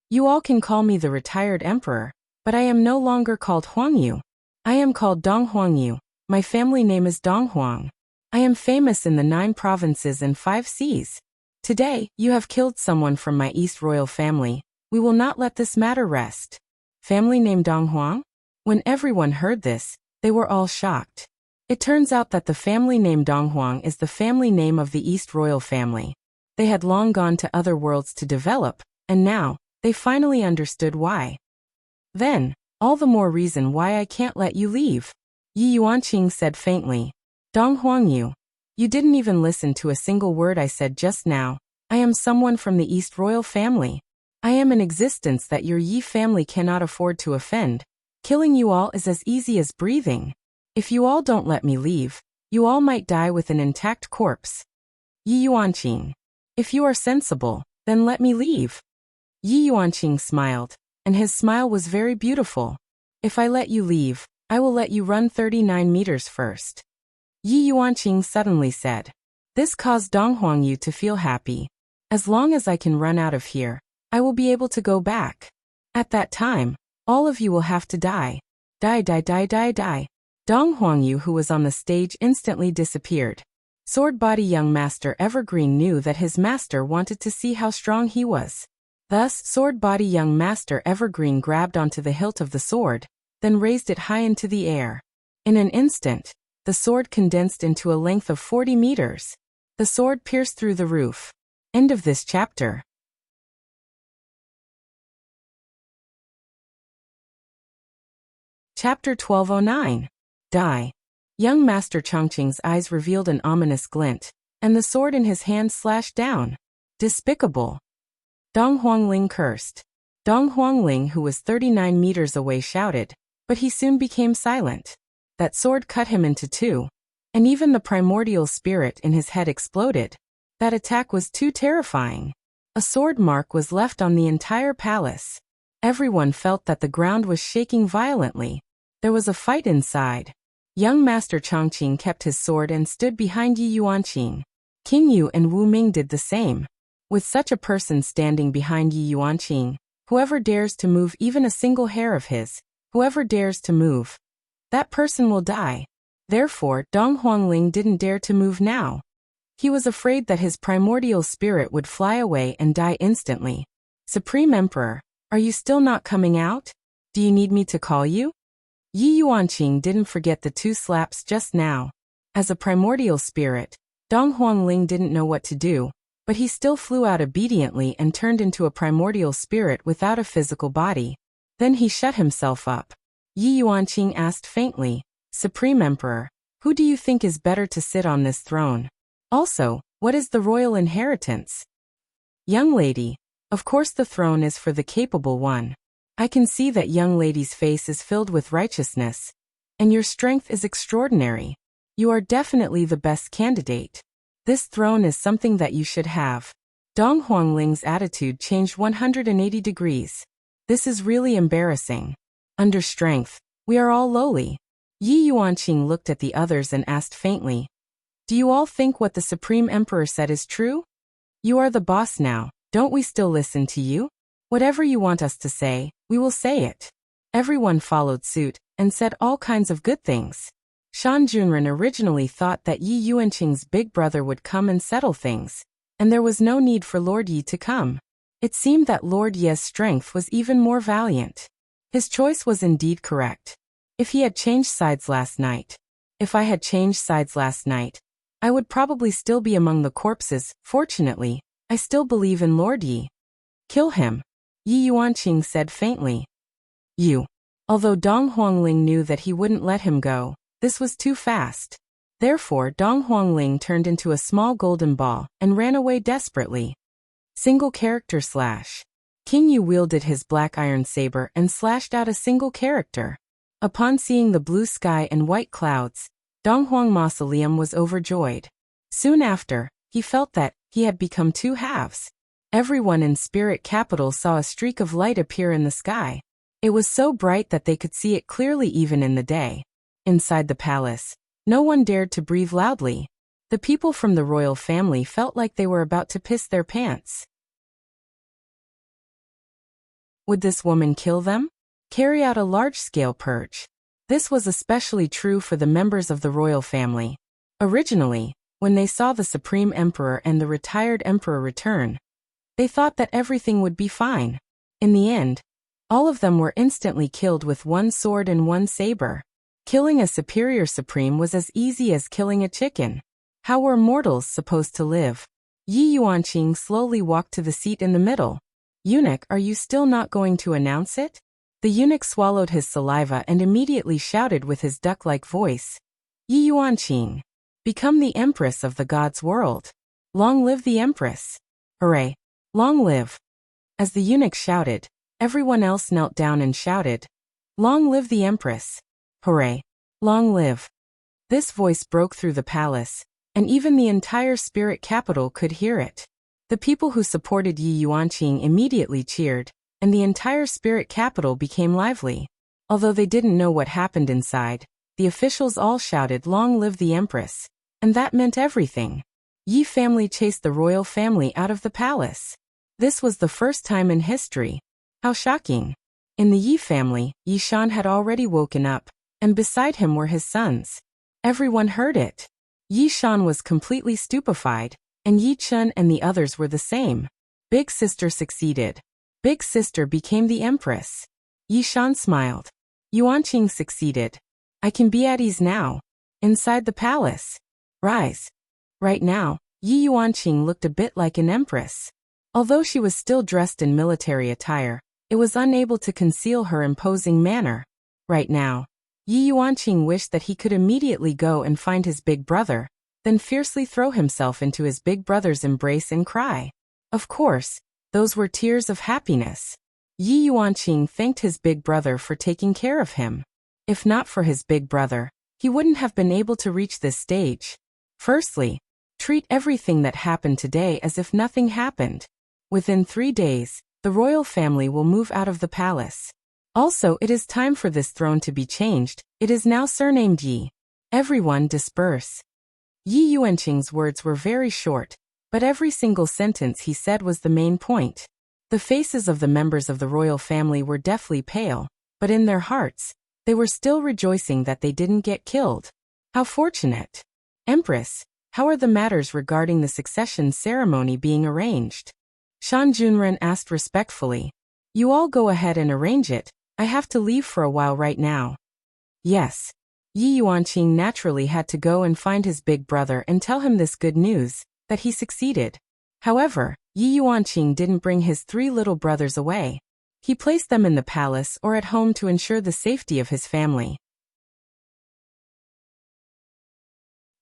You all can call me the retired emperor, but I am no longer called Huangyu. I am called Dong Huangyu. My family name is Donghuang. I am famous in the 9 provinces and 5 seas. Today, you have killed someone from my East royal family. We will not let this matter rest. Family name Donghuang? When everyone heard this, they were all shocked. It turns out that the family name Donghuang is the family name of the East royal family. They had long gone to other worlds to develop, and now, they finally understood why. Then, all the more reason why I can't let you leave. Yi Yuanqing said faintly. Donghuang, you didn't even listen to a single word I said just now. I am someone from the East royal family. I am an existence that your Yi family cannot afford to offend. Killing you all is as easy as breathing. If you all don't let me leave, you all might die with an intact corpse. Yi Yuanqing. If you are sensible, then let me leave. Yi Yuanqing smiled, and his smile was very beautiful. If I let you leave, I will let you run 39 meters first. Yi Yuanqing suddenly said. This caused Donghuang to feel happy. As long as I can run out of here, I will be able to go back. At that time, all of you will have to die. Die, die, die, die, die. Donghuang, who was on the stage, instantly disappeared. Sword Body Young Master Evergreen knew that his master wanted to see how strong he was. Thus, Sword Body Young Master Evergreen grabbed onto the hilt of the sword, then raised it high into the air. In an instant, the sword condensed into a length of 40 meters. The sword pierced through the roof. End of this chapter. Chapter 1209. Die. Young Master Chongqing's eyes revealed an ominous glint, and the sword in his hand slashed down. Despicable. Dong Huangling cursed. Dong Huangling, who was 39 meters away, shouted, but he soon became silent. That sword cut him into 2, and even the primordial spirit in his head exploded. That attack was too terrifying. A sword mark was left on the entire palace. Everyone felt that the ground was shaking violently. There was a fight inside. Young Master Chongqing kept his sword and stood behind Yi Yuanqing. King Yu and Wu Ming did the same. With such a person standing behind Yi Yuanqing, whoever dares to move even a single hair of his, whoever dares to move, that person will die. Therefore, Dong Huangling didn't dare to move now. He was afraid that his primordial spirit would fly away and die instantly. Supreme Emperor, are you still not coming out? Do you need me to call you? Yi Yuanqing didn't forget the 2 slaps just now. As a primordial spirit, Dong Huangling didn't know what to do, but he still flew out obediently and turned into a primordial spirit without a physical body. Then he shut himself up. Yi Yuanqing asked faintly, Supreme Emperor, who do you think is better to sit on this throne? Also, what is the royal inheritance? Young lady, of course the throne is for the capable one. I can see that young lady's face is filled with righteousness, and your strength is extraordinary. You are definitely the best candidate. This throne is something that you should have. Dong Huangling's attitude changed 180 degrees. This is really embarrassing. Under strength, we are all lowly. Yi Yuanqing looked at the others and asked faintly, do you all think what the Supreme Emperor said is true? You are the boss now, don't we still listen to you? Whatever you want us to say, we will say it. Everyone followed suit, and said all kinds of good things. Shan Junren originally thought that Yi Yuanqing's big brother would come and settle things, and there was no need for Lord Yi to come. It seemed that Lord Ye's strength was even more valiant. His choice was indeed correct. If he had changed sides last night, if I had changed sides last night, I would probably still be among the corpses. Fortunately, I still believe in Lord Yi. Kill him, Yi Yuanqing said faintly. You. Although Dong Huangling knew that he wouldn't let him go, this was too fast. Therefore, Dong Huangling turned into a small golden ball and ran away desperately. Single character slash. King Yu wielded his black iron saber and slashed out a single character. Upon seeing the blue sky and white clouds, Donghuang Mausoleum was overjoyed. Soon after, he felt that he had become 2 halves. Everyone in Spirit Capital saw a streak of light appear in the sky. It was so bright that they could see it clearly even in the day. Inside the palace, no one dared to breathe loudly. The people from the royal family felt like they were about to piss their pants. Would this woman kill them? Carry out a large-scale purge? This was especially true for the members of the royal family. Originally, when they saw the Supreme Emperor and the retired Emperor return, they thought that everything would be fine. In the end, all of them were instantly killed with one sword and one saber. Killing a superior supreme was as easy as killing a chicken. How were mortals supposed to live? Yi Yuanqing slowly walked to the seat in the middle. Eunuch, are you still not going to announce it? The eunuch swallowed his saliva and immediately shouted with his duck-like voice. Yi Yuanqing, become the empress of the gods' world. Long live the empress. Hooray! Long live. As the eunuch shouted, everyone else knelt down and shouted, long live the empress. Hooray! Long live. This voice broke through the palace, and even the entire spirit capital could hear it. The people who supported Yi Yuanqing immediately cheered, and the entire spirit capital became lively. Although they didn't know what happened inside, the officials all shouted long live the empress, and that meant everything. Yi family chased the royal family out of the palace. This was the first time in history. How shocking. In the Yi family, Yi Shan had already woken up, and beside him were his sons. Everyone heard it. Yi Shan was completely stupefied, and Yi Chun and the others were the same. Big sister succeeded. Big sister became the empress. Yi Shan smiled. Yuanqing succeeded. I can be at ease now. Inside the palace. Rise. Right now, Yi Yuanqing looked a bit like an empress. Although she was still dressed in military attire, it was unable to conceal her imposing manner. Right now, Yi Yuanqing wished that he could immediately go and find his big brother, then fiercely throw himself into his big brother's embrace and cry. Of course, those were tears of happiness. Yi Yuanqing thanked his big brother for taking care of him. If not for his big brother, he wouldn't have been able to reach this stage. Firstly, treat everything that happened today as if nothing happened. Within 3 days, the royal family will move out of the palace. Also, it is time for this throne to be changed. It is now surnamed Yi. Everyone disperse. Yi Yuanqing's words were very short, but every single sentence he said was the main point. The faces of the members of the royal family were deathly pale, but in their hearts, they were still rejoicing that they didn't get killed. How fortunate. Empress, how are the matters regarding the succession ceremony being arranged? Shan Junren asked respectfully. You all go ahead and arrange it. I have to leave for a while right now. Yes. Yi Yuanqing naturally had to go and find his big brother and tell him this good news, that he succeeded. However, Yi Yuanqing didn't bring his 3 little brothers away. He placed them in the palace or at home to ensure the safety of his family.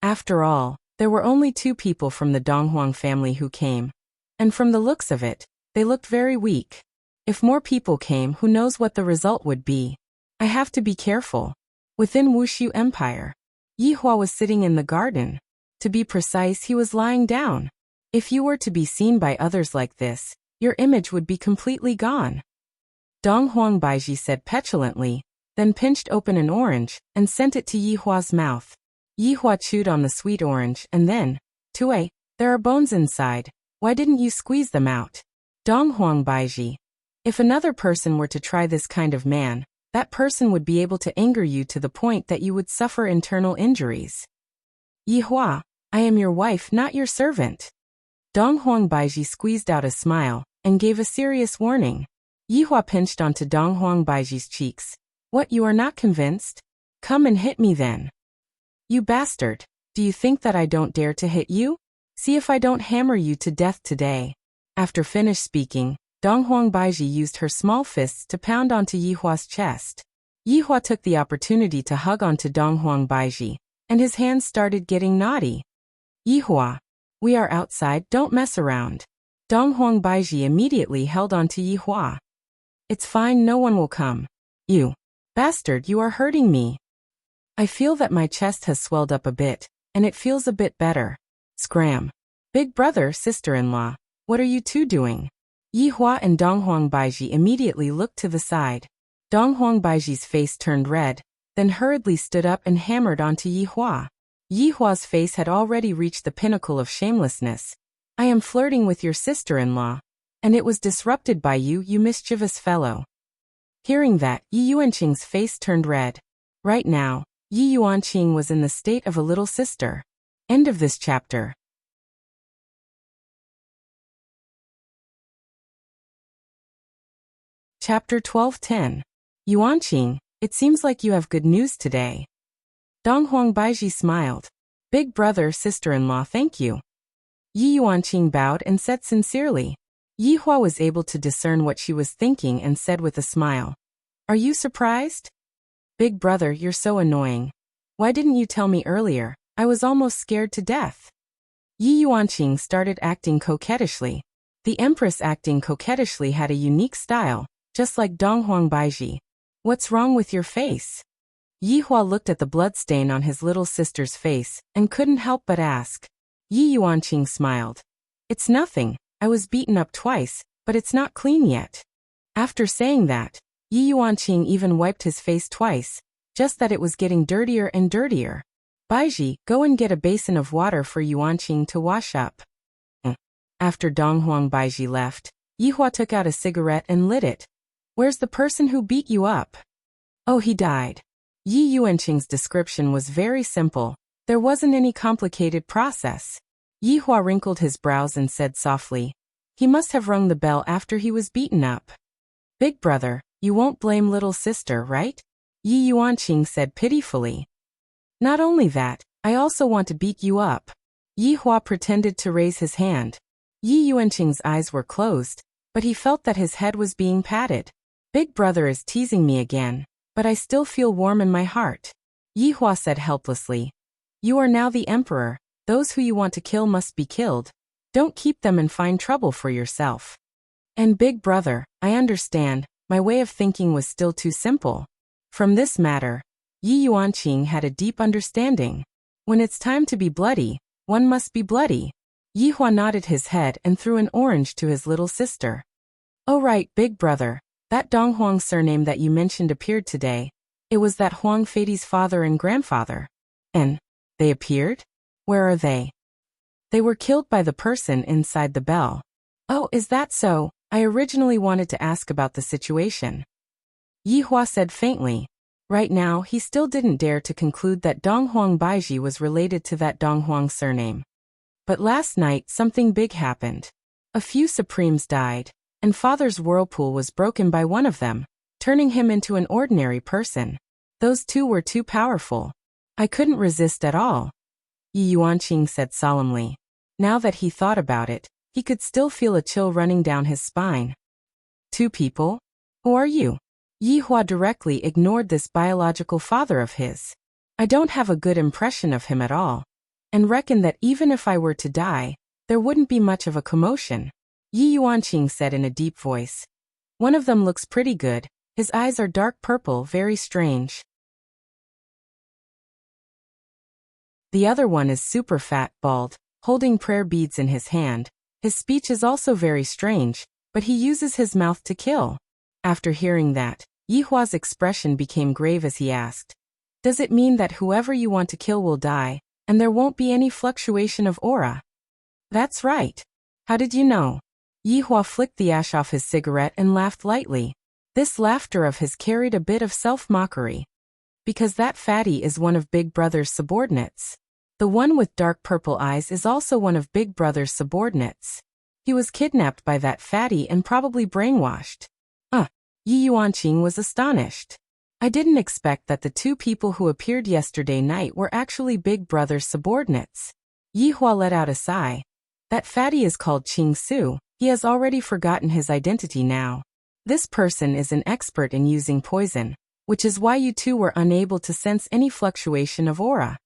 After all, there were only 2 people from the Donghuang family who came. And from the looks of it, they looked very weak. If more people came, who knows what the result would be. I have to be careful. Within Wushu Empire, Yi Hua was sitting in the garden. To be precise, he was lying down. If you were to be seen by others like this, your image would be completely gone. Donghuang Baiji said petulantly, then pinched open an orange and sent it to Yi Hua's mouth. Yi Hua chewed on the sweet orange and then, Tue, there are bones inside. Why didn't you squeeze them out? Donghuang Baiji. If another person were to try this kind of man, that person would be able to anger you to the point that you would suffer internal injuries. Yi Hua, I am your wife, not your servant. Donghuang Baiji squeezed out a smile and gave a serious warning. Yi Hua pinched onto Donghuang Baiji's cheeks. What, you are not convinced? Come and hit me then. You bastard, do you think that I don't dare to hit you? See if I don't hammer you to death today. After finished speaking, Donghuang Baiji used her small fists to pound onto Yi Hua's chest. Yi Hua took the opportunity to hug onto Donghuang Baiji, and his hands started getting naughty. Yi Hua, we are outside, don't mess around. Donghuang Baiji immediately held onto Yi Hua. It's fine, no one will come. You bastard, you are hurting me. I feel that my chest has swelled up a bit, and it feels a bit better. Scram. Big brother, sister-in-law, what are you 2 doing? Yi Hua and Donghuang Baiji immediately looked to the side. Donghuang Baiji's face turned red, then hurriedly stood up and hammered onto Yi Hua. Yi Hua's face had already reached the pinnacle of shamelessness. I am flirting with your sister-in-law, and it was disrupted by you, you mischievous fellow. Hearing that, Yi Yuanqing's face turned red. Right now, Yi Yuanqing was in the state of a little sister. End of this chapter. Chapter 12:10. Yuanqing, it seems like you have good news today. Donghuang Baiji smiled. Big brother, sister-in-law, thank you. Yi Yuanqing bowed and said sincerely. Yi Hua was able to discern what she was thinking and said with a smile. Are you surprised? Big brother, you're so annoying. Why didn't you tell me earlier? I was almost scared to death. Yi Yuanqing started acting coquettishly. The empress acting coquettishly had a unique style, just like Donghuang Baiji. What's wrong with your face? Yi Hua looked at the bloodstain on his little sister's face and couldn't help but ask. Yi Yuanqing smiled. It's nothing, I was beaten up twice, but it's not clean yet. After saying that, Yi Yuanqing even wiped his face twice, just that it was getting dirtier and dirtier. Baiji, go and get a basin of water for Yuanqing to wash up. After Donghuang Baiji left, Yi Hua took out a cigarette and lit it. Where's the person who beat you up? Oh, he died. Yi Yuanqing's description was very simple. There wasn't any complicated process. Yi Hua wrinkled his brows and said softly, he must have rung the bell after he was beaten up. Big brother, you won't blame little sister, right? Yi Yuanqing said pitifully. Not only that, I also want to beat you up. Yi Hua pretended to raise his hand. Yi Yuanqing's eyes were closed, but he felt that his head was being patted. Big brother is teasing me again, but I still feel warm in my heart. Yi Hua said helplessly. You are now the emperor, those who you want to kill must be killed. Don't keep them and find trouble for yourself. And big brother, I understand, my way of thinking was still too simple. From this matter, Yi Yuanqing had a deep understanding. When it's time to be bloody, one must be bloody. Yi Hua nodded his head and threw an orange to his little sister. Oh right, big brother, that Donghuang surname that you mentioned appeared today. It was that Huang Feidi's father and grandfather. And they appeared? Where are they? They were killed by the person inside the bell. Oh, is that so? I originally wanted to ask about the situation. Yi Hua said faintly. Right now, he still didn't dare to conclude that Donghuang Baiji was related to that Donghuang surname. But last night, something big happened. A few supremes died, and father's whirlpool was broken by one of them, turning him into an ordinary person. Those two were too powerful. I couldn't resist at all. Yi Yuanqing said solemnly. Now that he thought about it, he could still feel a chill running down his spine. Two people? Who are you? Yi Hua directly ignored this biological father of his. I don't have a good impression of him at all, and reckon that even if I were to die, there wouldn't be much of a commotion. Yi Yuanqing said in a deep voice. One of them looks pretty good, his eyes are dark purple, very strange. The other one is super fat, bald, holding prayer beads in his hand. His speech is also very strange, but he uses his mouth to kill. After hearing that, Yi Hua's expression became grave as he asked, does it mean that whoever you want to kill will die, and there won't be any fluctuation of aura? That's right. How did you know? Yi Hua flicked the ash off his cigarette and laughed lightly. This laughter of his carried a bit of self-mockery. Because that fatty is one of Big Brother's subordinates. The one with dark purple eyes is also one of Big Brother's subordinates. He was kidnapped by that fatty and probably brainwashed. Yi Yuanqing was astonished. I didn't expect that the two people who appeared yesterday night were actually Big Brother's subordinates. Yi Hua let out a sigh. That fatty is called Qing Su. He has already forgotten his identity now. This person is an expert in using poison, which is why you two were unable to sense any fluctuation of aura.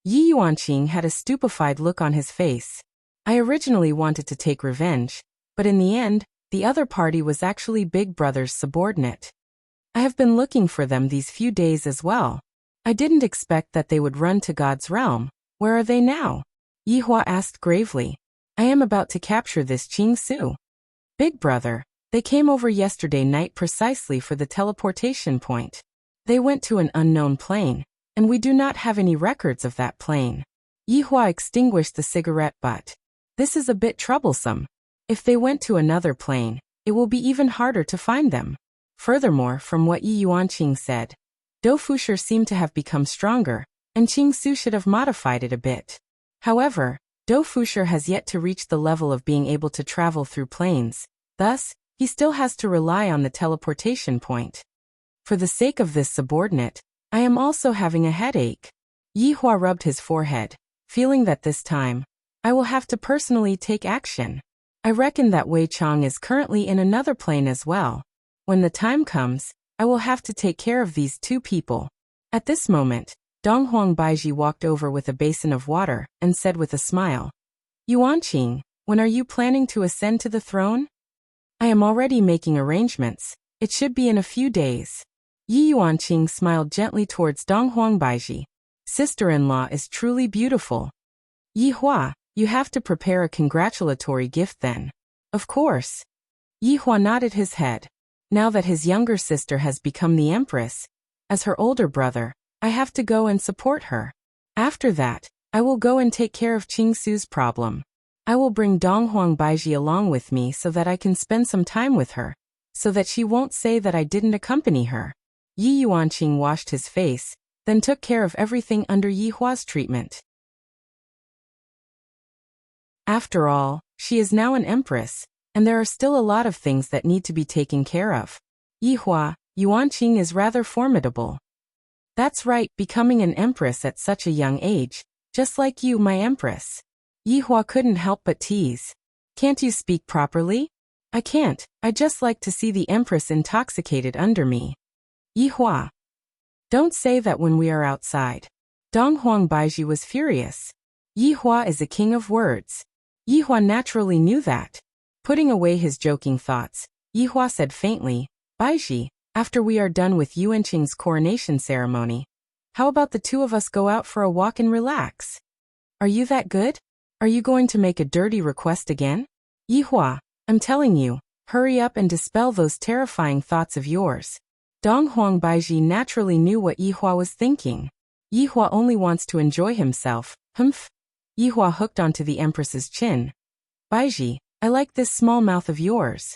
Yi Yuanqing had a stupefied look on his face. I originally wanted to take revenge, but in the end, the other party was actually Big Brother's subordinate. I have been looking for them these few days as well. I didn't expect that they would run to God's realm. Where are they now? Yi Hua asked gravely. I am about to capture this Qing Su. Big Brother, they came over yesterday night precisely for the teleportation point. They went to an unknown plane, and we do not have any records of that plane. Yi Hua extinguished the cigarette butt. This is a bit troublesome. If they went to another plane, it will be even harder to find them. Furthermore, from what Yi Yuanqing said, Dofusher seemed to have become stronger, and Qingsu should have modified it a bit. However, Dofusher has yet to reach the level of being able to travel through planes, thus, he still has to rely on the teleportation point. For the sake of this subordinate, I am also having a headache. Yihua rubbed his forehead, feeling that this time, I will have to personally take action. I reckon that Wei Chang is currently in another plane as well. When the time comes, I will have to take care of these two people. At this moment, Donghuang Baiji walked over with a basin of water and said with a smile, Yuanqing, when are you planning to ascend to the throne? I am already making arrangements. It should be in a few days. Yi Yuanqing smiled gently towards Donghuang Baiji. Sister-in-law is truly beautiful. Yi Hua, you have to prepare a congratulatory gift then. Of course. Yi Hua nodded his head. Now that his younger sister has become the empress, as her older brother, I have to go and support her. After that, I will go and take care of Qingsu's problem. I will bring Donghuang Baiji along with me so that I can spend some time with her, so that she won't say that I didn't accompany her. Yi Yuanqing washed his face, then took care of everything under Yi Hua's treatment. After all, she is now an empress, and there are still a lot of things that need to be taken care of. Yi Hua, Yuanqing is rather formidable. That's right, becoming an empress at such a young age, just like you, my empress. Yi Hua couldn't help but tease. Can't you speak properly? I can't, I just like to see the empress intoxicated under me. Yi Hua. Don't say that when we are outside. Donghuang Baiji was furious. Yi Hua is a king of words. Yi Hua naturally knew that. Putting away his joking thoughts, Yi Hua said faintly, Baiji, after we are done with Yuanqing's coronation ceremony, how about the two of us go out for a walk and relax? Are you that good? Are you going to make a dirty request again? Yi Hua, I'm telling you, hurry up and dispel those terrifying thoughts of yours. Donghuang Baiji naturally knew what Yi Hua was thinking. Yi Hua only wants to enjoy himself, humph. Yi Hua hooked onto the empress's chin. Baiji, I like this small mouth of yours.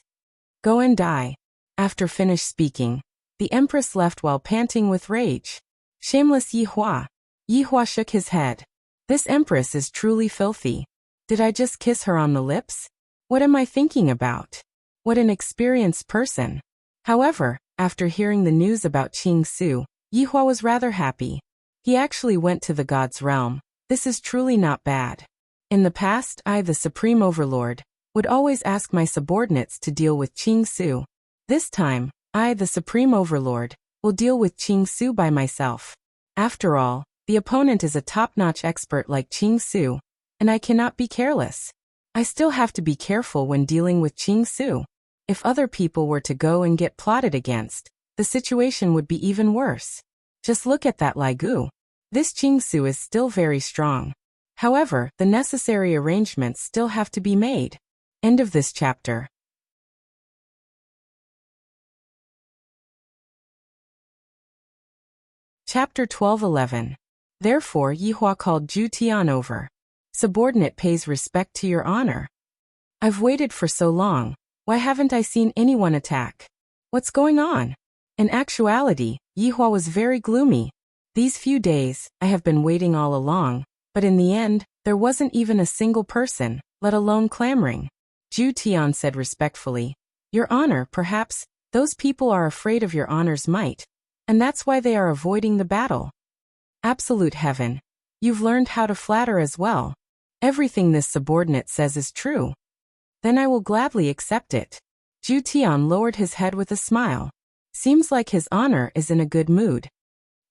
Go and die. After finished speaking, the empress left while panting with rage. Shameless Yi Hua. Yi Hua shook his head. This empress is truly filthy. Did I just kiss her on the lips? What am I thinking about? What an experienced person. However, after hearing the news about Qingsu, Yi Hua was rather happy. He actually went to the god's realm. This is truly not bad. In the past, I, the Supreme Overlord, would always ask my subordinates to deal with Qingsu. This time, I, the Supreme Overlord, will deal with Qingsu by myself. After all, the opponent is a top-notch expert like Qingsu, and I cannot be careless. I still have to be careful when dealing with Qingsu. If other people were to go and get plotted against, the situation would be even worse. Just look at that Lai Gu. This Qingsu is still very strong. However, the necessary arrangements still have to be made. End of this chapter. Chapter 12:11. Therefore Yi Hua called Zhu Tian over. Subordinate pays respect to your honor. I've waited for so long. Why haven't I seen anyone attack? What's going on? In actuality, Yi Hua was very gloomy. These few days, I have been waiting all along, but in the end, there wasn't even a single person, let alone clamoring. Zhu Tian said respectfully, Your honor, perhaps, those people are afraid of your honor's might, and that's why they are avoiding the battle. Absolute heaven. You've learned how to flatter as well. Everything this subordinate says is true. Then I will gladly accept it. Zhu Tian lowered his head with a smile. Seems like his honor is in a good mood.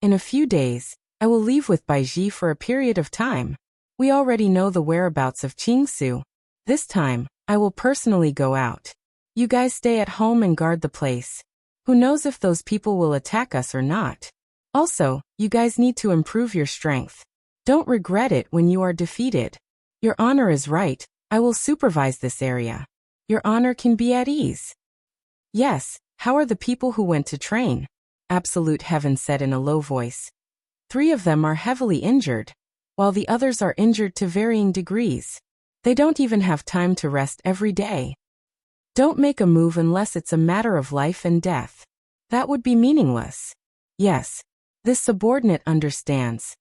In a few days, I will leave with Baiji for a period of time. We already know the whereabouts of Qingsu. This time, I will personally go out. You guys stay at home and guard the place. Who knows if those people will attack us or not. Also, you guys need to improve your strength. Don't regret it when you are defeated. Your honor is right, I will supervise this area. Your honor can be at ease. Yes, how are the people who went to train? Absolute heaven said in a low voice. 3 of them are heavily injured, while the others are injured to varying degrees. They don't even have time to rest every day. Don't make a move unless it's a matter of life and death. That would be meaningless. Yes. This subordinate understands.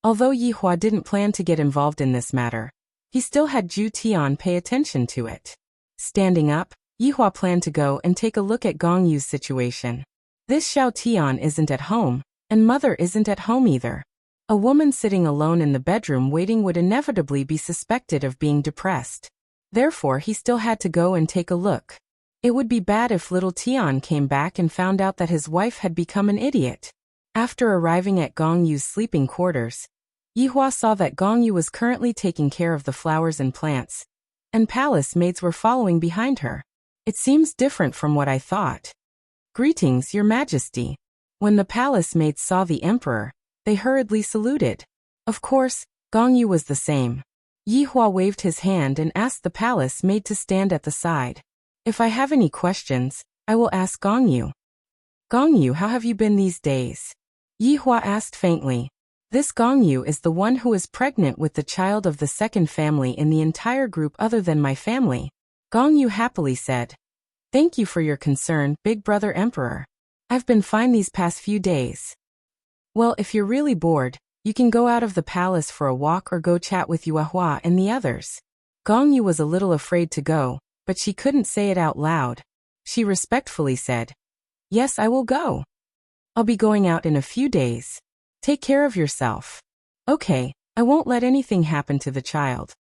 Although Yi Hua didn't plan to get involved in this matter, he still had Zhu Tian pay attention to it. Standing up, Yi Hua planned to go and take a look at Gong Yu's situation. This Xiao Tian isn't at home, and mother isn't at home either. A woman sitting alone in the bedroom waiting would inevitably be suspected of being depressed. Therefore, he still had to go and take a look. It would be bad if little Tian came back and found out that his wife had become an idiot. After arriving at Gong Yu's sleeping quarters, Yi Hua saw that Gong Yu was currently taking care of the flowers and plants, and palace maids were following behind her. It seems different from what I thought. Greetings, Your Majesty. When the palace maids saw the emperor, they hurriedly saluted. Of course, Gong Yu was the same. Yi Hua waved his hand and asked the palace maid to stand at the side. If I have any questions, I will ask Gong Yu. Gong Yu, how have you been these days? Yi Hua asked faintly. This Gong Yu is the one who is pregnant with the child of the second family in the entire group other than my family. Gong Yu happily said. Thank you for your concern, Big Brother Emperor. I've been fine these past few days. Well, if you're really bored, you can go out of the palace for a walk or go chat with Yuehua and the others. Gong Yu was a little afraid to go, but she couldn't say it out loud. She respectfully said, Yes, I will go. I'll be going out in a few days. Take care of yourself. Okay, I won't let anything happen to the child.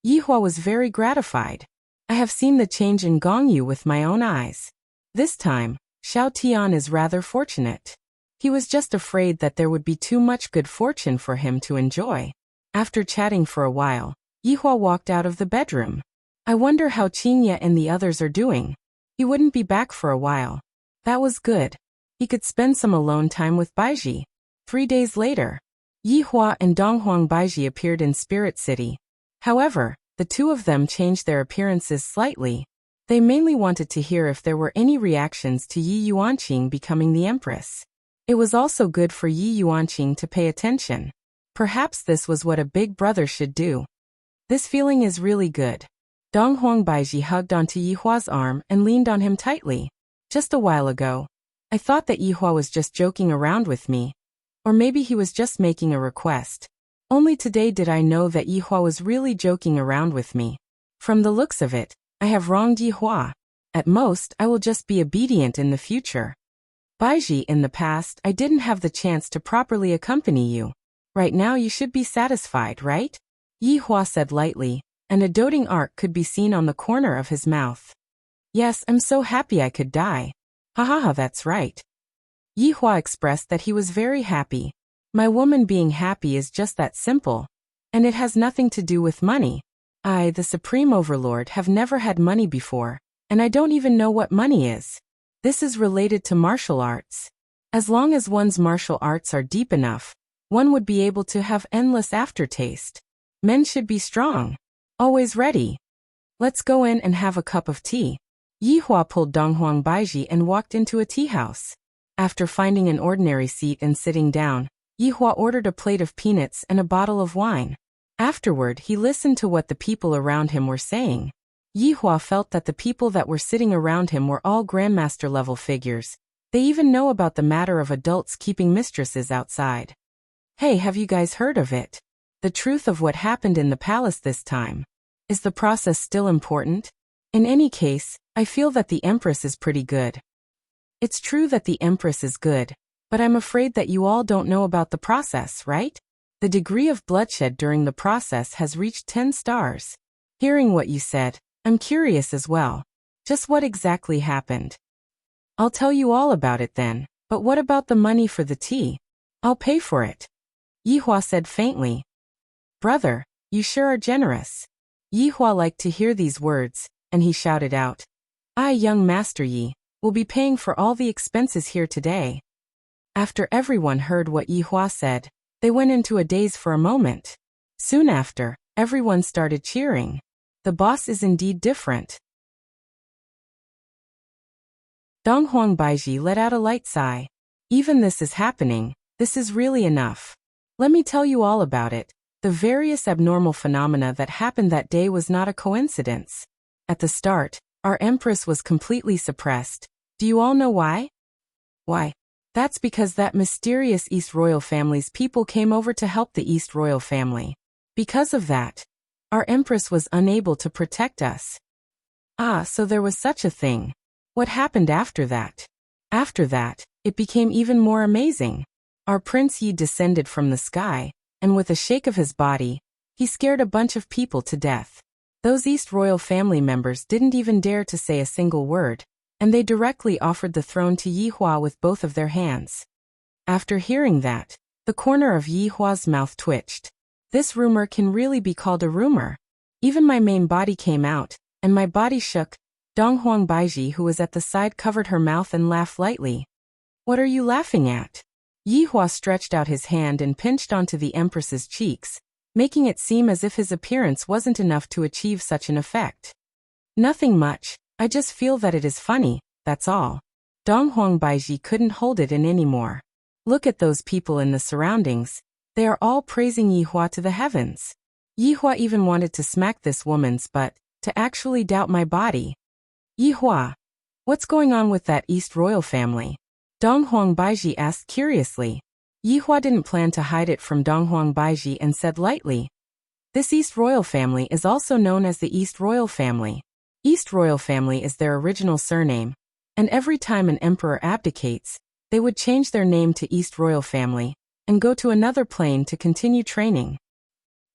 Yi Hua was very gratified. I have seen the change in Gong Yu with my own eyes. This time, Xiao Tian is rather fortunate. He was just afraid that there would be too much good fortune for him to enjoy. After chatting for a while, Yi Hua walked out of the bedroom. I wonder how Qingye and the others are doing. He wouldn't be back for a while. That was good. He could spend some alone time with Baiji. 3 days later, Yi Hua and Donghuang Baiji appeared in Spirit City. However, the two of them changed their appearances slightly. They mainly wanted to hear if there were any reactions to Yi Yuanqing becoming the empress. It was also good for Yi Yuanqing to pay attention. Perhaps this was what a big brother should do. This feeling is really good. Donghuang Baiji hugged onto Yi Hua's arm and leaned on him tightly. Just a while ago, I thought that Yi Hua was just joking around with me. Or maybe he was just making a request. Only today did I know that Yi Hua was really joking around with me. From the looks of it, I have wronged Yi Hua. At most, I will just be obedient in the future. Baiji, in the past, I didn't have the chance to properly accompany you. Right now you should be satisfied, right? Yi Hua said lightly, and a doting arc could be seen on the corner of his mouth. Yes, I'm so happy I could die. Ha ha ha, that's right. Yi Hua expressed that he was very happy. My woman being happy is just that simple. And it has nothing to do with money. I, the Supreme Overlord, have never had money before, and I don't even know what money is. This is related to martial arts. As long as one's martial arts are deep enough, one would be able to have endless aftertaste. Men should be strong. Always ready. Let's go in and have a cup of tea. Yi Hua pulled Donghuang Baiji and walked into a tea house. After finding an ordinary seat and sitting down, Yi Hua ordered a plate of peanuts and a bottle of wine. Afterward, he listened to what the people around him were saying. Yi Hua felt that the people that were sitting around him were all grandmaster-level figures. They even know about the matter of adults keeping mistresses outside. Hey, have you guys heard of it? The truth of what happened in the palace this time. Is the process still important? In any case, I feel that the Empress is pretty good. It's true that the Empress is good, but I'm afraid that you all don't know about the process, right? The degree of bloodshed during the process has reached 10 stars. Hearing what you said, I'm curious as well. Just what exactly happened? I'll tell you all about it then, but what about the money for the tea? I'll pay for it. Yi Hua said faintly. Brother, you sure are generous. Yi Hua liked to hear these words, and he shouted out, I, young Master Yi, will be paying for all the expenses here today. After everyone heard what Yi Hua said, they went into a daze for a moment. Soon after, everyone started cheering. The boss is indeed different. Donghuang Baiji let out a light sigh. Even this is happening, this is really enough. Let me tell you all about it. The various abnormal phenomena that happened that day was not a coincidence. At the start, our Empress was completely suppressed. Do you all know why? Why? That's because that mysterious East Royal family's people came over to help the East Royal family. Because of that, our Empress was unable to protect us. Ah, so there was such a thing. What happened after that? After that, it became even more amazing. Our Prince Yi descended from the sky, and with a shake of his body, he scared a bunch of people to death. Those East Royal family members didn't even dare to say a single word, and they directly offered the throne to Yi Hua with both of their hands. After hearing that, the corner of Yi Hua's mouth twitched. This rumor can really be called a rumor. Even my main body came out, and my body shook. Donghuang Baiji, who was at the side, covered her mouth and laughed lightly. What are you laughing at? Yi Hua stretched out his hand and pinched onto the Empress's cheeks, making it seem as if his appearance wasn't enough to achieve such an effect. Nothing much, I just feel that it is funny, that's all. Donghuang Baiji couldn't hold it in anymore. Look at those people in the surroundings. They are all praising Yi Hua to the heavens. Yi Hua even wanted to smack this woman's butt, to actually doubt my body. Yi Hua, what's going on with that East Royal family? Donghuang Baiji asked curiously. Yi Hua didn't plan to hide it from Donghuang Baiji and said lightly. This East Royal family is also known as the East Royal family. East Royal family is their original surname, and every time an emperor abdicates, they would change their name to East Royal family, and go to another plane to continue training.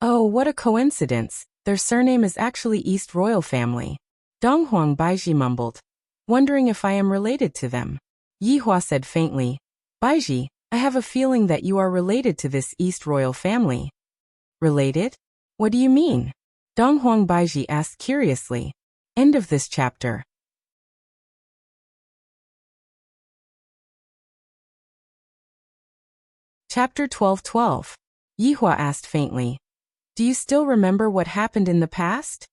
Oh, what a coincidence, their surname is actually East Royal family. Donghuang Baiji mumbled, wondering if I am related to them. Yi Hua said faintly, Baiji, I have a feeling that you are related to this East Royal family. Related? What do you mean? Donghuang Baiji asked curiously. End of this chapter. Chapter 12:12. Yi Hua asked faintly. Do you still remember what happened in the past?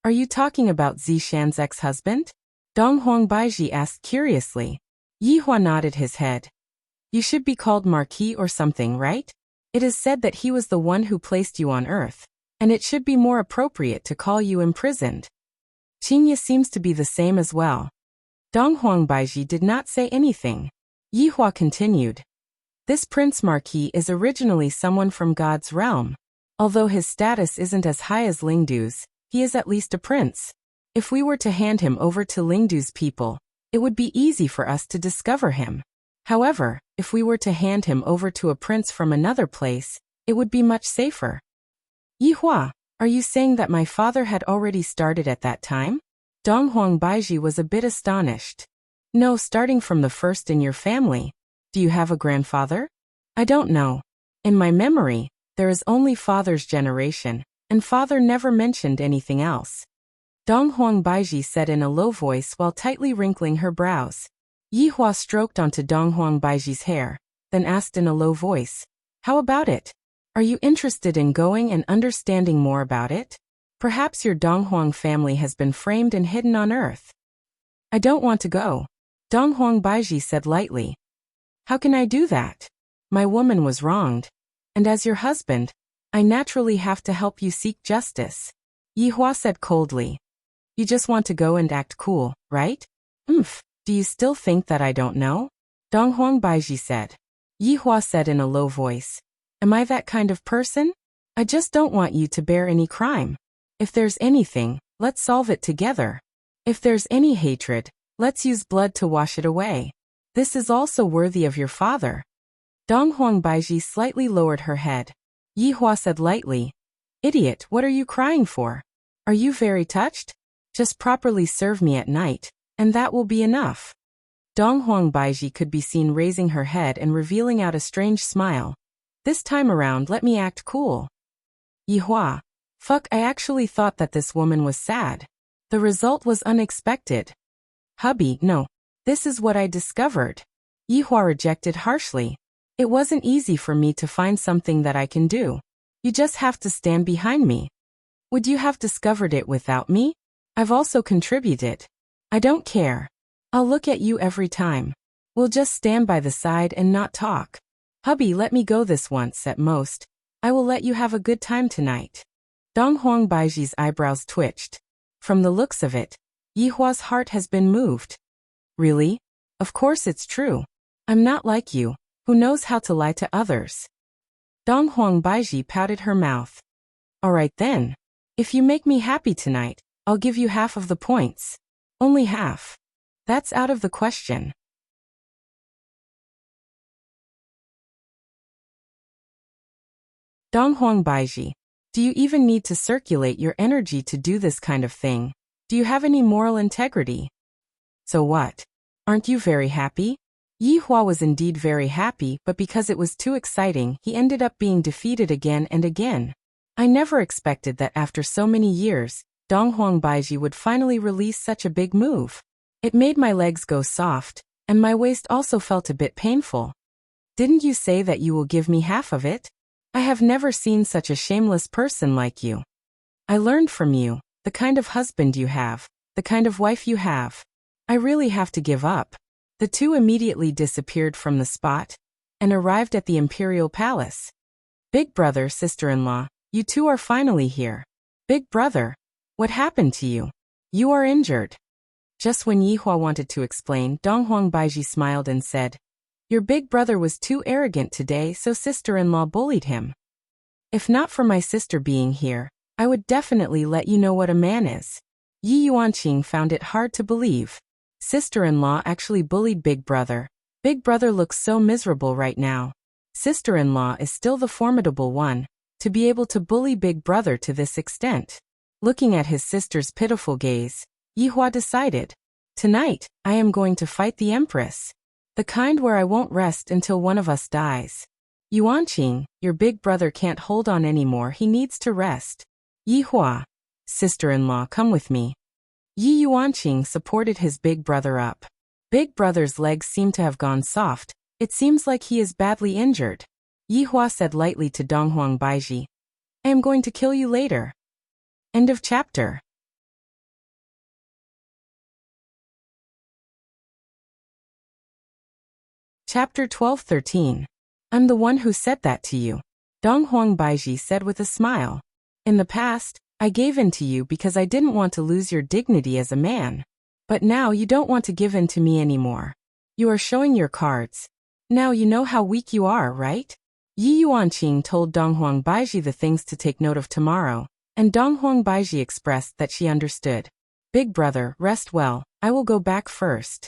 Are you talking about Zishan's ex-husband? Donghuang Baiji asked curiously. Yi Hua nodded his head. You should be called Marquis or something, right? It is said that he was the one who placed you on Earth, and it should be more appropriate to call you imprisoned. Qingye seems to be the same as well. Donghuang Baiji did not say anything. Yi Hua continued. This Prince Marquis is originally someone from God's realm. Although his status isn't as high as Lingdu's, he is at least a prince. If we were to hand him over to Lingdu's people, it would be easy for us to discover him. However, if we were to hand him over to a prince from another place, it would be much safer. Yi Hua, are you saying that my father had already started at that time? Donghuang Baiji was a bit astonished. No, starting from the first in your family. Do you have a grandfather? I don't know. In my memory, there is only father's generation, and father never mentioned anything else. Donghuang Baiji said in a low voice while tightly wrinkling her brows. Yi Hua stroked onto Donghuang Baiji's hair, then asked in a low voice, How about it? Are you interested in going and understanding more about it? Perhaps your Donghuang family has been framed and hidden on Earth. I don't want to go, Donghuang Baiji said lightly. How can I do that? My woman was wronged, and as your husband, I naturally have to help you seek justice. Yi Hua said coldly. You just want to go and act cool, right? Do you still think that I don't know? Donghuang Baiji said. Yi Hua said in a low voice. Am I that kind of person? I just don't want you to bear any crime. If there's anything, let's solve it together. If there's any hatred, let's use blood to wash it away. This is also worthy of your father. Donghuang Baiji slightly lowered her head. Yi Hua said lightly, Idiot, what are you crying for? Are you very touched? Just properly serve me at night, and that will be enough. Donghuang Baiji could be seen raising her head and revealing out a strange smile. This time around, let me act cool. Yi Hua, fuck, I actually thought that this woman was sad. The result was unexpected. Hubby, no. This is what I discovered. Yi Hua rejected harshly. It wasn't easy for me to find something that I can do. You just have to stand behind me. Would you have discovered it without me? I've also contributed. I don't care. I'll look at you every time. We'll just stand by the side and not talk. Hubby, let me go this once at most. I will let you have a good time tonight. Donghuang Baiji's eyebrows twitched. From the looks of it, Yi Hua's heart has been moved. Really? Of course it's true. I'm not like you, who knows how to lie to others. Dong Huang Baiji pouted her mouth. Alright then. If you make me happy tonight, I'll give you half of the points. Only half. That's out of the question. Dong Huang Baiji, do you even need to circulate your energy to do this kind of thing? Do you have any moral integrity? So what? Aren't you very happy? Yi Hua was indeed very happy, but because it was too exciting, he ended up being defeated again and again. I never expected that after so many years, Dong Huang Baiji would finally release such a big move. It made my legs go soft, and my waist also felt a bit painful. Didn't you say that you will give me half of it? I have never seen such a shameless person like you. I learned from you, the kind of husband you have, the kind of wife you have. I really have to give up. The two immediately disappeared from the spot and arrived at the imperial palace. Big brother, sister-in-law, you two are finally here. Big brother, what happened to you? You are injured. Just when Yi Hua wanted to explain, Dong Huang Baiji smiled and said, your big brother was too arrogant today, so sister-in-law bullied him. If not for my sister being here, I would definitely let you know what a man is. Yi Yuanqing found it hard to believe. Sister-in-law actually bullied big brother. Big brother looks so miserable right now. Sister-in-law is still the formidable one, to be able to bully big brother to this extent. Looking at his sister's pitiful gaze, Yi Hua decided, tonight, I am going to fight the Empress. The kind where I won't rest until one of us dies. Yuanqing, your big brother can't hold on anymore, he needs to rest. Yi Hua, sister-in-law, come with me. Yi Yuanqing supported his big brother up. Big brother's legs seem to have gone soft, it seems like he is badly injured. Yi Hua said lightly to Dong Huang Baiji, I am going to kill you later. End of chapter. Chapter 12-13. I'm the one who said that to you. Dong Huang Baiji said with a smile. In the past, I gave in to you because I didn't want to lose your dignity as a man. But now you don't want to give in to me anymore. You are showing your cards. Now you know how weak you are, right? Yi Yuanqing told Dong Huang Baiji the things to take note of tomorrow, and Dong Huang Baiji expressed that she understood. Big brother, rest well, I will go back first.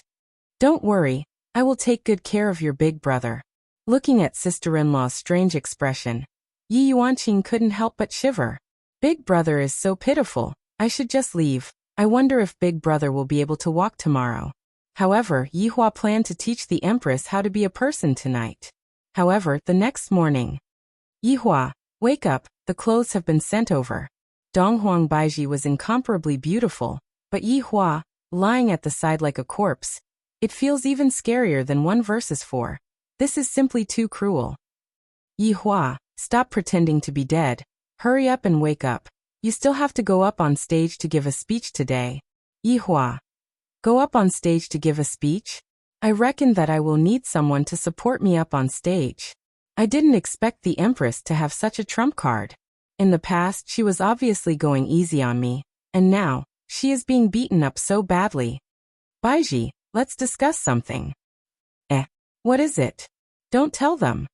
Don't worry. I will take good care of your big brother. Looking at sister-in-law's strange expression, Yi Yuanqing couldn't help but shiver. Big brother is so pitiful, I should just leave. I wonder if big brother will be able to walk tomorrow. However, Yi Hua planned to teach the Empress how to be a person tonight. However, the next morning, Yi Hua, wake up, the clothes have been sent over. Dong Huang Baiji was incomparably beautiful, but Yi Hua, lying at the side like a corpse, it feels even scarier than 1 versus 4. This is simply too cruel. Yi Hua, stop pretending to be dead. Hurry up and wake up. You still have to go up on stage to give a speech today. Yi Hua, go up on stage to give a speech? I reckon that I will need someone to support me up on stage. I didn't expect the Empress to have such a trump card. In the past, she was obviously going easy on me, and now, she is being beaten up so badly. Baiji, let's discuss something. What is it? Don't tell them.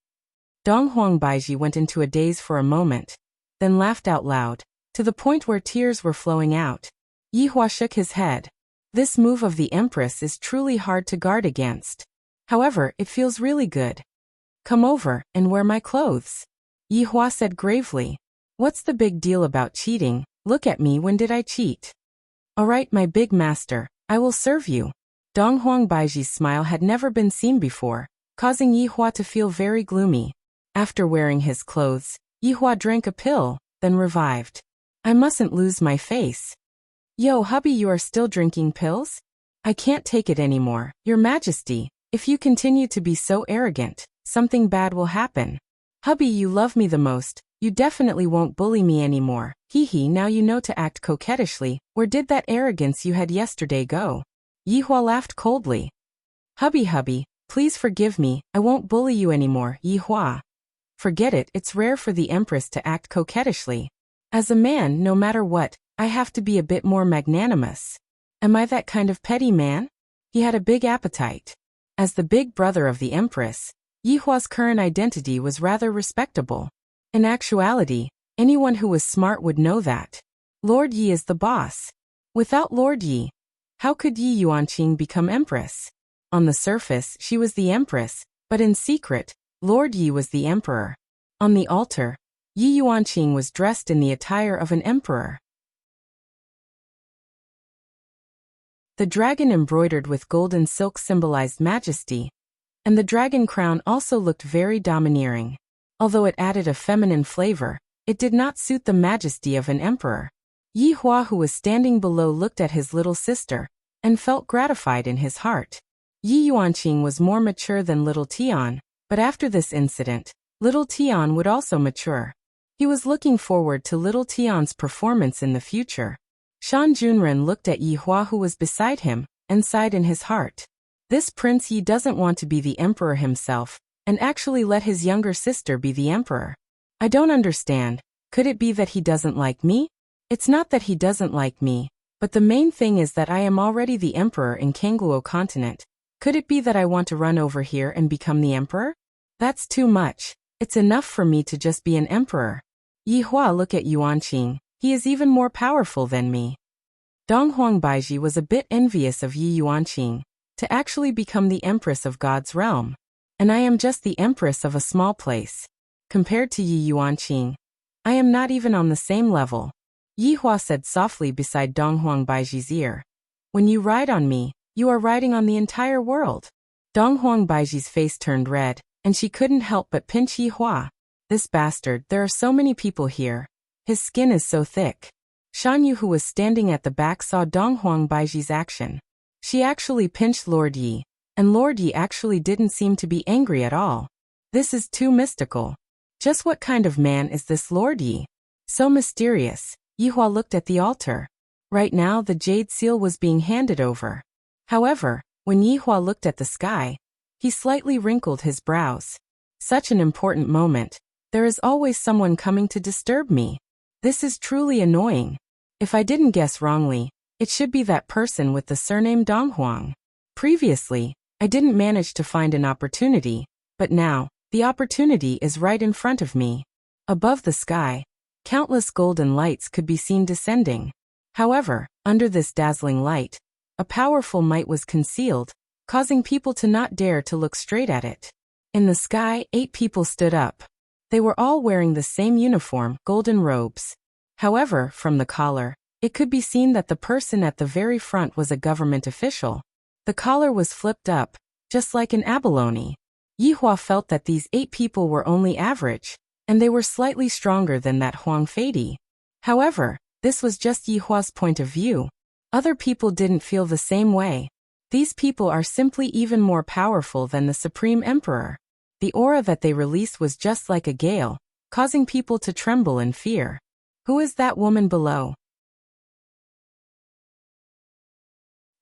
Dong Huang Baiji went into a daze for a moment, then laughed out loud, to the point where tears were flowing out. Yi Hua shook his head. This move of the Empress is truly hard to guard against. However, it feels really good. Come over and wear my clothes. Yi Hua said gravely. What's the big deal about cheating? Look at me, when did I cheat? Alright, my big master, I will serve you. Dong Huang Baiji's smile had never been seen before, causing Yi Hua to feel very gloomy. After wearing his clothes, Yi Hua drank a pill, then revived. I mustn't lose my face. Yo, hubby, you are still drinking pills? I can't take it anymore, Your Majesty. If you continue to be so arrogant, something bad will happen. Hubby, you love me the most, you definitely won't bully me anymore. Hee hee, now you know to act coquettishly. Where did that arrogance you had yesterday go? Yi Hua laughed coldly. Hubby, please forgive me, I won't bully you anymore, Yi Hua. Forget it, it's rare for the Empress to act coquettishly. As a man, no matter what, I have to be a bit more magnanimous. Am I that kind of petty man? He had a big appetite. As the big brother of the empress, Yi Hua's current identity was rather respectable. In actuality, anyone who was smart would know that Lord Yi is the boss. Without Lord Yi, how could Yi Yuanqing become empress? On the surface, she was the empress, but in secret, Lord Yi was the emperor. On the altar, Yi Yuanqing was dressed in the attire of an emperor. The dragon embroidered with golden silk symbolized majesty, and the dragon crown also looked very domineering. Although it added a feminine flavor, it did not suit the majesty of an emperor. Yi Hua, who was standing below, looked at his little sister and felt gratified in his heart. Yi Yuanqing was more mature than little Tian, but after this incident, little Tian would also mature. He was looking forward to little Tian's performance in the future. Shan Junren looked at Yi Hua, who was beside him, and sighed in his heart. This Prince Yi doesn't want to be the emperor himself, and actually let his younger sister be the emperor. I don't understand. Could it be that he doesn't like me? It's not that he doesn't like me, but the main thing is that I am already the emperor in Kangluo continent. Could it be that I want to run over here and become the emperor? That's too much. It's enough for me to just be an emperor. Yi Hua, look at Yuanqing. He is even more powerful than me. Donghuang Baiji was a bit envious of Yi Yuanqing to actually become the empress of God's realm. And I am just the empress of a small place. Compared to Yi Yuanqing, I am not even on the same level. Yi Hua said softly beside Donghuang Baiji's ear. When you ride on me, you are riding on the entire world. Donghuang Baiji's face turned red, and she couldn't help but pinch Yi Hua. This bastard, there are so many people here. His skin is so thick. Shan Yu, who was standing at the back, saw Donghuang Baiji's action. She actually pinched Lord Yi, and Lord Yi actually didn't seem to be angry at all. This is too mystical. Just what kind of man is this Lord Yi? So mysterious. Yi Hua looked at the altar. Right now the jade seal was being handed over. However, when Yi Hua looked at the sky, he slightly wrinkled his brows. Such an important moment. There is always someone coming to disturb me. This is truly annoying. If I didn't guess wrongly, it should be that person with the surname Donghuang. Previously, I didn't manage to find an opportunity, but now, the opportunity is right in front of me. Above the sky, countless golden lights could be seen descending. However, under this dazzling light, a powerful might was concealed, causing people to not dare to look straight at it. In the sky, 8 people stood up. They were all wearing the same uniform, golden robes. However, from the collar, it could be seen that the person at the very front was a government official. The collar was flipped up, just like an abalone. Yi Hua felt that these 8 people were only average, and they were slightly stronger than that Huang Feidi. However, this was just Yi Hua's point of view. Other people didn't feel the same way. These people are simply even more powerful than the Supreme Emperor. The aura that they released was just like a gale, causing people to tremble in fear. Who is that woman below?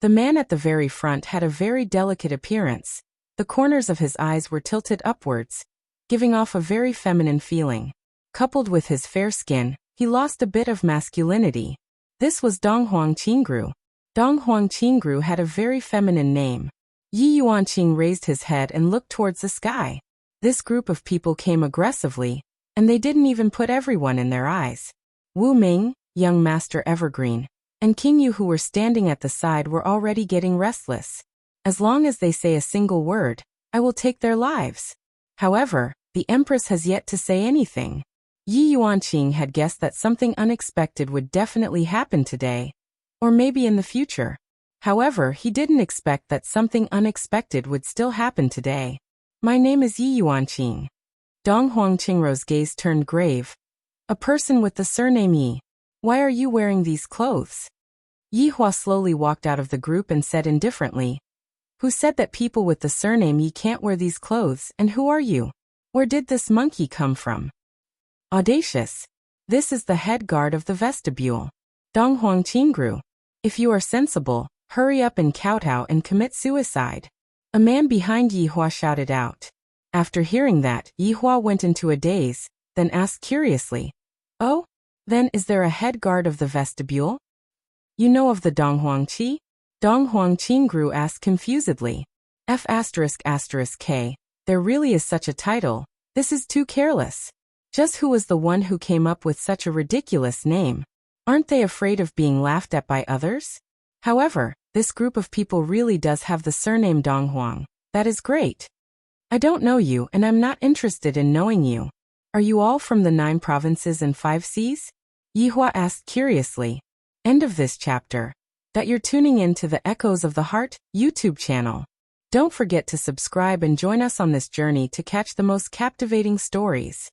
The man at the very front had a very delicate appearance. The corners of his eyes were tilted upwards, giving off a very feminine feeling. Coupled with his fair skin, he lost a bit of masculinity. This was Donghuang Qingru. Donghuang Qingru had a very feminine name. Yi Yuanqing raised his head and looked towards the sky. This group of people came aggressively, and they didn't even put everyone in their eyes. Wu Ming, young Master Evergreen, and King Yu, who were standing at the side, were already getting restless. As long as they say a single word, I will take their lives. However, the Empress has yet to say anything. Yi Yuanqing had guessed that something unexpected would definitely happen today, or maybe in the future. However, he didn't expect that something unexpected would still happen today. My name is Yi Yuanqing. Donghuang Qingru's gaze turned grave. A person with the surname Yi. Why are you wearing these clothes? Yi Hua slowly walked out of the group and said indifferently, Who said that people with the surname Yi can't wear these clothes, and who are you? Where did this monkey come from? Audacious. This is the head guard of the vestibule. Donghuang Qingru. If you are sensible, hurry up and kowtow and commit suicide. A man behind Yi Hua shouted out. After hearing that, Yi Hua went into a daze, then asked curiously, Oh? Then is there a head guard of the vestibule? You know of the Donghuang Qi? Donghuang Qingru asked confusedly. F asterisk asterisk K. There really is such a title. This is too careless. Just who was the one who came up with such a ridiculous name? Aren't they afraid of being laughed at by others? However, this group of people really does have the surname Donghuang. That is great. I don't know you and I'm not interested in knowing you. Are you all from the 9 provinces and 5 seas? Yihua asked curiously. End of this chapter. That you're tuning in to the Echoes of the Heart YouTube channel. Don't forget to subscribe and join us on this journey to catch the most captivating stories.